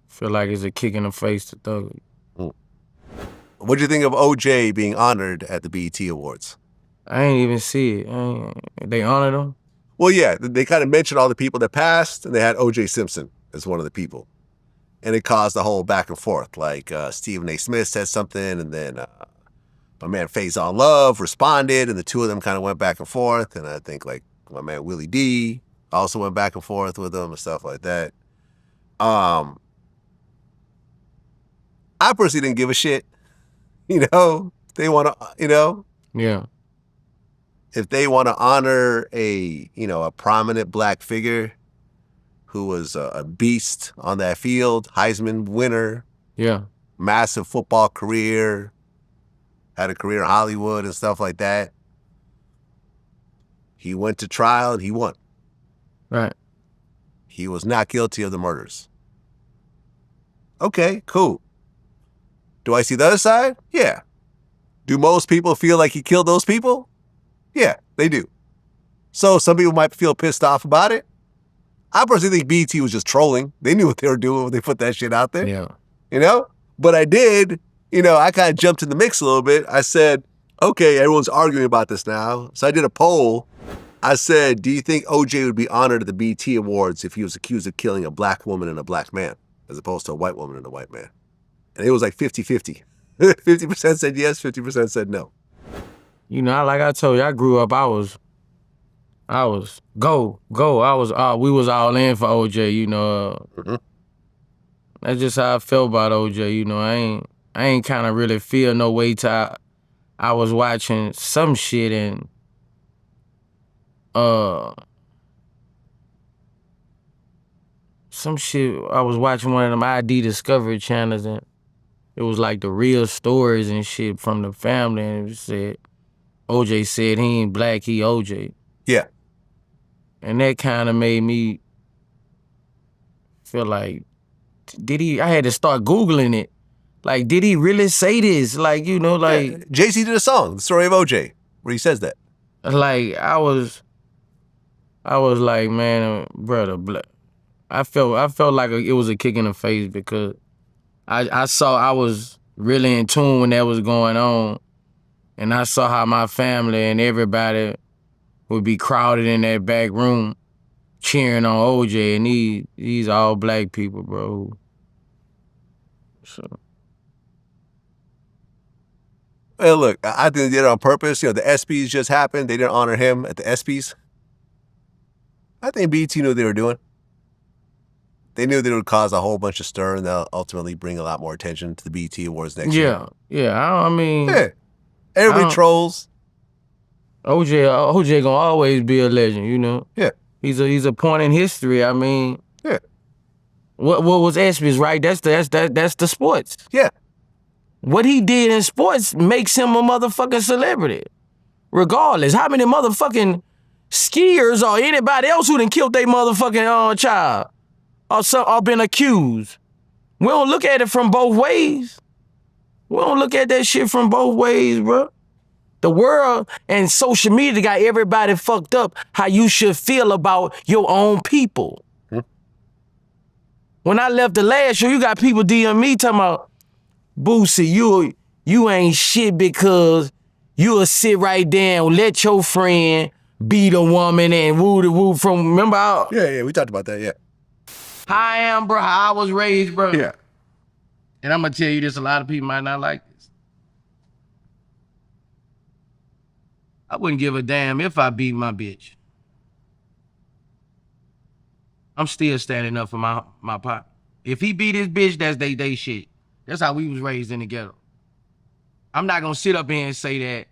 feel like it's a kick in the face to Thug. What'd you think of OJ being honored at the BET Awards? I ain't even see it. They honored him? Well, yeah. They kind of mentioned all the people that passed, and they had OJ Simpson as one of the people. And it caused a whole back and forth. Like Stephen A. Smith said something, and then my man Faison Love responded, and the two of them kind of went back and forth. And I think like my man Willie D also went back and forth with them and stuff like that. I personally didn't give a shit. You know, they want to, you know. Yeah. If they want to honor a prominent black figure who was a beast on that field, Heisman winner. Yeah. Massive football career, had a career in Hollywood and stuff like that. He went to trial and he won. Right. He was not guilty of the murders. Okay, cool. Do I see the other side? Yeah. Do most people feel like he killed those people? Yeah, they do. So some people might feel pissed off about it. I personally think BET was just trolling. They knew what they were doing when they put that shit out there. Yeah. You know? But I did, I kind of jumped in the mix a little bit. I said, okay, everyone's arguing about this now. So I did a poll. I said, do you think OJ would be honored at the BET Awards if he was accused of killing a black woman and a black man, as opposed to a white woman and a white man? And it was like 50-50. 50% said yes, 50% said no. Like I told you, I grew up, I was go. We was all in for OJ, That's just how I felt about OJ, I ain't kind of really feel no way till I was watching some shit and I was watching one of them ID Discovery channels and it was like the real stories and shit from the family and it said, OJ said he ain't black, he OJ. Yeah. And that kind of made me feel like, I had to start Googling it. Like, did he really say this? Like, Jay-Z did a song, The Story of OJ, where he says that. Like, I was like, man, brother, I felt like it was a kick in the face because I was really in tune when that was going on. And I saw how my family and everybody would be crowded in that back room cheering on OJ, and these all black people, bro. So. Well, look, I think they did it on purpose. The ESPYs just happened. They didn't honor him at the ESPYs. I think BET knew what they were doing. They knew that it would cause a whole bunch of stir, and they'll ultimately bring a lot more attention to the BET Awards next year. Yeah. Everybody trolls. OJ gonna always be a legend, Yeah. He's a point in history. I mean, yeah. What was ESPYs, right? That's the sports. Yeah. What he did in sports makes him a motherfucking celebrity. Regardless, how many motherfucking skiers or anybody else who done killed their motherfucking child or been accused? We don't look at it from both ways. We don't look at that shit from both ways, bro. The world and social media got everybody fucked up how you should feel about your own people. When I left the last show, you got people DM me talking about, Boosie, you ain't shit because you'll sit right there and let your friend beat a woman and woo from, remember how? Yeah, we talked about that, yeah. How I am, bro, how I was raised, bro. Yeah. And I'm gonna tell you this, a lot of people might not like this. I wouldn't give a damn if I beat my bitch. I'm still standing up for my partner. If he beat his bitch, that's they shit. That's how we was raised in the ghetto. I'm not gonna sit up here and say that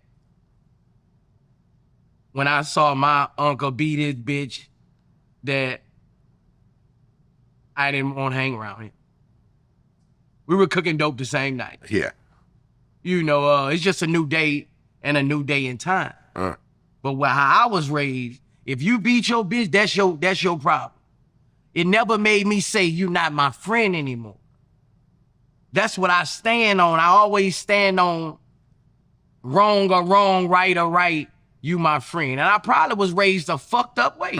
when I saw my uncle beat his bitch, that I didn't want to hang around him. We were cooking dope the same night. Yeah. It's just a new day and a new day in time. But how I was raised, if you beat your bitch, that's your problem. It never made me say you're not my friend anymore. That's what I stand on. I always stand on wrong or wrong, right or right, you my friend. And I probably was raised a fucked up way.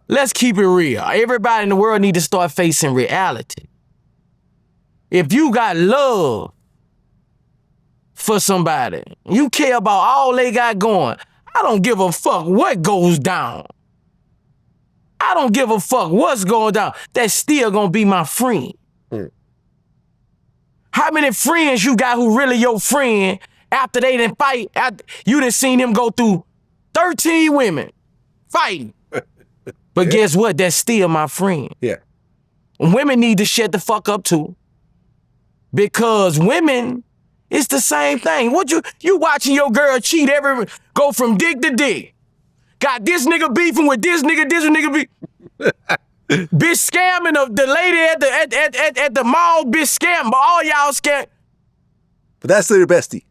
Let's keep it real. Everybody in the world need to start facing reality. If you got love for somebody, you care about all they got going, I don't give a fuck what goes down. I don't give a fuck what's going down. That's still gonna be my friend. How many friends you got who really your friend after they didn't fight, after you done seen him go through 13 women fighting? But guess what? That's still my friend. Yeah. Women need to shut the fuck up too. Because women, it's the same thing. What you watching your girl cheat go from dick to dick. Got this nigga beefing with this nigga beef. Bitch scamming the lady at the mall, bitch scam, but all y'all scam. But that's still your bestie.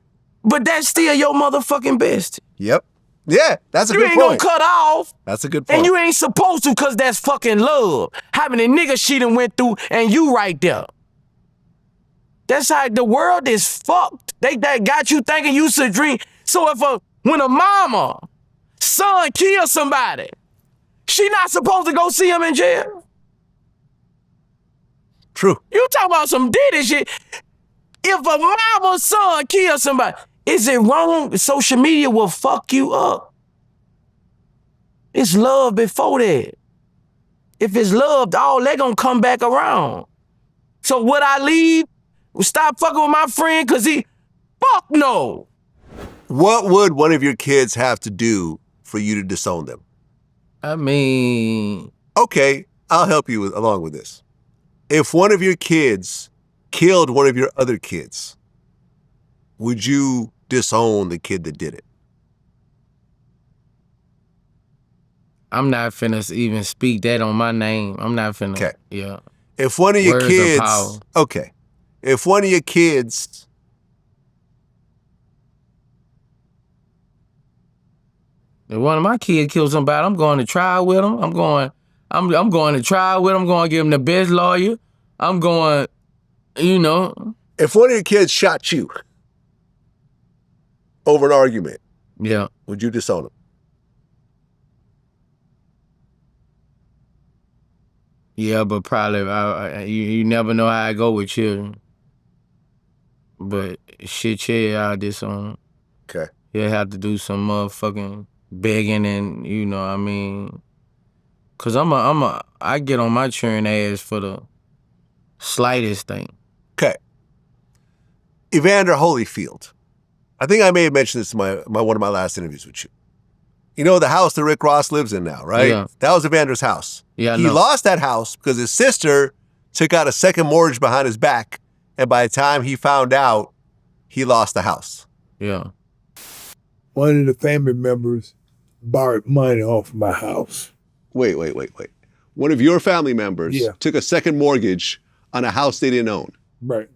But that's still your motherfucking bestie. Yep. Yeah, that's a good point. You ain't gonna cut off. That's a good point. And you ain't supposed to, cause that's fucking love. How many niggas she done went through and you right there. That's how the world is fucked. They got you thinking you should dream. So when a mama, son kills somebody, she not supposed to go see him in jail? True. You talking about some Diddy shit. If a mama's son kills somebody, is it wrong? Social media will fuck you up. It's love before that. If it's love, all they gonna come back around. So would I leave? Stop fucking with my friend cause fuck no. What would one of your kids have to do for you to disown them? I mean... Okay, I'll help you along with this. If one of your kids killed one of your other kids, would you disown the kid that did it? I'm not finna even speak that on my name. I'm not finna. Okay. Yeah. If one of your Words kids... of power. Okay. If one of your kids... If one of my kids kills somebody, I'm going to trial with them. I'm going to trial with them. I'm going to give them the best lawyer. I'm going, you know. If one of your kids shot you over an argument, yeah, would you disown him? Yeah, but probably you never know how I go with children. But shit, yeah, I'll disown him. Okay. He'll have to do some motherfucking begging and, you know what I mean? Cause I get on my churn ass for the slightest thing. Okay. Evander Holyfield. I think I may have mentioned this in one of my last interviews with you. You know the house that Rick Ross lives in now, right? Yeah. That was Evander's house. Yeah, I he know. lost that house because his sister took out a second mortgage behind his back, and by the time he found out, he lost the house. Yeah. One of the family members borrowed money off my house. Wait. One of your family members took a second mortgage on a house they didn't own. Right.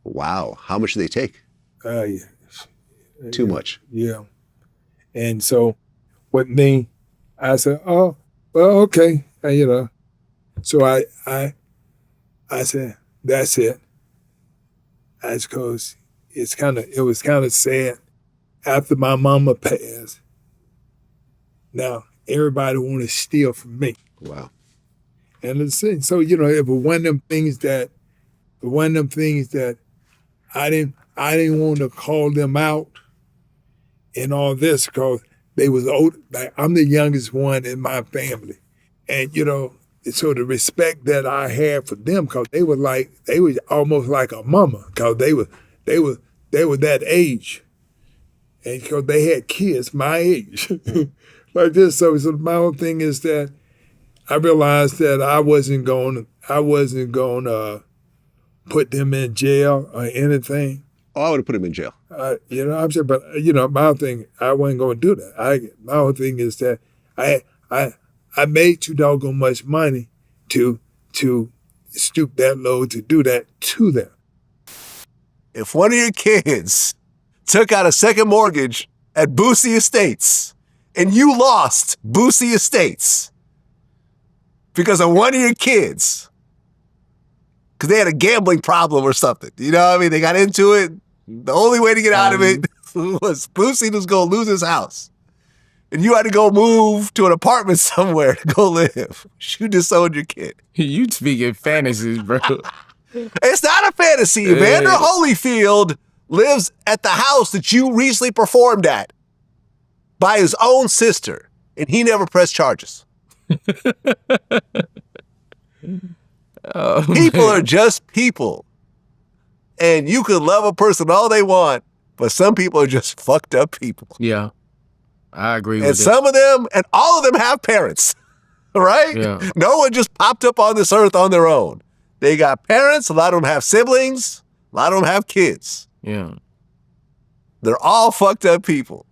Wow. How much did they take? Yeah. Too much. Yeah. And so with me, I said, oh, well, okay. And, you know, so I said, that's it. That's because it was kind of sad. After my mama passed, now everybody want to steal from me. Wow. And it's, so, you know, it was one of them things that I didn't want to call them out and all this because they was old. Like, I'm the youngest one in my family. And, you know, so the respect that I had for them, because they were almost like a mama, because they were that age. And because they had kids my age. Like this. So my whole thing is that I realized that I wasn't going to put them in jail or anything. Oh, I would have put him in jail. You know, I'm saying, but you know, my whole thing, I wasn't going to do that. My whole thing is that I made too doggone much money to stoop that low to do that to them. If one of your kids took out a second mortgage at Boosie Estates and you lost Boosie Estates because of one of your kids, because they had a gambling problem or something. You know what I mean? They got into it. The only way to get out of it was Boosie was going to lose his house. And you had to go move to an apartment somewhere to go live. You disowned your kid. You speaking fantasies, bro. It's not a fantasy. Evander Holyfield lives at the house that you recently performed at by his own sister, and he never pressed charges. People are just people. And you can love a person all they want, but some people are just fucked up people. Yeah, I agree with that. And some of them, and all of them have parents, right? Yeah. No one just popped up on this earth on their own. They got parents, a lot of them have siblings, a lot of them have kids. Yeah. They're all fucked up people.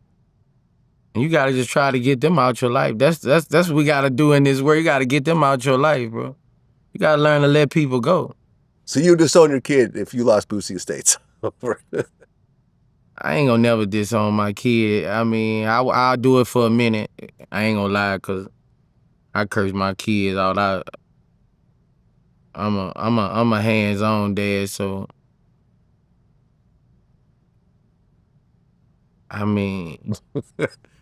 And you gotta just try to get them out your life. That's what we gotta do in this world. You gotta get them out your life, bro. You gotta learn to let people go. So you disown your kid if you lost Boosie estates. I ain't gonna never disown my kid. I mean, I'll do it for a minute. I ain't gonna lie, cause I curse my kids out. I'm a hands-on dad, so I mean.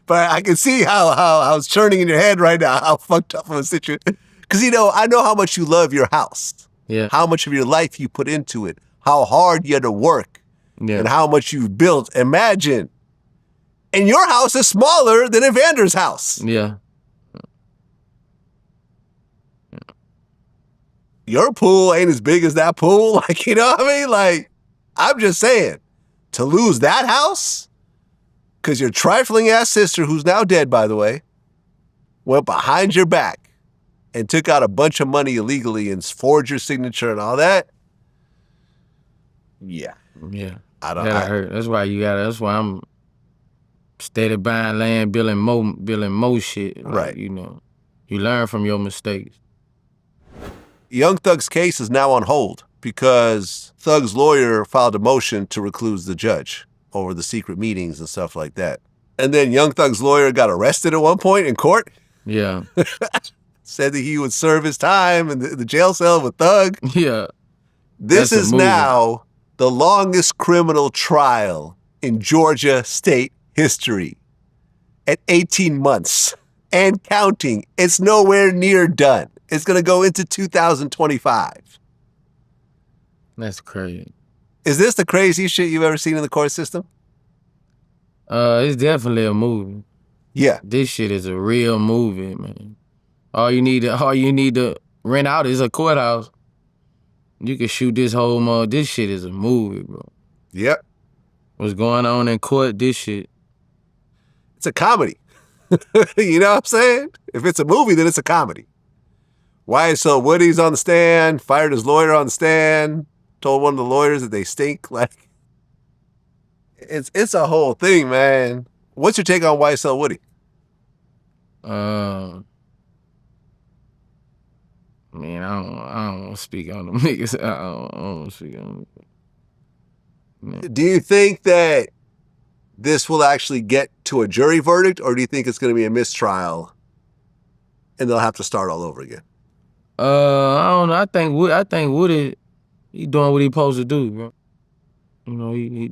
But I can see how it's churning in your head right now, how fucked up of a situation. Because, I know how much you love your house. Yeah. How much of your life you put into it. How hard you had to work. Yeah. And how much you've built. Imagine. And your house is smaller than Evander's house. Yeah. Your pool ain't as big as that pool. Like, you know what I mean? Like, I'm just saying, to lose that house, because your trifling ass sister, who's now dead, by the way, went behind your back and took out a bunch of money illegally and forged your signature and all that. Yeah. Yeah. I hurt. That's why I'm steady buying land, building more shit. Like, right. You learn from your mistakes. Young Thug's case is now on hold because Thug's lawyer filed a motion to recluse the judge over the secret meetings and stuff like that. And then Young Thug's lawyer got arrested at one point in court. Yeah. Said that he would serve his time in the jail cell with Thug. Yeah. This is now the longest criminal trial in Georgia state history at 18 months and counting. It's nowhere near done. It's going to go into 2025. That's crazy. Is this the craziest shit you've ever seen in the court system? It's definitely a movie. Yeah. This shit is a real movie, man. All you need to rent out is a courthouse. You can shoot this whole this shit is a movie, bro. Yep. What's going on in court, this shit. It's a comedy. You know what I'm saying? If it's a movie, then it's a comedy. YSL Woody's on the stand, fired his lawyer on the stand, told one of the lawyers that they stink. Like, it's a whole thing, man. What's your take on YSL Woody? Man, I don't want to speak on them niggas. I don't want to speak on them. Do you think that this will actually get to a jury verdict, or do you think it's going to be a mistrial and they'll have to start all over again? I don't know. I think Woody, he doing what he supposed to do, bro. He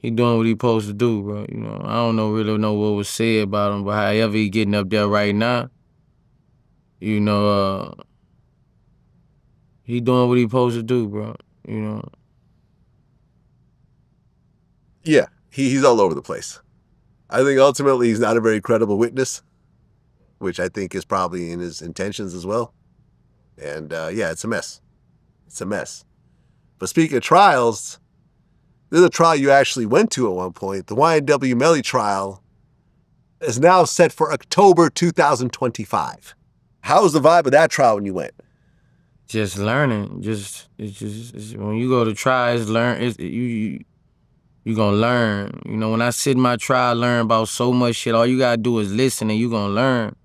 doing what he supposed to do, bro. I don't really know what was said about him, but however he getting up there right now, he doing what he supposed to do, bro. Yeah, he's all over the place. I think ultimately he's not a very credible witness, which I think is probably in his intentions as well. And yeah, it's a mess. It's a mess. But speaking of trials, there's a trial you actually went to at one point. The YNW Melly trial is now set for October 2025. How was the vibe of that trial when you went? Just learning. It's when you go to trials, you gonna learn. When I sit in my trial, I learn about so much shit. All you gotta do is listen and you gonna learn.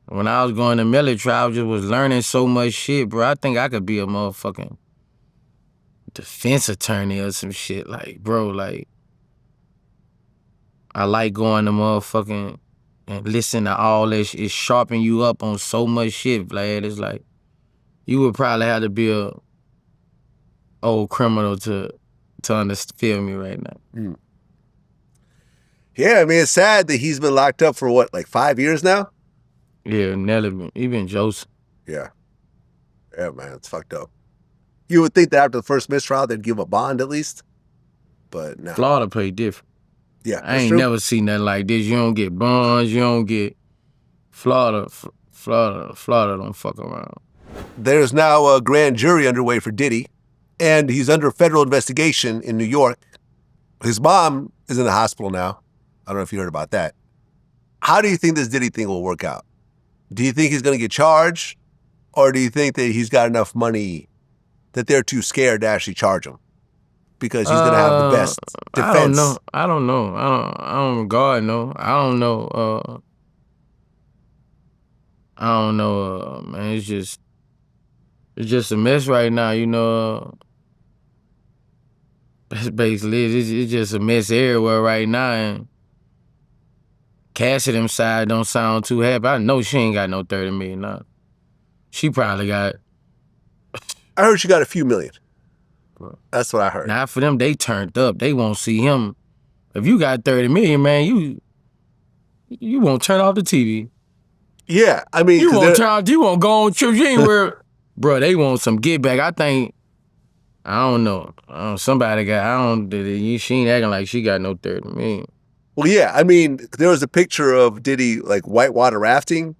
When I was going to Melly trial, I just was learning so much shit, bro. I think I could be a motherfucking defense attorney or some shit. Like, bro, like, I like going to motherfucking and listen to all that shit. It sharpen you up on so much shit, Vlad. It's like, you would probably have to be a old criminal to feel me right now. Yeah, I mean, it's sad that he's been locked up for what, like 5 years now? Yeah, Nelly, even Joseph. Yeah. Yeah, man, it's fucked up. You would think that after the first mistrial, they'd give a bond at least, but no. Florida play different. Yeah, I ain't never seen nothing like this. You don't get bonds, you don't get Florida don't fuck around. There's now a grand jury underway for Diddy, and he's under federal investigation in New York. His mom is in the hospital now. I don't know if you heard about that. How do you think this Diddy thing will work out? Do you think he's going to get charged? Or do you think that he's got enough money that they're too scared to actually charge him? Because he's going to have the best defense. I don't know. God know. I don't know. Man. It's just a mess right now, you know. That's basically it. It's just a mess everywhere right now. And Cassie them side don't sound too happy. I know she ain't got no $30 million now. She probably got... I heard she got a few million. That's what I heard. Now for them, they turned up. They won't see him. If you got $30 million, man, you won't turn off the TV. Yeah, I mean... You won't go on trips. You ain't worried. Bro, they want some get back. I think... I don't know. Somebody got... She ain't acting like she got no $30 million. Well, yeah, I mean, there was a picture of Diddy, like, whitewater rafting,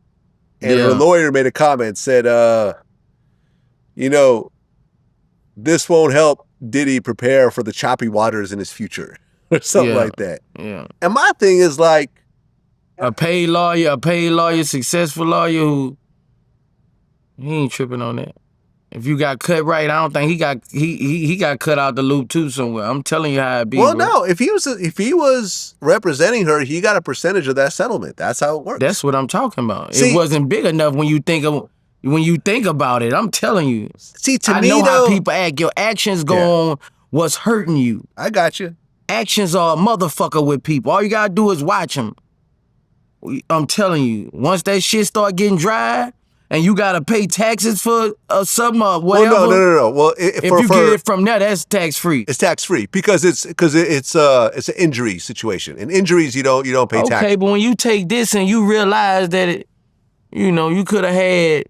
and her lawyer made a comment, said, you know, this won't help Diddy prepare for the choppy waters in his future, or something like that. Yeah. And my thing is, like... A paid lawyer, successful lawyer who... He ain't tripping on that. If you got cut right, I don't think he got cut out the loop too somewhere. I'm telling you how it be. Well, bro. no, if he was representing her, he got a percentage of that settlement. That's how it works. That's what I'm talking about. See, it wasn't big enough when you think about it. I'm telling you. See, I know how people act. Your actions go on what's hurting you. I got you. Actions are a motherfucker with people. All you gotta do is watch them. I'm telling you, once that shit start getting dry, and you gotta pay taxes for something or whatever. Well, no. Well, if you get it from there, that's tax free. It's tax free because it's an injury situation. In injuries, you don't pay tax. Okay, but when you take this and you realize that you could have had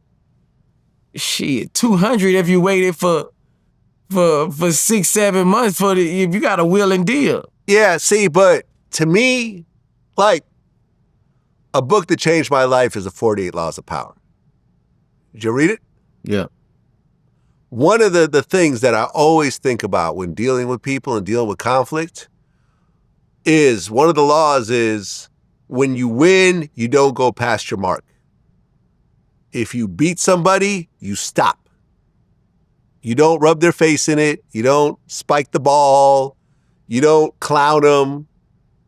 shit 200 if you waited for 6-7 months if you got a will and deal. Yeah, see, but to me, like, a book that changed my life is The 48 Laws of Power. Did you read it? Yeah. One of the things that I always think about when dealing with people and dealing with conflict is one of the laws is when you win, you don't go past your mark. If you beat somebody, you stop. You don't rub their face in it. You don't spike the ball. You don't clown them.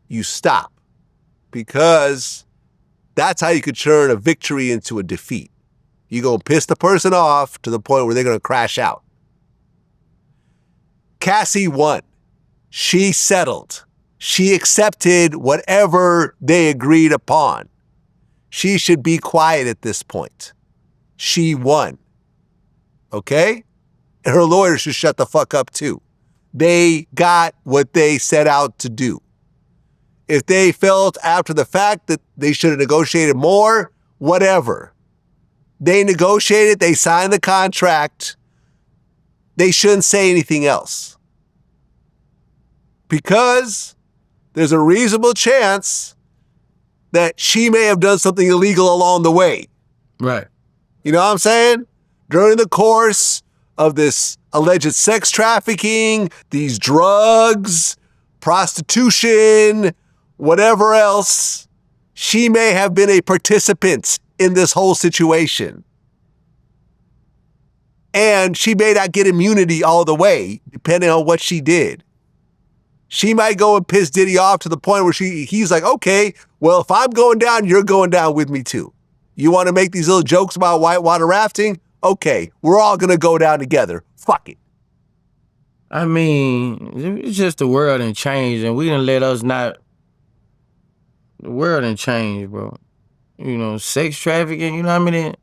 You stop. Because that's how you could turn a victory into a defeat. You're going to piss the person off to the point where they're going to crash out. Cassie won. She settled. She accepted whatever they agreed upon. She should be quiet at this point. She won. Okay? And her lawyer should shut the fuck up too. They got what they set out to do. If they felt after the fact that they should have negotiated more, whatever. They negotiated, they signed the contract. They shouldn't say anything else. Because there's a reasonable chance that she may have done something illegal along the way. Right. You know what I'm saying? During the course of this alleged sex trafficking, these drugs, prostitution, whatever else, she may have been a participant in this whole situation. And she may not get immunity all the way, depending on what she did. She might go and piss Diddy off to the point where he's like, okay, well, if I'm going down, you're going down with me too. You want to make these little jokes about whitewater rafting? Okay, we're all going to go down together. Fuck it. I mean, it's just the world done changed, and we done let us not... The world done changed, bro. You know, sex trafficking, you know how many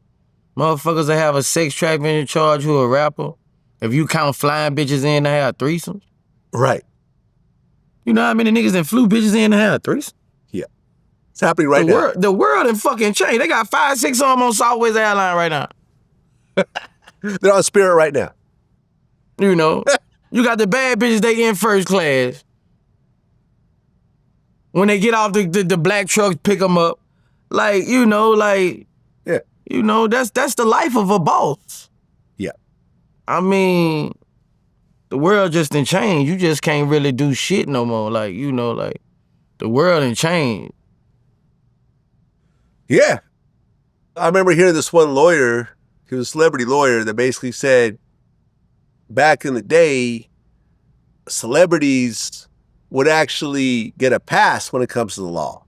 Motherfuckers that have a sex trafficking charge who a rapper. If you count flying bitches in to have threesomes. Right. You know how many niggas that flew bitches in to have threesomes? Yeah. It's happening right now. The world done fucking changed. They got 5, 6 of them on Southwest Airlines right now. They're on Spirit right now. You know, you got the bad bitches, they in first class. When they get off the black trucks, pick them up. Like, you know, like, yeah. You know, that's the life of a boss. Yeah. I mean, the world just done changed. You just can't really do shit no more. Like, you know, like, the world done changed. Yeah. I remember hearing this one lawyer, he was a celebrity lawyer, that basically said back in the day, celebrities would actually get a pass when it comes to the law.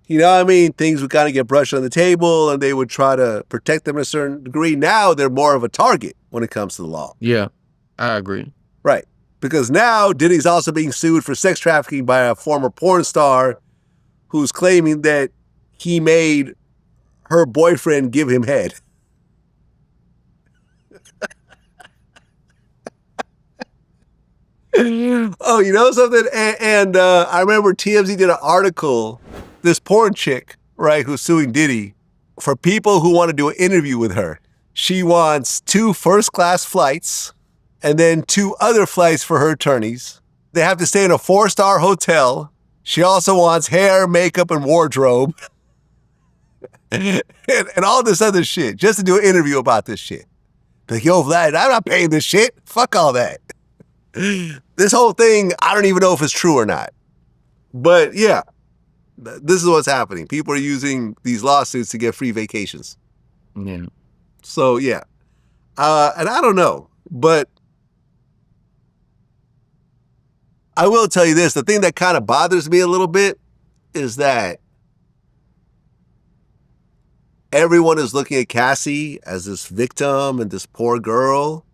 You know what I mean? Things would kind of get brushed on the table and they would try to protect them to a certain degree. Now they're more of a target when it comes to the law. Yeah, I agree. Right. Because now Diddy's also being sued for sex trafficking by a former porn star who's claiming that he made her boyfriend give him head. Oh, you know something? And I remember TMZ did an article, this porn chick, right, who's suing Diddy, for people who want to do an interview with her. She wants 2 first-class flights and then 2 other flights for her attorneys. They have to stay in a 4-star hotel. She also wants hair, makeup, and wardrobe. and all this other shit, just to do an interview about this shit. Like, yo, Vlad, I'm not paying this shit. Fuck all that. This whole thing, I don't even know if it's true or not. But yeah, this is what's happening. People are using these lawsuits to get free vacations. Yeah. So yeah. And I don't know, but I will tell you this. The thing that kind of bothers me a little bit is that everyone is looking at Cassie as this victim and this poor girl.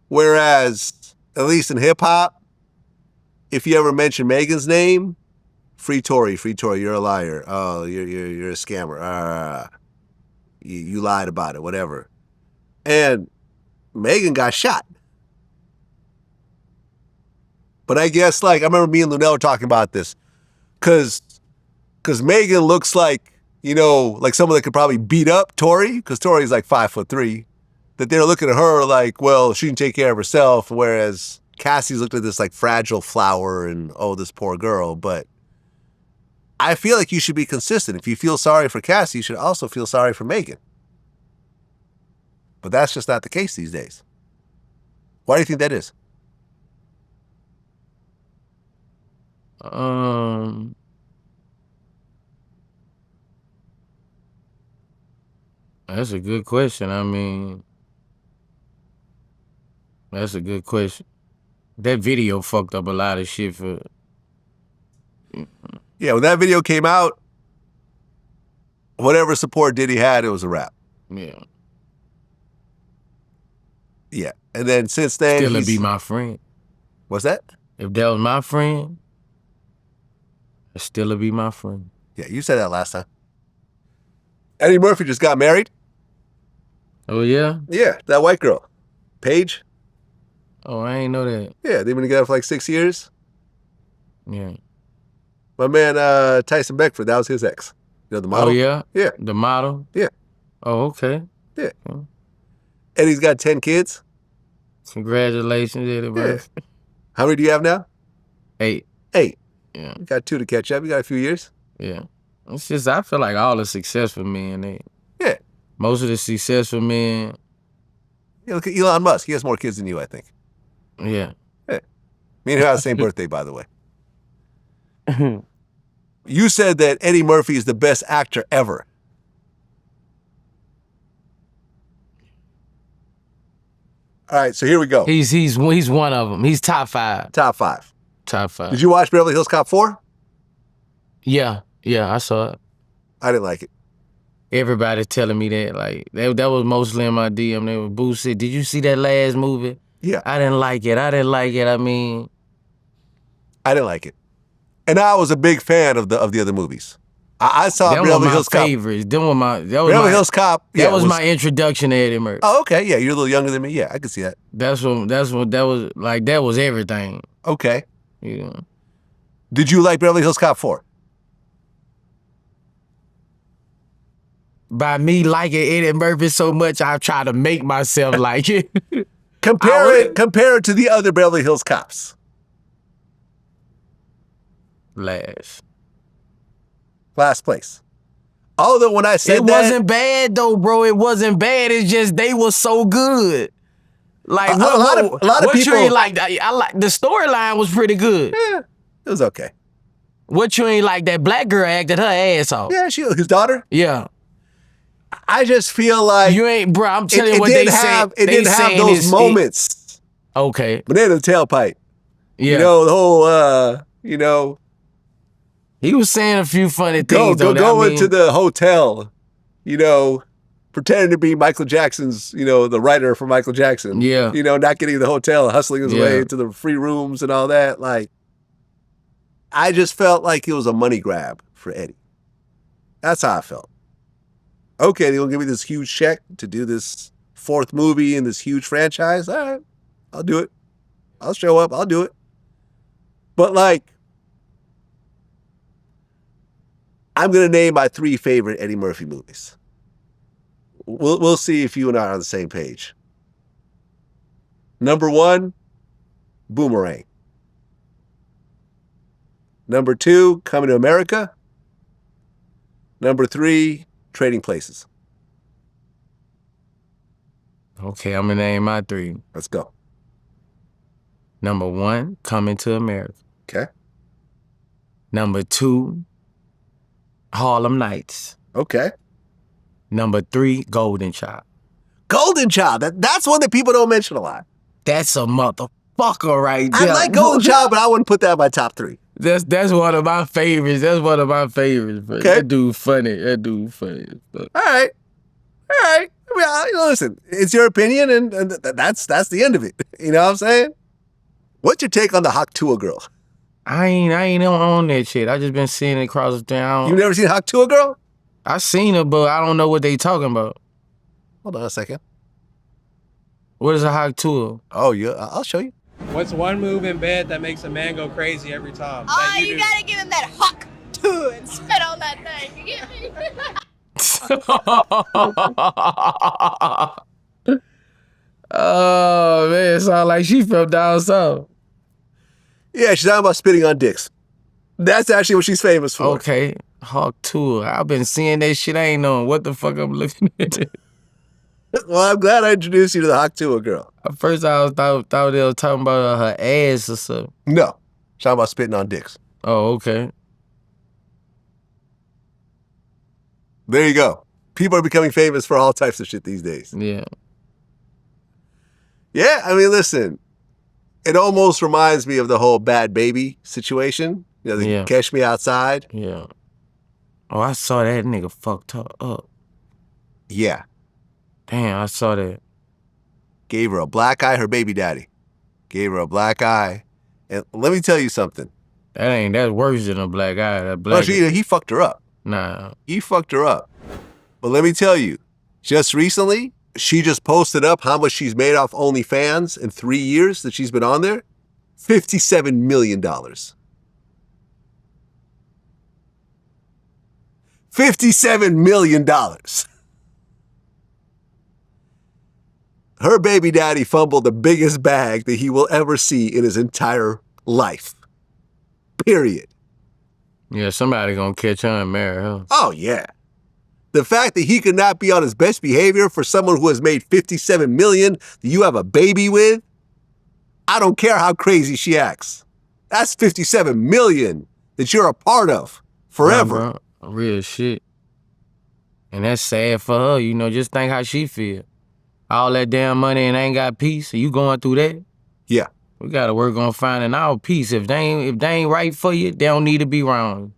Whereas, at least in hip hop, if you ever mention Megan's name, free Tory, you're a liar. Oh, you're a scammer. You lied about it, whatever. And Megan got shot. But I guess, like, I remember me and Lunell were talking about this. Because Megan looks like, you know, like someone that could probably beat up Tory, because Tory's like 5'3". That they're looking at her like, well, she can take care of herself, whereas Cassie's looked at this like fragile flower and, oh, this poor girl. But I feel like you should be consistent. If you feel sorry for Cassie, you should also feel sorry for Megan. But that's just not the case these days. Why do you think that is? That's a good question. I mean, that's a good question. That video fucked up a lot of shit for... Yeah, when that video came out, whatever support Diddy had, it was a wrap. Yeah. Yeah. And then since then, Still be my friend. What's that? If that was my friend, it still be my friend. Yeah, you said that last time. Eddie Murphy just got married. Oh, yeah? Yeah, that white girl. Paige. Oh, I ain't know that. Yeah, they've been together for like 6 years. Yeah. My man, Tyson Beckford, that was his ex. You know, the model. Oh, yeah? Yeah. The model? Yeah. Oh, okay. Yeah. Eddie's got 10 kids. Congratulations, Eddie. Yeah. How many do you have now? 8. 8. Yeah. You got 2 to catch up. You got a few years. Yeah. It's just, I feel like all the successful men, yeah. Most of the successful men. Yeah, look at Elon Musk. He has more kids than you, I think. Yeah. Yeah. Me and him have the same birthday, by the way. You said that Eddie Murphy is the best actor ever. All right, so here we go. He's one of them. He's top 5. Top 5. Top 5. Did you watch Beverly Hills Cop 4? Yeah, I saw it. I didn't like it. Everybody telling me that, like, that was mostly in my DM. They were Boosie. Did you see that last movie? Yeah. I didn't like it. I mean, I didn't like it. And I was a big fan of the other movies. I saw That was Beverly my Hills Cop. favorites. That was my Beverly Hills Cop. That was my introduction to Eddie Murphy. Oh, okay. Yeah, you're a little younger than me. Yeah, I can see that. That was like, that was everything. Okay. Yeah. Did you like Beverly Hills Cop 4? By me liking Eddie Murphy so much, I try to make myself like it. Compare it to the other Beverly Hills Cops. Last place. Although when I said it wasn't bad though, bro. It wasn't bad. It's just they were so good. Like a lot of what people. you ain't like? I like the storyline was pretty good. Yeah, it was okay. What you ain't like? That black girl acted her ass off. Yeah, his daughter. Yeah. I just feel like you ain't, bro. I'm telling you what they said. It didn't have those moments. Okay. Banana tailpipe. Yeah. You know, the whole, he was saying a few funny things. Going into the hotel, pretending to be Michael Jackson's, the writer for Michael Jackson. Yeah. Not getting to the hotel, hustling his way into the free rooms and all that. Like, I just felt like it was a money grab for Eddie. That's how I felt. Okay, they're going to give me this huge check to do this 4th movie in this huge franchise. All right, I'll do it. I'll show up. I'll do it. But like, I'm going to name my 3 favorite Eddie Murphy movies. We'll see if you and I are on the same page. Number 1, Boomerang. Number 2, Coming to America. Number 3, Trading Places. Okay, I'm gonna name my 3. Let's go. Number 1, Coming to America. Okay. Number 2, Harlem Nights. Okay. Number 3, Golden Child. Golden Child. That's one that people don't mention a lot. That's a motherfucker right there. I like Golden Child, but I wouldn't put that in my top 3. That's one of my favorites. That's one of my favorites. Bro. Okay. That dude funny. All right. I mean, listen, it's your opinion, and that's the end of it. You know what I'm saying? What's your take on the Haktua girl? I ain't on that shit. I just been seeing it across the town. You never seen Haktua girl? I seen her, but I don't know what they talking about. Hold on a second. What is a Haktua? Oh, yeah, I'll show you. What's one move in bed that makes a man go crazy every time? Oh, you gotta give him that huck to and spit on that thing. You get me? Oh man, it sounds like she from down south. Yeah, she's talking about spitting on dicks. That's actually what she's famous for. Okay, Hawk Tour. I've been seeing that shit. I ain't knowing what the fuck I'm looking at. Well, I'm glad I introduced you to the Haktua girl. At first, I thought they were talking about her ass or something. No, she's talking about spitting on dicks. Oh, okay. There you go. People are becoming famous for all types of shit these days. Yeah. Yeah, I mean, listen, it almost reminds me of the whole Bad Baby situation. The Catch Me Outside. Yeah. Oh, I saw that nigga fucked her up. Yeah. Damn, I saw that. Gave her a black eye, her baby daddy. Gave her a black eye. And let me tell you something. That's worse than a black eye. That black he fucked her up. Nah. He fucked her up. But let me tell you, just recently, she just posted up how much she's made off OnlyFans in 3 years that she's been on there. $57 million. $57 million. Her baby daddy fumbled the biggest bag that he will ever see in his entire life. Period. Yeah, somebody gonna catch her and marry her. Oh, yeah. The fact that he could not be on his best behavior for someone who has made $57 million that you have a baby with, I don't care how crazy she acts. That's $57 million that you're a part of forever. Nah, bro. Real shit. And that's sad for her, just think how she feel. All that damn money and ain't got peace. Are you going through that? Yeah. We gotta work on finding our peace. If they ain't right for you, they don't need to be wrong.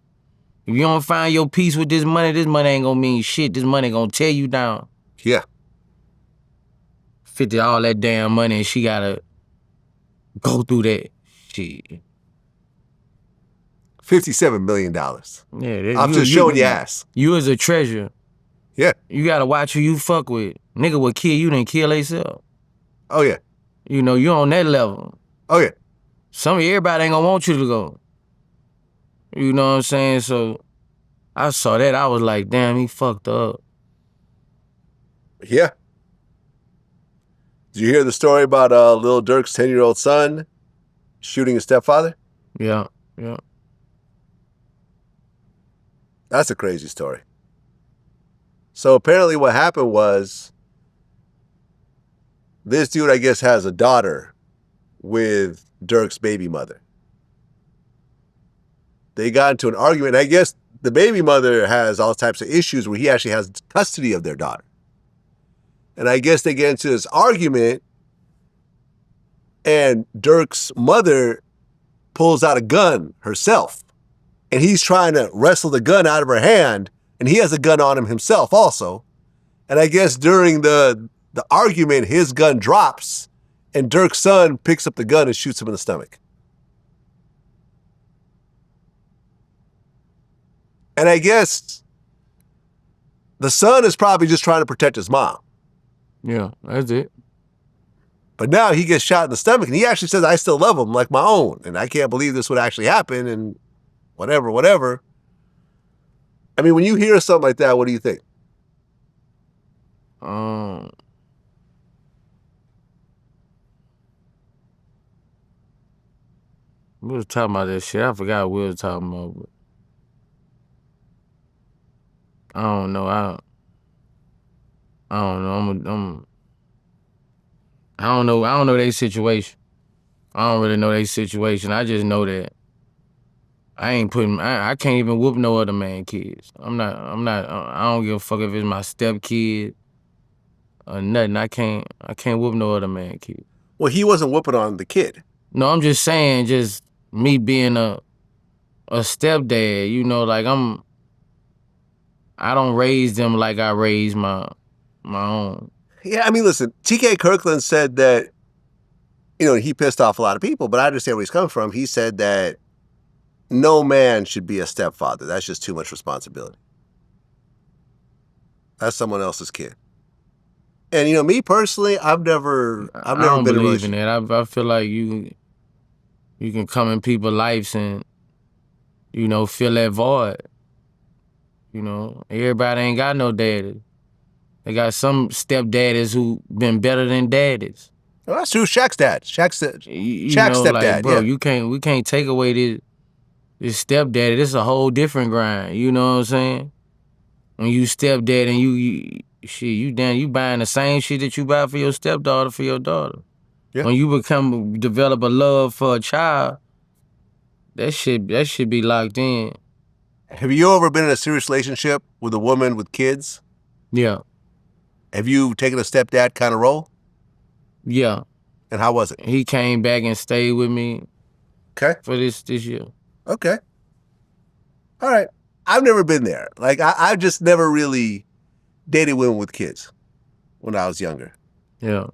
If you don't find your peace with this money ain't gonna mean shit. This money gonna tear you down. Yeah. 50 all that damn money and she gotta go through that shit. $57 million. Yeah, I'm just showing your ass. You is a treasure. Yeah. You gotta watch who you fuck with. Nigga would kill you, then kill theyself. Oh, yeah. You know, you on that level. Oh, yeah. Everybody ain't gonna want you to go. You know what I'm saying? So I saw that, I was like, damn, he fucked up. Yeah. Did you hear the story about Lil Durk's 10-year-old son shooting his stepfather? Yeah. That's a crazy story. So apparently what happened was this dude, I guess, has a daughter with Durk's baby mother. They got into an argument. I guess the baby mother has all types of issues where he actually has custody of their daughter. And I guess they get into this argument, and Durk's mother pulls out a gun herself. And he's trying to wrestle the gun out of her hand, and he has a gun on him himself also. And I guess during the argument, his gun drops, and Durk's son picks up the gun and shoots him in the stomach. And I guess the son is probably just trying to protect his mom. Yeah, that's it. But now he gets shot in the stomach, and he actually says, I still love him like my own, and I can't believe this would actually happen, and whatever. I mean, when you hear something like that, what do you think? We was talking about that shit. I forgot what we was talking about. But I don't know. I don't know. I don't know. I don't know their situation. I don't really know their situation. I just know that I can't even whoop no other man kids. I don't give a fuck if it's my stepkid or nothing. I can't whoop no other man kid. Well, he wasn't whooping on the kid. No, I'm just saying, just me being a stepdad, you know, like I don't raise them like I raised my own. Yeah, I mean, listen, TK Kirkland said that, he pissed off a lot of people, but I understand where he's coming from. He said that no man should be a stepfather. That's just too much responsibility. That's someone else's kid. And, me personally, I've never I don't been believe in that. I feel like you can come in people's lives and, fill that void. Everybody ain't got no daddy. They got some stepdaddies who been better than daddies. Well, that's true. Shaq's dad. Shaq's stepdad. Like, bro, yeah. we can't take away this stepdaddy. This is a whole different grind. You know what I'm saying? When you stepdad and you buying the same shit that you buy for your stepdaughter for your daughter. Yeah. When you develop a love for a child, that should be locked in. Have you ever been in a serious relationship with a woman with kids? Yeah. Have you taken a stepdad kind of role? Yeah. And how was it? He came back and stayed with me. Okay. For this year. Okay. All right. I've never been there. Like, I just never really dated women with kids when I was younger. Yeah.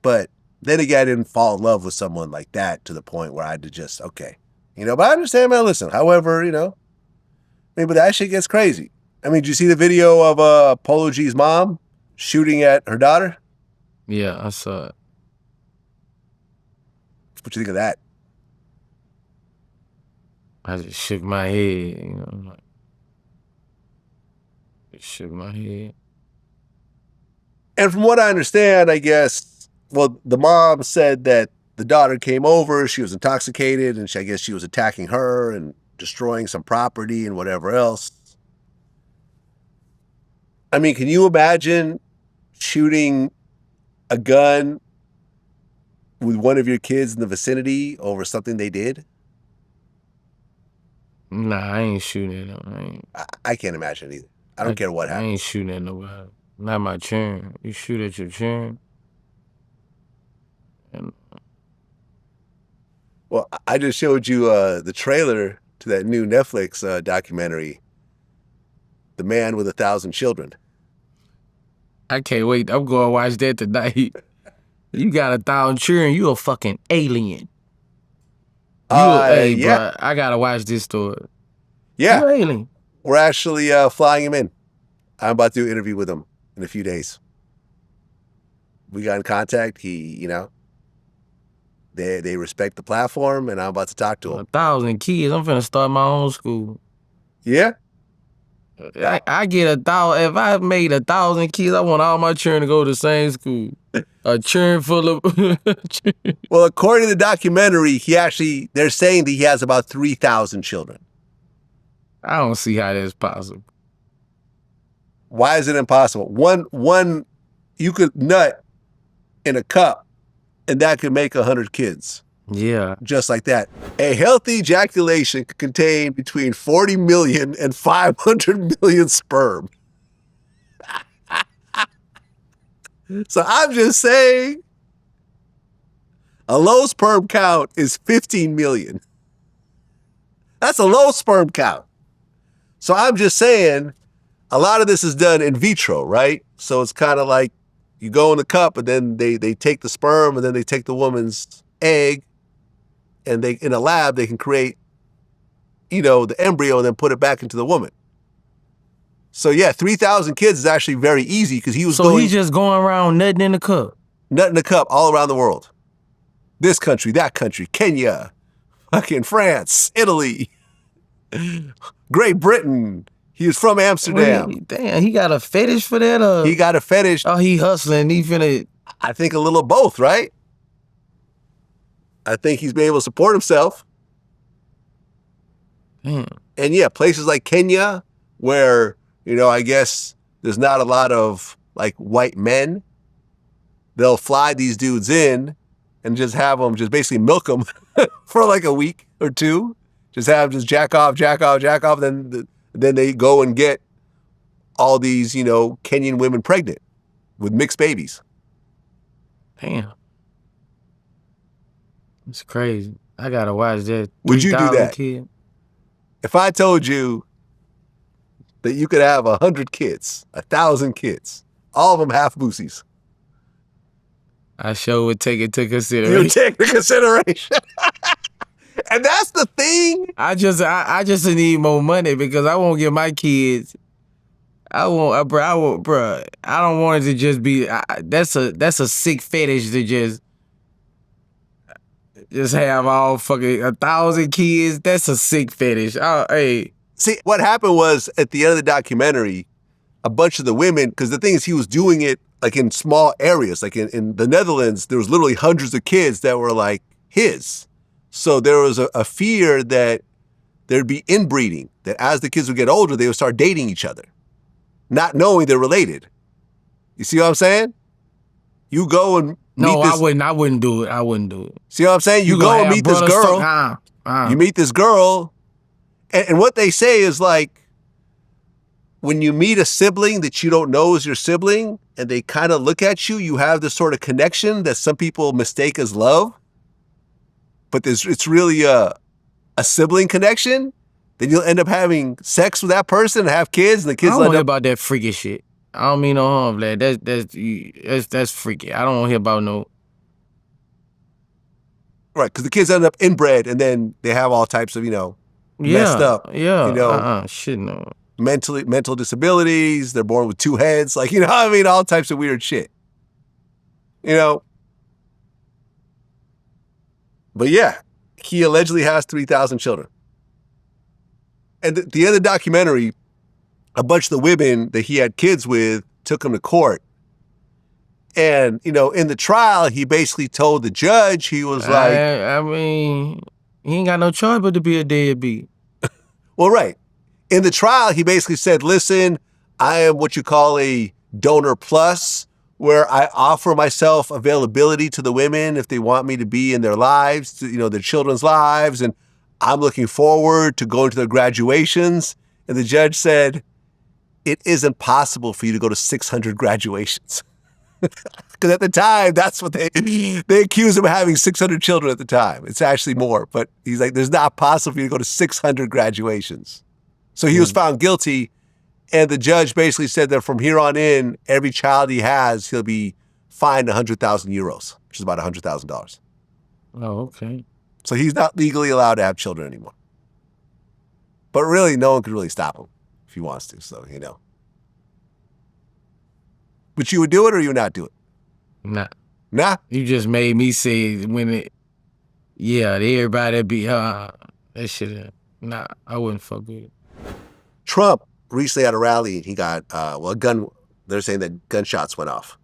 But then again, I didn't fall in love with someone like that to the point where I had to just, okay. But I understand, man. Listen, however, but that shit gets crazy. I mean, did you see the video of Polo G's mom shooting at her daughter? Yeah, I saw it. What you think of that? I just shook my head, just shook my head. And from what I understand, I guess, well, the mom said that the daughter came over, she was intoxicated, and I guess she was attacking her and destroying some property and whatever else. I mean, can you imagine shooting a gun with one of your kids in the vicinity over something they did? Nah, I ain't shooting at them. I can't imagine either. I don't care what happens. I ain't shooting at nobody. Not my children. You shoot at your children. Well, I just showed you the trailer to that new Netflix documentary, The Man with 1,000 Children. I can't wait. I'm going to watch that tonight. You got 1,000 children, you a fucking alien. Hey, yeah. bro, I gotta watch this story. Yeah. You alien. We're actually flying him in. I'm about to do an interview with him in a few days. We got in contact. He, they respect the platform, and I'm about to talk to him. 1,000 kids. I'm finna start my own school. Yeah? I get 1,000. If I made 1,000 kids, I want all my children to go to the same school. A children full of. Well, according to the documentary, they're saying that he has about 3,000 children. I don't see how that's possible. Why is it impossible? One, you could nut in a cup, and that could make 100 kids. Yeah. Just like that. A healthy ejaculation could contain between 40 million and 500 million sperm. So I'm just saying, a low sperm count is 15 million. That's a low sperm count. So I'm just saying, a lot of this is done in vitro, right? So it's kind of like you go in the cup, and then they take the sperm, and then they take the woman's egg, and they in a lab they can create, the embryo and then put it back into the woman. So yeah, 3,000 kids is actually very easy because he's just going around nutting in the cup. Nutting in the cup all around the world. This country, that country, Kenya, fucking France, Italy, Great Britain. He was from Amsterdam. Damn, he got a fetish for that? He got a fetish. Oh, he hustling. He finna. I think a little of both, right? I think he's been able to support himself. Damn. And yeah, places like Kenya, where, I guess there's not a lot of like white men, they'll fly these dudes in and just have them, just basically milk them for like a week or two. Just have them just jack off. Then they go and get all these, Kenyan women pregnant with mixed babies. Damn. It's crazy. I gotta watch that. Would you do that? Kid. If I told you that you could have 100 kids, 1,000 kids, all of them half Boosies. I sure would take it to consideration. You would take the consideration. And that's the thing. I just need more money because I won't get my kids. I don't want it to just be. That's a sick fetish to just have all fucking 1,000 kids. That's a sick fetish. Hey. See, what happened was at the end of the documentary, a bunch of the women, because the thing is he was doing it like in small areas. Like in the Netherlands, there was literally hundreds of kids that were like his. So there was a fear that there'd be inbreeding, that as the kids would get older, they would start dating each other, not knowing they're related. You see what I'm saying? You go and No, I wouldn't do it. I wouldn't do it. See what I'm saying? You go and meet this girl. You meet this girl, and what they say is like, when you meet a sibling that you don't know is your sibling, and they kind of look at you, you have this sort of connection that some people mistake as love, but it's really a sibling connection. Then you'll end up having sex with that person and have kids, and the kids. I don't hear about that freaky shit. I don't mean no harm, Vlad. That's freaky. I don't want to hear about no. Right, because the kids end up inbred, and then they have all types of messed up. Yeah. Shit no. Mental disabilities. They're born with two heads. Like all types of weird shit. But yeah, he allegedly has 3,000 children. And at the end of the documentary, a bunch of the women that he had kids with took him to court. And, in the trial, he basically told the judge, he was like... I mean, he ain't got no choice but to be a deadbeat. Well, right. In the trial, he basically said, listen, I am what you call a donor plus, where I offer myself availability to the women if they want me to be in their lives, their children's lives, and I'm looking forward to going to their graduations. And the judge said, it isn't possible for you to go to 600 graduations. Because at the time, that's what they accused him of having 600 children at the time. It's actually more, but he's like, there's not possible for you to go to 600 graduations. So he was found guilty, and the judge basically said that from here on in, every child he has, he'll be fined 100,000 euros, which is about $100,000. Oh, okay. So he's not legally allowed to have children anymore. But really, no one could really stop him if he wants to, so, you know. But you would do it or you would not do it? Nah. Nah? You just made me say when it, yeah, everybody be, that shit, nah, I wouldn't fuck with it. Trump recently at a rally, he got, a gun, they're saying that gunshots went off.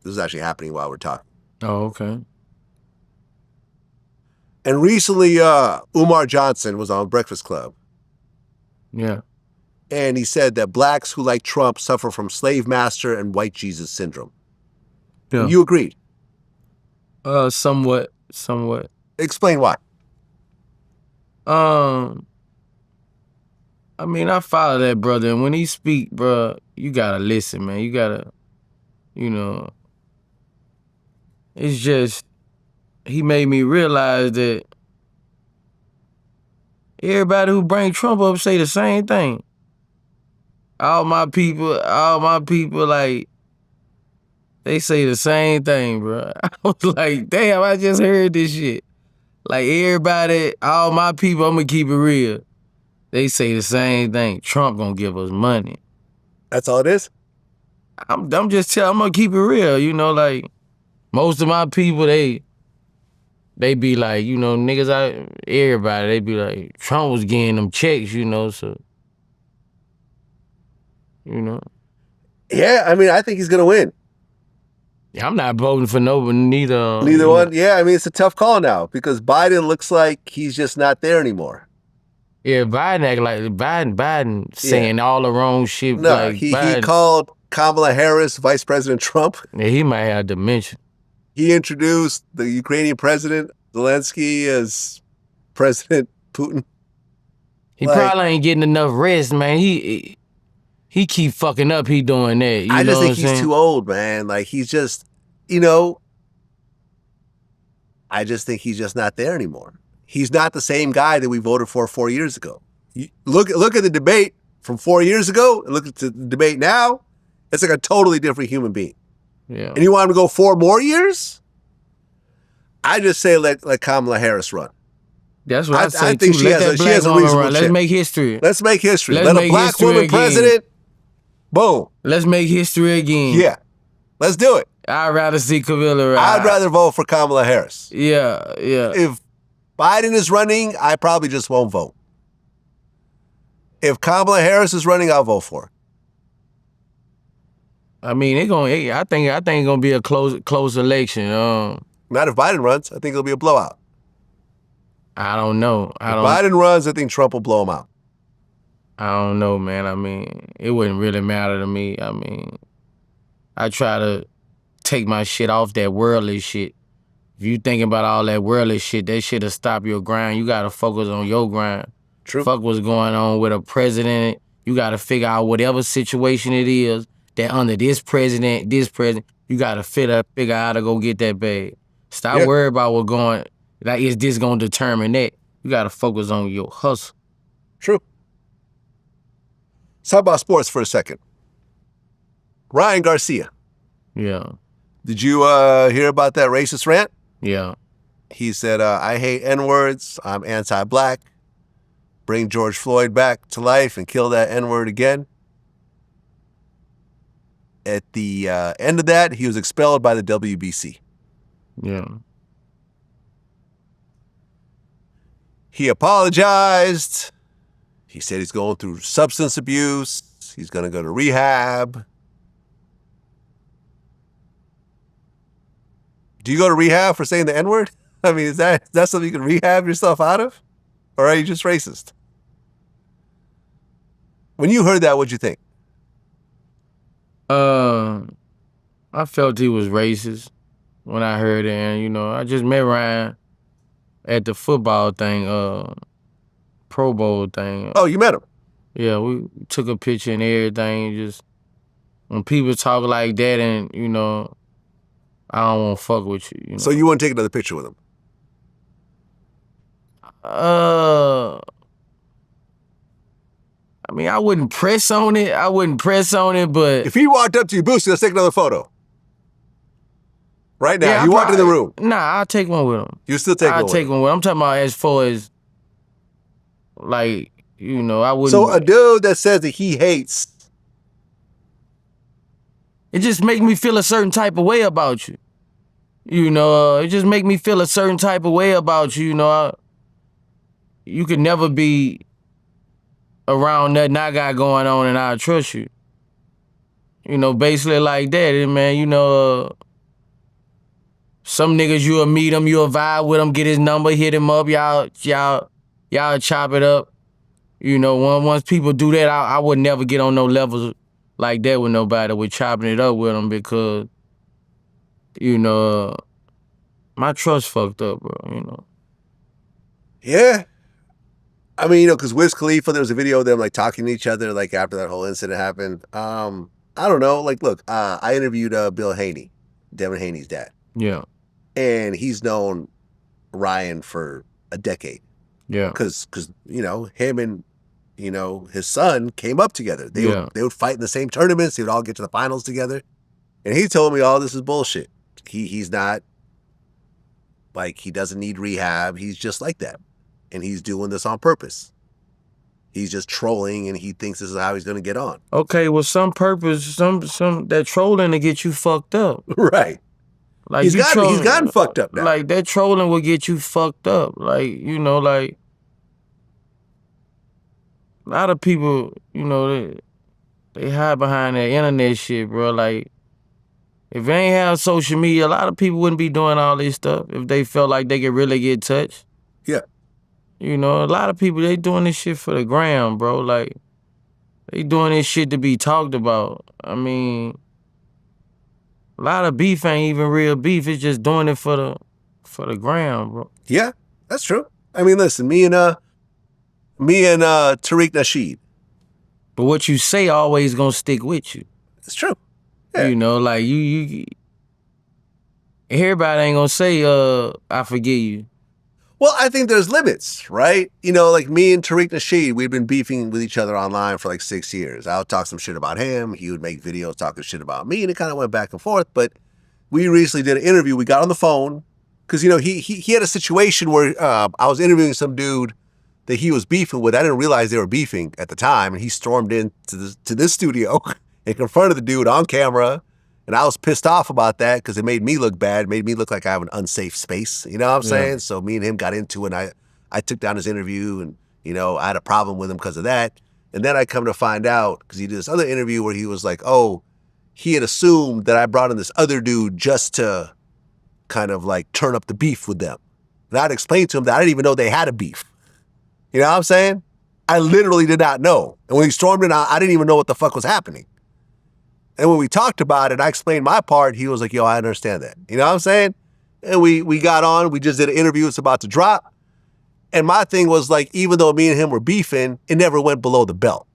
This is actually happening while we're talking. Oh, okay. And recently, Umar Johnson was on Breakfast Club. Yeah. And he said that blacks who like Trump suffer from slave master and white Jesus syndrome. Yeah. And you agreed? Somewhat. Explain why. I mean, I follow that brother, and when he speak, bro, you gotta listen, man. You gotta, you know, it's just, he made me realize that everybody who bring Trump up say the same thing. All my people, like, they say the same thing, bro. I was like, damn, I just heard this shit. Like, everybody, all my people, I'm gonna keep it real. They say the same thing. Trump gonna give us money. That's all it is? I'm just telling, I'm gonna keep it real, you know, like, most of my people, they be like, you know, niggas, everybody, they be like, Trump was getting them checks, you know, so, you know. Yeah, I mean, I think he's gonna win. Yeah, I'm not voting for neither. Neither one? Yeah, I mean, it's a tough call now because Biden looks like he's just not there anymore. Yeah, Biden act like Biden saying all the wrong shit. No, like he called Kamala Harris Vice President Trump. Yeah, he might have dementia. He introduced the Ukrainian president, Zelensky, as President Putin. He probably ain't getting enough rest, man. He keep fucking up. He doing that. I just think he's too old, man. Like, he's just, you know, I just think he's just not there anymore. He's not the same guy that we voted for 4 years ago. Look at the debate from 4 years ago and look at the debate now. It's like a totally different human being. Yeah. And you want him to go 4 more years? I just say let Kamala Harris run. That's what I say, I think too. she has a reasonable run. Let's chance. make history. Let's make history. Let's let make a black history woman again. president. Boom. Let's make history again. Yeah. Let's do it. I'd rather see Kamala run. I'd rather vote for Kamala Harris. Yeah. If Biden is running, I probably just won't vote. If Kamala Harris is running, I'll vote for her. I mean, I think it's gonna be a close election. Not if Biden runs. I think it'll be a blowout. I don't know. If Biden runs, I think Trump will blow him out. I don't know, man. I mean, it wouldn't really matter to me. I mean, I try to take my shit off that worldly shit. If you thinking about all that worldly shit, that shit'll stop your grind. You gotta focus on your grind. True. Fuck what's going on with a president. You gotta figure out whatever situation it is that under this president, you gotta figure out how to go get that bag. Stop worrying about what's going, like, is this gonna determine that? You gotta focus on your hustle. True. Let's talk about sports for a second. Ryan Garcia. Yeah. Did you hear about that racist rant? Yeah. He said, I hate N-words. I'm anti-black. Bring George Floyd back to life and kill that N-word again. At the end of that, he was expelled by the WBC. Yeah. He apologized. He said he's going through substance abuse. He's going to go to rehab. Do you go to rehab for saying the N-word? I mean, is that something you can rehab yourself out of? Or are you just racist? When you heard that, what'd you think? I felt he was racist when I heard it. And, you know, I just met Ryan at the football thing, Pro Bowl thing. Oh, you met him? Yeah, we took a picture and everything. Just when people talk like that and, you know, I don't want to fuck with you, you know. So you wouldn't take another picture with him? I mean, I wouldn't press on it. But if he walked up to you, Boosie, let's take another photo. Right now, Yeah, you walked in the room. Nah, I'll take one with him. You still take one I'll with take him. one with him. I'm talking about as far as, like, you know, I wouldn't. So a dude that says that he hates. It just make me feel a certain type of way about you. You know, it just make me feel a certain type of way about you. You know, you could never be around nothing I got going on and I trust you. You know, basically like that. And man, you know, some niggas you'll meet him, you'll vibe with him, get his number, hit him up, y'all chop it up. You know, once people do that, I would never get on no levels like that with nobody with chopping it up with them because, you know, my trust fucked up, bro, you know. Yeah. I mean, you know, because Wiz Khalifa, there was a video of them like talking to each other like after that whole incident happened. I don't know. Like, look, I interviewed Bill Haney, Devin Haney's dad. Yeah. And he's known Ryan for a decade. Yeah. Because you know, him and, you know, his son came up together. They would fight in the same tournaments. They would all get to the finals together. And he told me all this is bullshit. He's not, like, he doesn't need rehab. He's just like that. And he's doing this on purpose. He's just trolling and he thinks this is how he's going to get on. Okay, well, some purpose, some that trolling to get you fucked up. Right. Like he's gotten fucked up now. Like, that trolling will get you fucked up. Like, you know, like, a lot of people, you know, they hide behind that internet shit, bro. Like, if they ain't have social media, a lot of people wouldn't be doing all this stuff if they felt like they could really get touched. Yeah. You know, a lot of people, they doing this shit for the gram, bro. Like, they doing this shit to be talked about. I mean, a lot of beef ain't even real beef. It's just doing it for the gram, bro. Yeah, that's true. I mean, listen, me and Tariq Nasheed. But what you say always gonna stick with you. It's true. Yeah. You know, like you everybody ain't gonna say, I forgive you. Well, I think there's limits, right? You know, like me and Tariq Nasheed, we've been beefing with each other online for like 6 years. I would talk some shit about him. He would make videos talking shit about me, and it kind of went back and forth. But we recently did an interview. We got on the phone because, you know, he had a situation where I was interviewing some dude that he was beefing with. I didn't realize they were beefing at the time, and he stormed into this studio and confronted the dude on camera. And I was pissed off about that because it made me look bad, made me look like I have an unsafe space. You know what I'm saying? So me and him got into it, and I took down his interview, and, you know, I had a problem with him because of that. And then I come to find out, because he did this other interview where he was like, oh, he had assumed that I brought in this other dude just to kind of like turn up the beef with them. And I'd explained to him that I didn't even know they had a beef. You know what I'm saying? I literally did not know. And when he stormed in, I didn't even know what the fuck was happening. And when we talked about it, I explained my part. He was like, yo, I understand that. You know what I'm saying? And we got on. We just did an interview. It's about to drop. And my thing was like, even though me and him were beefing, it never went below the belt.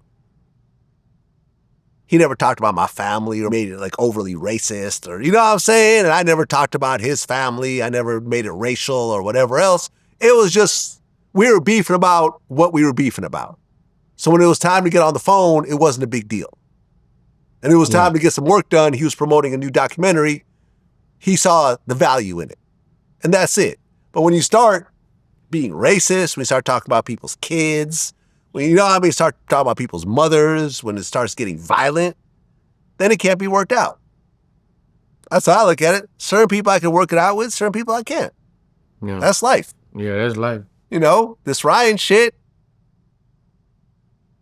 He never talked about my family or made it like overly racist or, you know what I'm saying? And I never talked about his family. I never made it racial or whatever else. It was just, we were beefing about what we were beefing about. So when it was time to get on the phone, it wasn't a big deal. And it was time to get some work done. He was promoting a new documentary. He saw the value in it. And that's it. But when you start being racist, when you start talking about people's kids, when you know what I mean, start talking about people's mothers, when it starts getting violent, then it can't be worked out. That's how I look at it. Certain people I can work it out with, certain people I can't. Yeah. That's life. Yeah, that's life. You know, this Ryan shit,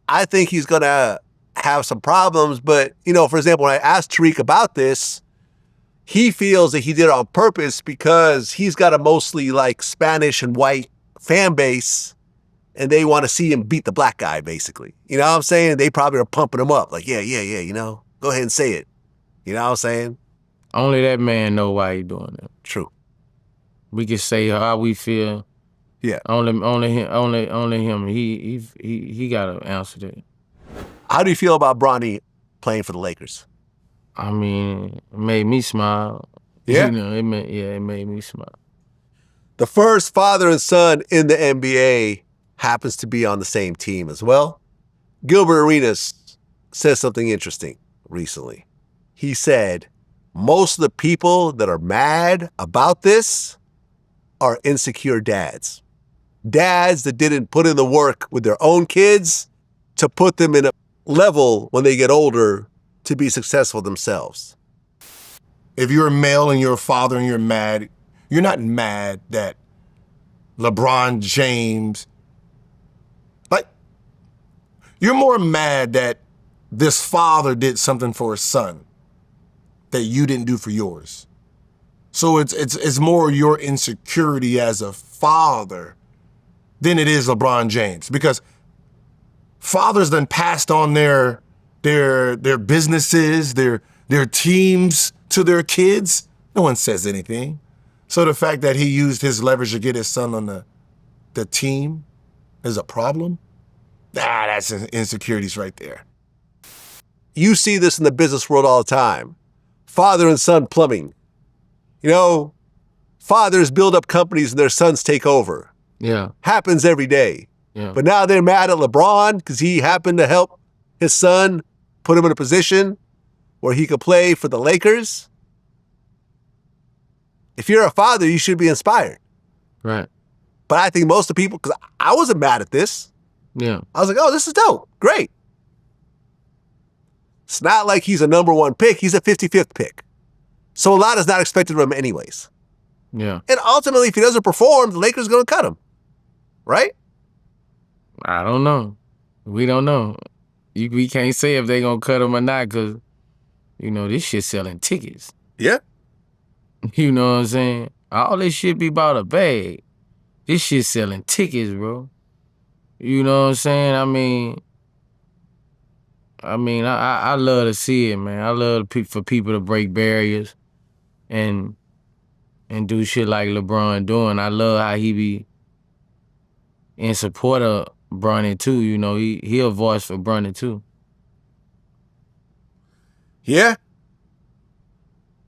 I think he's going to have some problems. But, you know, for example, when I asked Tariq about this, he feels that he did it on purpose because he's got a mostly like Spanish and white fan base, and they want to see him beat the black guy, basically. You know what I'm saying? They probably are pumping him up. Like, yeah, you know, go ahead and say it. You know what I'm saying? Only that man know why he doing it. True. We can say how we feel. Yeah. Only him. He got to answer that. How do you feel about Bronny playing for the Lakers? I mean, it made me smile. Yeah? You know, it made me smile. The first father and son in the NBA happens to be on the same team as well. Gilbert Arenas said something interesting recently. He said, most of the people that are mad about this are insecure dads. Dads that didn't put in the work with their own kids to put them in a level when they get older to be successful themselves. If you're a male and you're a father and you're mad, you're not mad that LeBron James, like, you're more mad that this father did something for his son that you didn't do for yours. So it's more your insecurity as a father than it is LeBron James, because fathers then passed on their businesses, their teams to their kids. No one says anything. So the fact that he used his leverage to get his son on the team is a problem? That's insecurities right there. You see this in the business world all the time. Father and son plumbing. You know, fathers build up companies and their sons take over. Yeah. Happens every day. Yeah. But now they're mad at LeBron because he happened to help his son put him in a position where he could play for the Lakers. If you're a father, you should be inspired. Right. But I think most of the people, because I wasn't mad at this. Yeah. I was like, oh, this is dope. Great. It's not like he's a number one pick. He's a 55th pick. So a lot is not expected of him anyways. Yeah. And ultimately, if he doesn't perform, the Lakers are going to cut him. Right? I don't know. We don't know. We can't say if they going to cut him or not because, you know, this shit selling tickets. Yeah. You know what I'm saying? All this shit be about a bag. This shit selling tickets, bro. You know what I'm saying? I love to see it, man. I love for people to break barriers and do shit like LeBron doing. I love how he be in support of Bronny too. You know, he a voice for Bronny too. Yeah.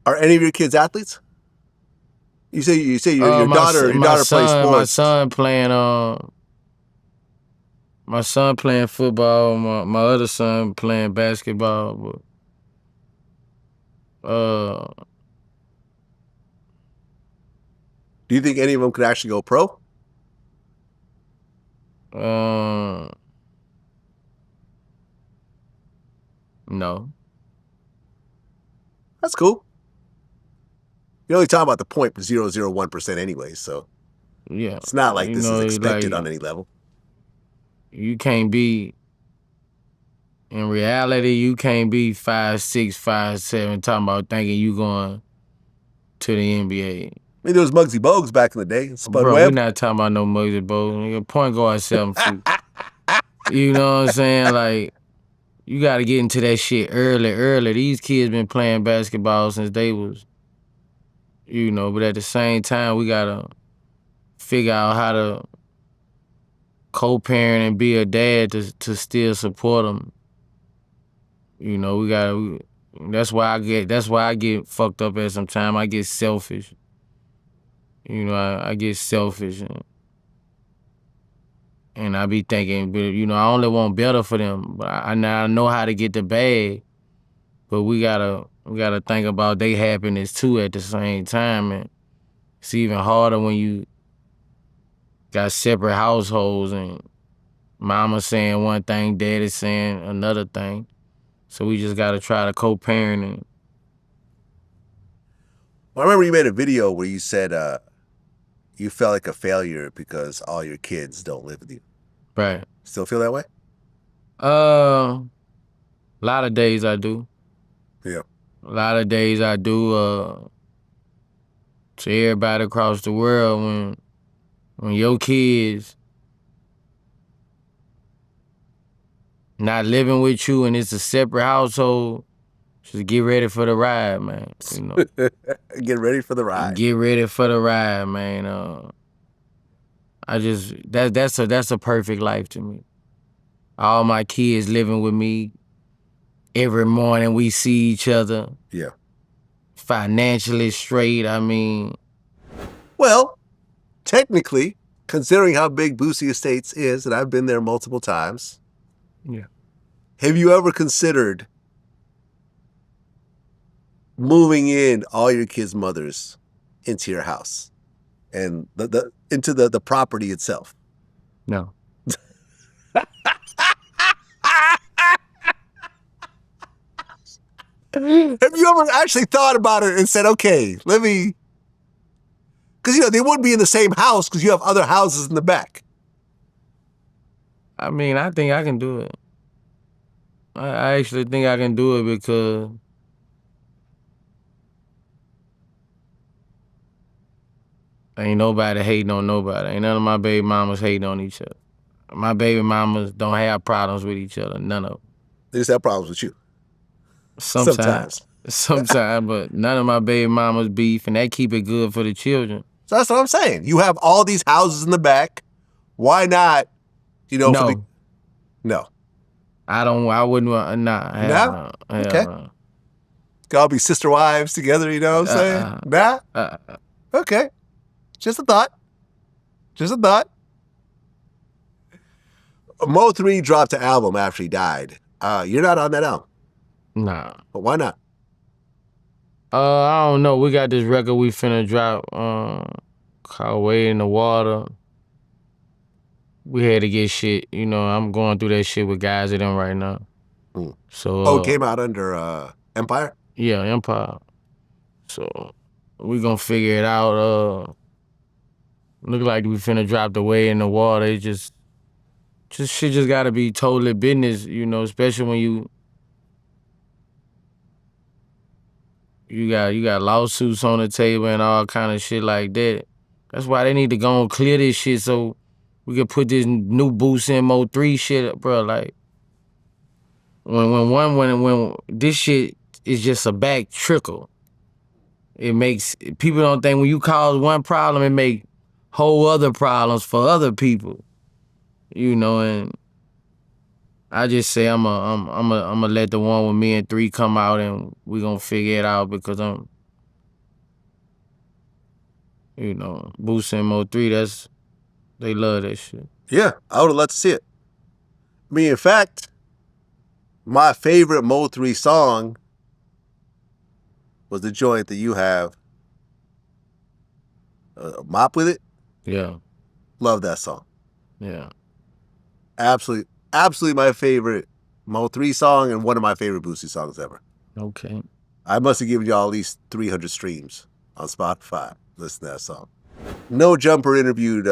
Are any of your kids athletes? You say your daughter plays sports. My son playing football. My other son playing basketball. But, do you think any of them could actually go pro? No. That's cool. You're only talking about the 0.001% anyway, so yeah, it's not like this is expected on any level. You can't be, in reality, you can't be 5'6", 5'7", talking about thinking you going to the NBA. I mean, there was Muggsy Bogues back in the day. Spud Bro, Webb. we're not talking about no Muggsy Bogues. Nigga, point guard 7 feet. You know what I'm saying? Like, you got to get into that shit early. These kids been playing basketball since they was, you know, but at the same time, we got to figure out how to co-parent and be a dad to still support them. You know, that's why I get fucked up at some time. I get selfish. You know, I get selfish and I be thinking, you know, I only want better for them. But I know how to get the bag. But we gotta think about their happiness too at the same time. And it's even harder when you got separate households and mama saying one thing, daddy saying another thing. So we just gotta try to co-parent. And Well, I remember you made a video where you said you felt like a failure because all your kids don't live with you. Right. Still feel that way? A lot of days I do. Yeah. A lot of days I do. To everybody across the world, when your kids not living with you and it's a separate household, just get ready for the ride, man. You know. Get ready for the ride. Get ready for the ride, man. That's a perfect life to me. All my kids living with me. Every morning we see each other. Yeah. Financially straight, I mean. Well, technically, considering how big Boosie Estates is, and I've been there multiple times. Yeah. Have you ever considered moving in all your kids' mothers into your house and into the property itself? No. Have you ever actually thought about it and said, okay, let me... Because, they wouldn't be in the same house because you have other houses in the back. I mean, I think I can do it. I actually think I can do it because ain't nobody hating on nobody. Ain't none of my baby mamas hating on each other. My baby mamas don't have problems with each other. None of them. They just have problems with you. Sometimes, but none of my baby mamas beef, and that keep it good for the children. So that's what I'm saying. You have all these houses in the back. Why not, No. No. I wouldn't want, nah. No? Okay. No. Y'all be sister wives together, you know what I'm saying? Nah? Okay. Just a thought. Mo3 dropped an album after he died. You're not on that album. Nah. But why not? I don't know. We got this record we finna drop called Way in the Water. We had to get shit. I'm going through that shit with guys at them right now. So it came out under Empire? Yeah, Empire. So we gonna figure it out. Look like we finna drop the Way in the Water. It just shit just gotta be totally business, especially when you got lawsuits on the table and all kind of shit like that. That's why they need to go and clear this shit so we can put this new Boosie and Mo3 shit up, bro. Like when this shit is just a back trickle. It makes people don't think when you cause one problem, it make whole other problems for other people. And I just say I'm a let the one with me and 3 come out and we gonna figure it out because Boosie and Mo3, they love that shit. Yeah, I would have loved to see it. I mean, in fact, my favorite Mo3 song was the joint that you have. Mop with it? Yeah. Love that song. Yeah. Absolutely my favorite Mo3 song and one of my favorite Boosie songs ever. Okay. I must have given y'all at least 300 streams on Spotify. Listen to that song. No Jumper interviewed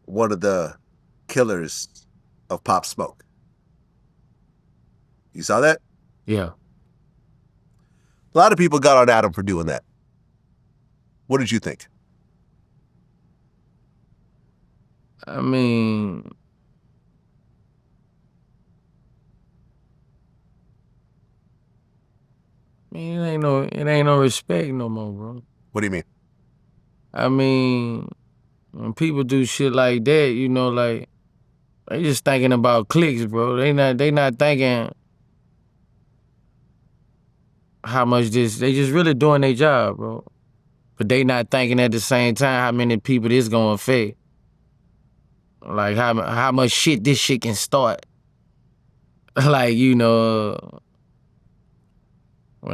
one of the killers of Pop Smoke. You saw that? Yeah. A lot of people got on Adam for doing that. What did you think? I mean, it ain't no respect no more, bro. What do you mean? I mean, when people do shit like that, like they just thinking about clicks, bro. They not thinking how much this. They just really doing their job, bro. But they not thinking at the same time how many people this gonna affect. Like how much shit this shit can start. Like, when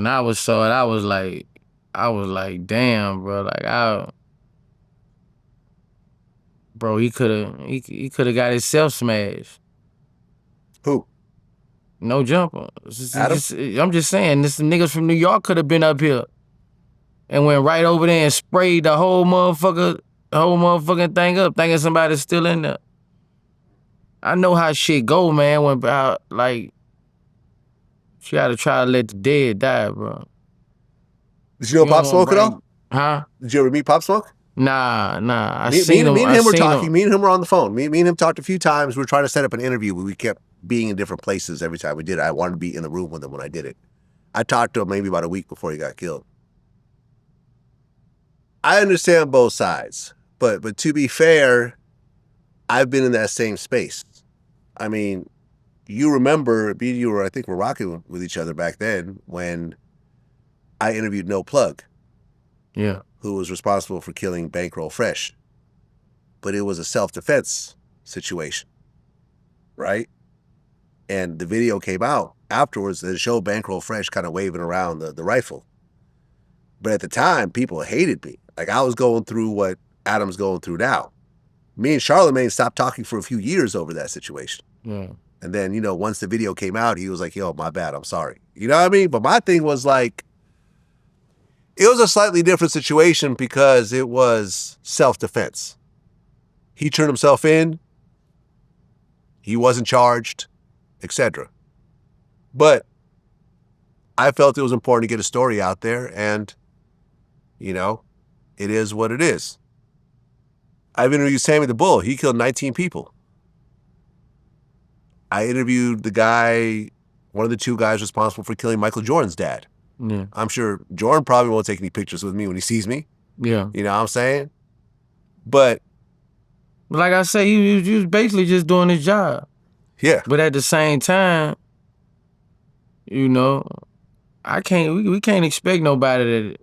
I saw it, I was like, damn, bro. Like bro, he could have got himself smashed. Who? No Jumper. Adam? I'm just saying, this niggas from New York could have been up here and went right over there and sprayed the whole motherfucking thing up, thinking somebody's still in there. I know how shit go, man. When like, you gotta try to let the dead die, bro. Did you know Pop Smoke at all? Huh? Did you ever meet Pop Smoke? Nah. Me and him were talking. Me and him were on the phone. Me and him talked a few times. We were trying to set up an interview, but we kept being in different places every time we did it. I wanted to be in the room with him when I did it. I talked to him maybe about a week before he got killed. I understand both sides, but to be fair, I've been in that same space. I mean, you remember, I think we're rocking with each other back then when I interviewed No Plug. Yeah. Who was responsible for killing Bankroll Fresh. But it was a self-defense situation, right? And the video came out afterwards that showed Bankroll Fresh kind of waving around the rifle. But at the time, people hated me. Like, I was going through what Adam's going through now. Me and Charlamagne stopped talking for a few years over that situation. Yeah. And then, once the video came out, he was like, yo, my bad, I'm sorry. You know what I mean? But my thing was like, it was a slightly different situation because it was self-defense. He turned himself in. He wasn't charged, etc. But I felt it was important to get a story out there, and, it is what it is. I've interviewed Sammy the Bull. He killed 19 people. I interviewed the guy, one of the two guys responsible for killing Michael Jordan's dad. Yeah. I'm sure Jordan probably won't take any pictures with me when he sees me. Yeah. You know what I'm saying? But like I say, he was basically just doing his job. Yeah. But at the same time, I can't. We can't expect nobody that,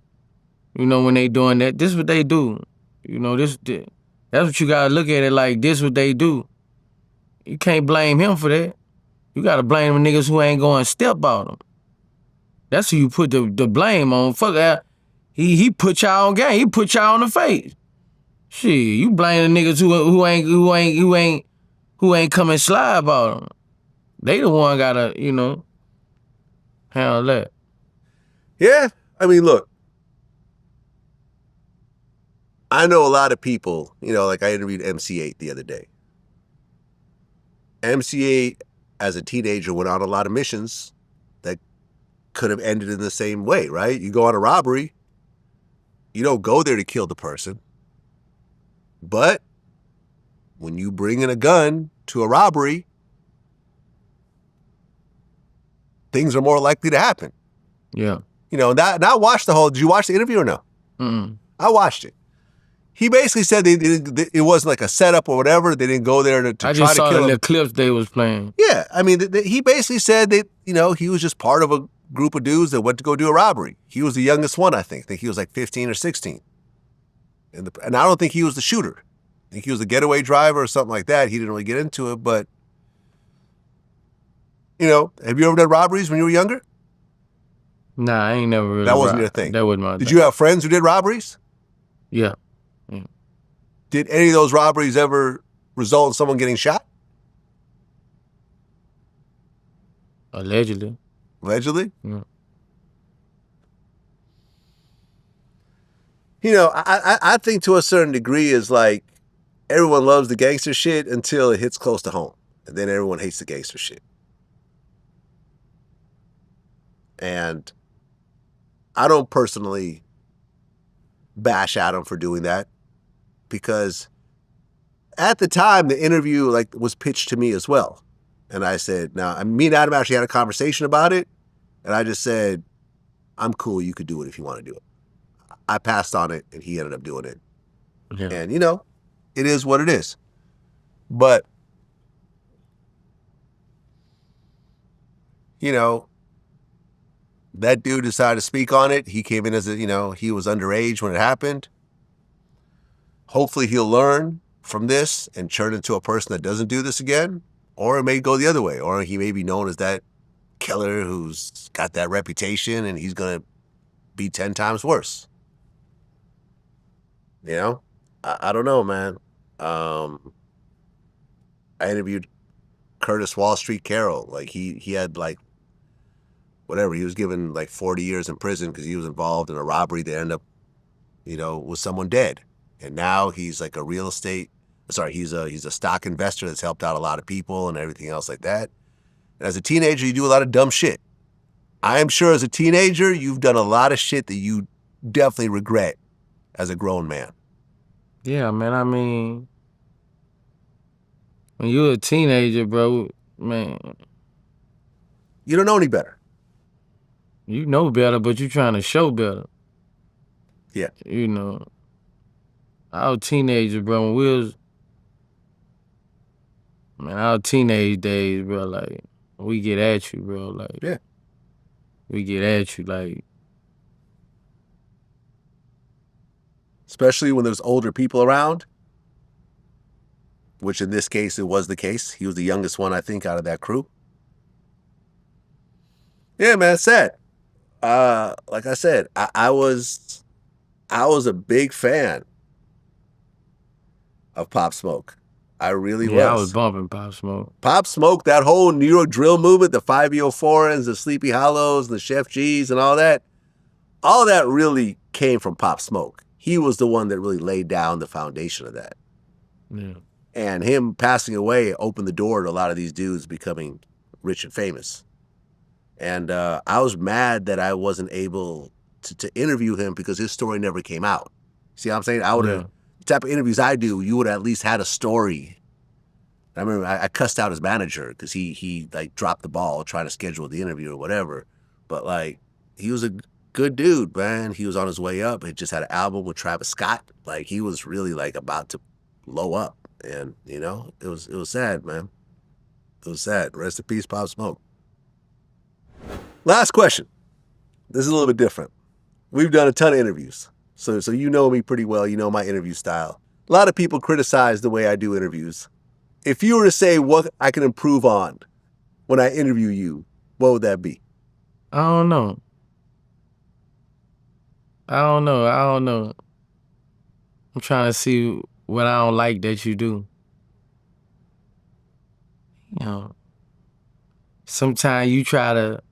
when they doing that. This is what they do. That's what you gotta look at it like. This what they do. You can't blame him for that. You gotta blame them niggas who ain't going step on them. That's who you put the blame on. Fuck that. He put y'all on game. He put y'all on the face. Shit, you blame the niggas who ain't come and slide about them. They the one gotta, handle that. Yeah, I mean, look. I know a lot of people, like I interviewed MC8 the other day. MC8, as a teenager, went on a lot of missions that could have ended in the same way, right? You go on a robbery, you don't go there to kill the person. But when you bring in a gun to a robbery, things are more likely to happen. Yeah. And I watched did you watch the interview or no? Mm-mm. I watched it. He basically said it wasn't like a setup or whatever. They didn't go there to try to kill him. I just saw the clips they was playing. Yeah, I mean, he basically said that, he was just part of a group of dudes that went to go do a robbery. He was the youngest one, I think. I think he was like 15 or 16. And I don't think he was the shooter. I think he was the getaway driver or something like that. He didn't really get into it, but, have you ever done robberies when you were younger? Nah, I ain't never really. That wasn't your thing. That wasn't my thing. Did you have friends who did robberies? Yeah. Did any of those robberies ever result in someone getting shot? Allegedly. Allegedly? Yeah. I think to a certain degree is like everyone loves the gangster shit until it hits close to home. And then everyone hates the gangster shit. And I don't personally bash Adam for doing that because at the time the interview was pitched to me as well. And I said, now, me and Adam actually had a conversation about it. And I just said, I'm cool. You could do it if you want to do it. I passed on it and he ended up doing it. Yeah. And, it is what it is. But, that dude decided to speak on it. He came in as he was underage when it happened. Hopefully he'll learn from this and turn into a person that doesn't do this again. Or it may go the other way. Or he may be known as that killer who's got that reputation and he's going to be 10 times worse. I don't know, man. I interviewed Curtis Wall Street Carroll. He had whatever. He was given 40 years in prison because he was involved in a robbery that ended up, with someone dead. And now he's like a real estate. Sorry, he's a stock investor that's helped out a lot of people and everything else like that. And as a teenager, you do a lot of dumb shit. I am sure as a teenager, you've done a lot of shit that you definitely regret as a grown man. Yeah, man. I mean, when you're a teenager, bro, man, you don't know any better. You know better, but you trying to show better. Yeah. Our teenagers, bro, when we was, our teenage days, bro, we get at you, bro, yeah. We get at you, especially when there's older people around, which in this case, it was the case. He was the youngest one, I think, out of that crew. Yeah, man, it's sad. Like I said, I was a big fan of Pop Smoke. I really was. Yeah, I was bumping Pop Smoke. Pop Smoke, that whole New York drill movement, the 504s, the Sleepy Hollows, the Chef G's, and all that really came from Pop Smoke. He was the one that really laid down the foundation of that. Yeah. And him passing away opened the door to a lot of these dudes becoming rich and famous. And I was mad that I wasn't able to interview him because his story never came out. See what I'm saying? I would have, the type of interviews I do, you would have at least had a story. I remember I cussed out his manager because he like dropped the ball trying to schedule the interview or whatever. But like, he was a good dude, man. He was on his way up. He just had an album with Travis Scott. Like, he was really like about to blow up. And, you know, it was sad, man. It was sad. Rest in peace, Pop Smoke. Last question. This is a little bit different. We've done a ton of interviews. So you know me pretty well. You know my interview style. A lot of people criticize the way I do interviews. If you were to say what I can improve on when I interview you, what would that be? I don't know. I'm trying to see what I don't like that you do. You know, sometimes you try to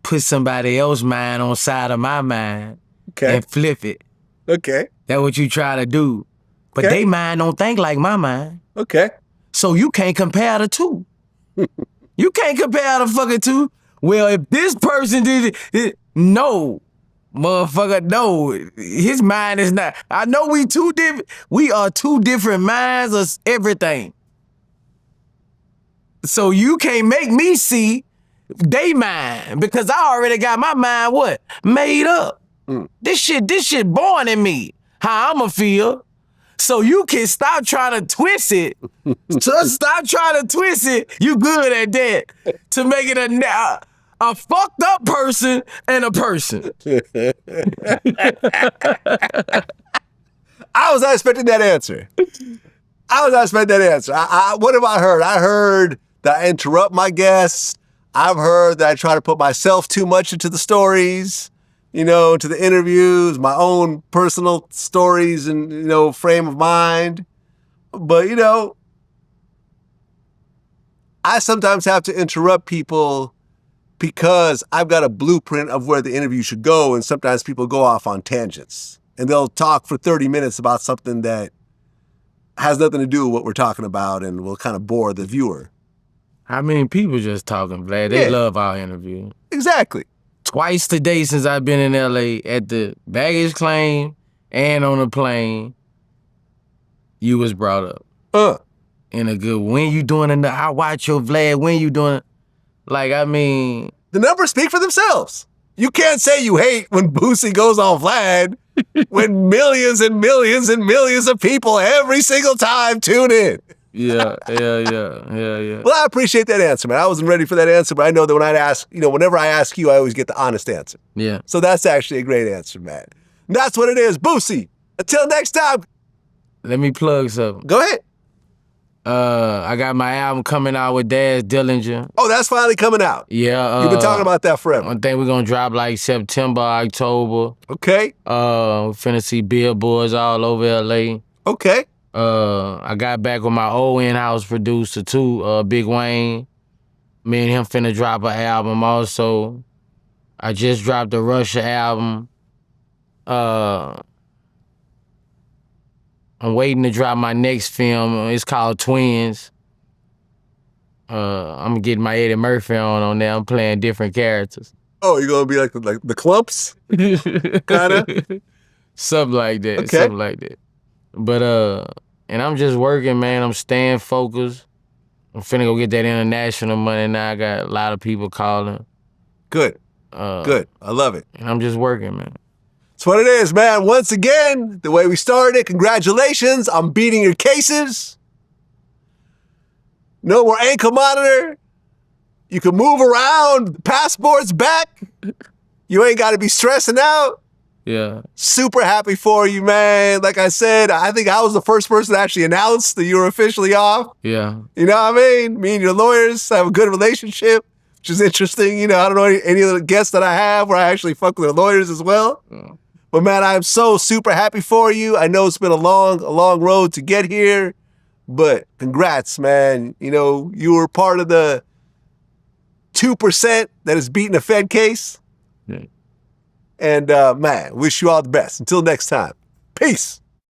put somebody else's mind on side of my mind and flip it. Okay. That's what you try to do. But they mind don't think like my mind. Okay. So you can't compare the two. You can't compare the fucking two. Well, if this person did it, no. Motherfucker, no. His mind is not. I know we are two different minds of everything. So you can't make me see they mind because I already got my mind what? Made up. This shit born in me. How I'ma feel. So you can stop trying to twist it. Stop trying to twist it. You good at that. To make it a fucked up person and a person. I was not expecting that answer. What have I heard? I heard that I interrupt my guests. I've heard that I try to put myself too much into the stories, you know, to the interviews, my own personal stories and, you know, frame of mind. But, you know, I sometimes have to interrupt people because I've got a blueprint of where the interview should go, and sometimes people go off on tangents. And they'll talk for 30 minutes about something that has nothing to do with what we're talking about and will kind of bore the viewer. I mean, people just talking, Vlad. They love our interview. Exactly. Twice today since I've been in LA at the baggage claim and on the plane, you was brought up. In a good, when you doing it? I watch your Vlad, when you doing it? Like, I mean. The numbers speak for themselves. You can't say you hate when Boosie goes on Vlad when millions and millions and millions of people every single time tune in. Yeah. Well, I appreciate that answer, man. I wasn't ready for that answer, but I know that whenever I ask you, I always get the honest answer. Yeah. So that's actually a great answer, man. And that's what it is, Boosie. Until next time. Let me plug something. Go ahead. I got my album coming out with Daz Dillinger. Oh, that's finally coming out. Yeah. You've been talking about that forever. I think we're gonna drop like September, October. Okay. Finna see billboards all over LA. Okay. I got back with my old in-house producer too, Big Wayne. Me and him finna drop an album also. I just dropped the Russia album. I'm waiting to drop my next film. It's called Twins. I'm getting my Eddie Murphy on there. I'm playing different characters. Oh, you're gonna be like the Clumps? Kinda? Something like that. Okay. Something like that. But and I'm just working, man. I'm staying focused. I'm finna go get that international money now. I got a lot of people calling. Good. Good. I love it. And I'm just working, man. That's what it is, man. Once again, the way we started, congratulations on beating your cases. No more ankle monitor. You can move around. The passport's back. You ain't got to be stressing out. Yeah. Super happy for you, man. Like I said, I think I was the first person to actually announce that you were officially off. Yeah. You know what I mean? Me and your lawyers have a good relationship. which is interesting. You know, I don't know any of the guests that I have where I actually fuck with the lawyers as well. But man, I'm so super happy for you. I know it's been a long road to get here, but congrats, man. You know, you were part of the 2% that is beating a Fed case. Yeah. And man, wish you all the best. Until next time, peace.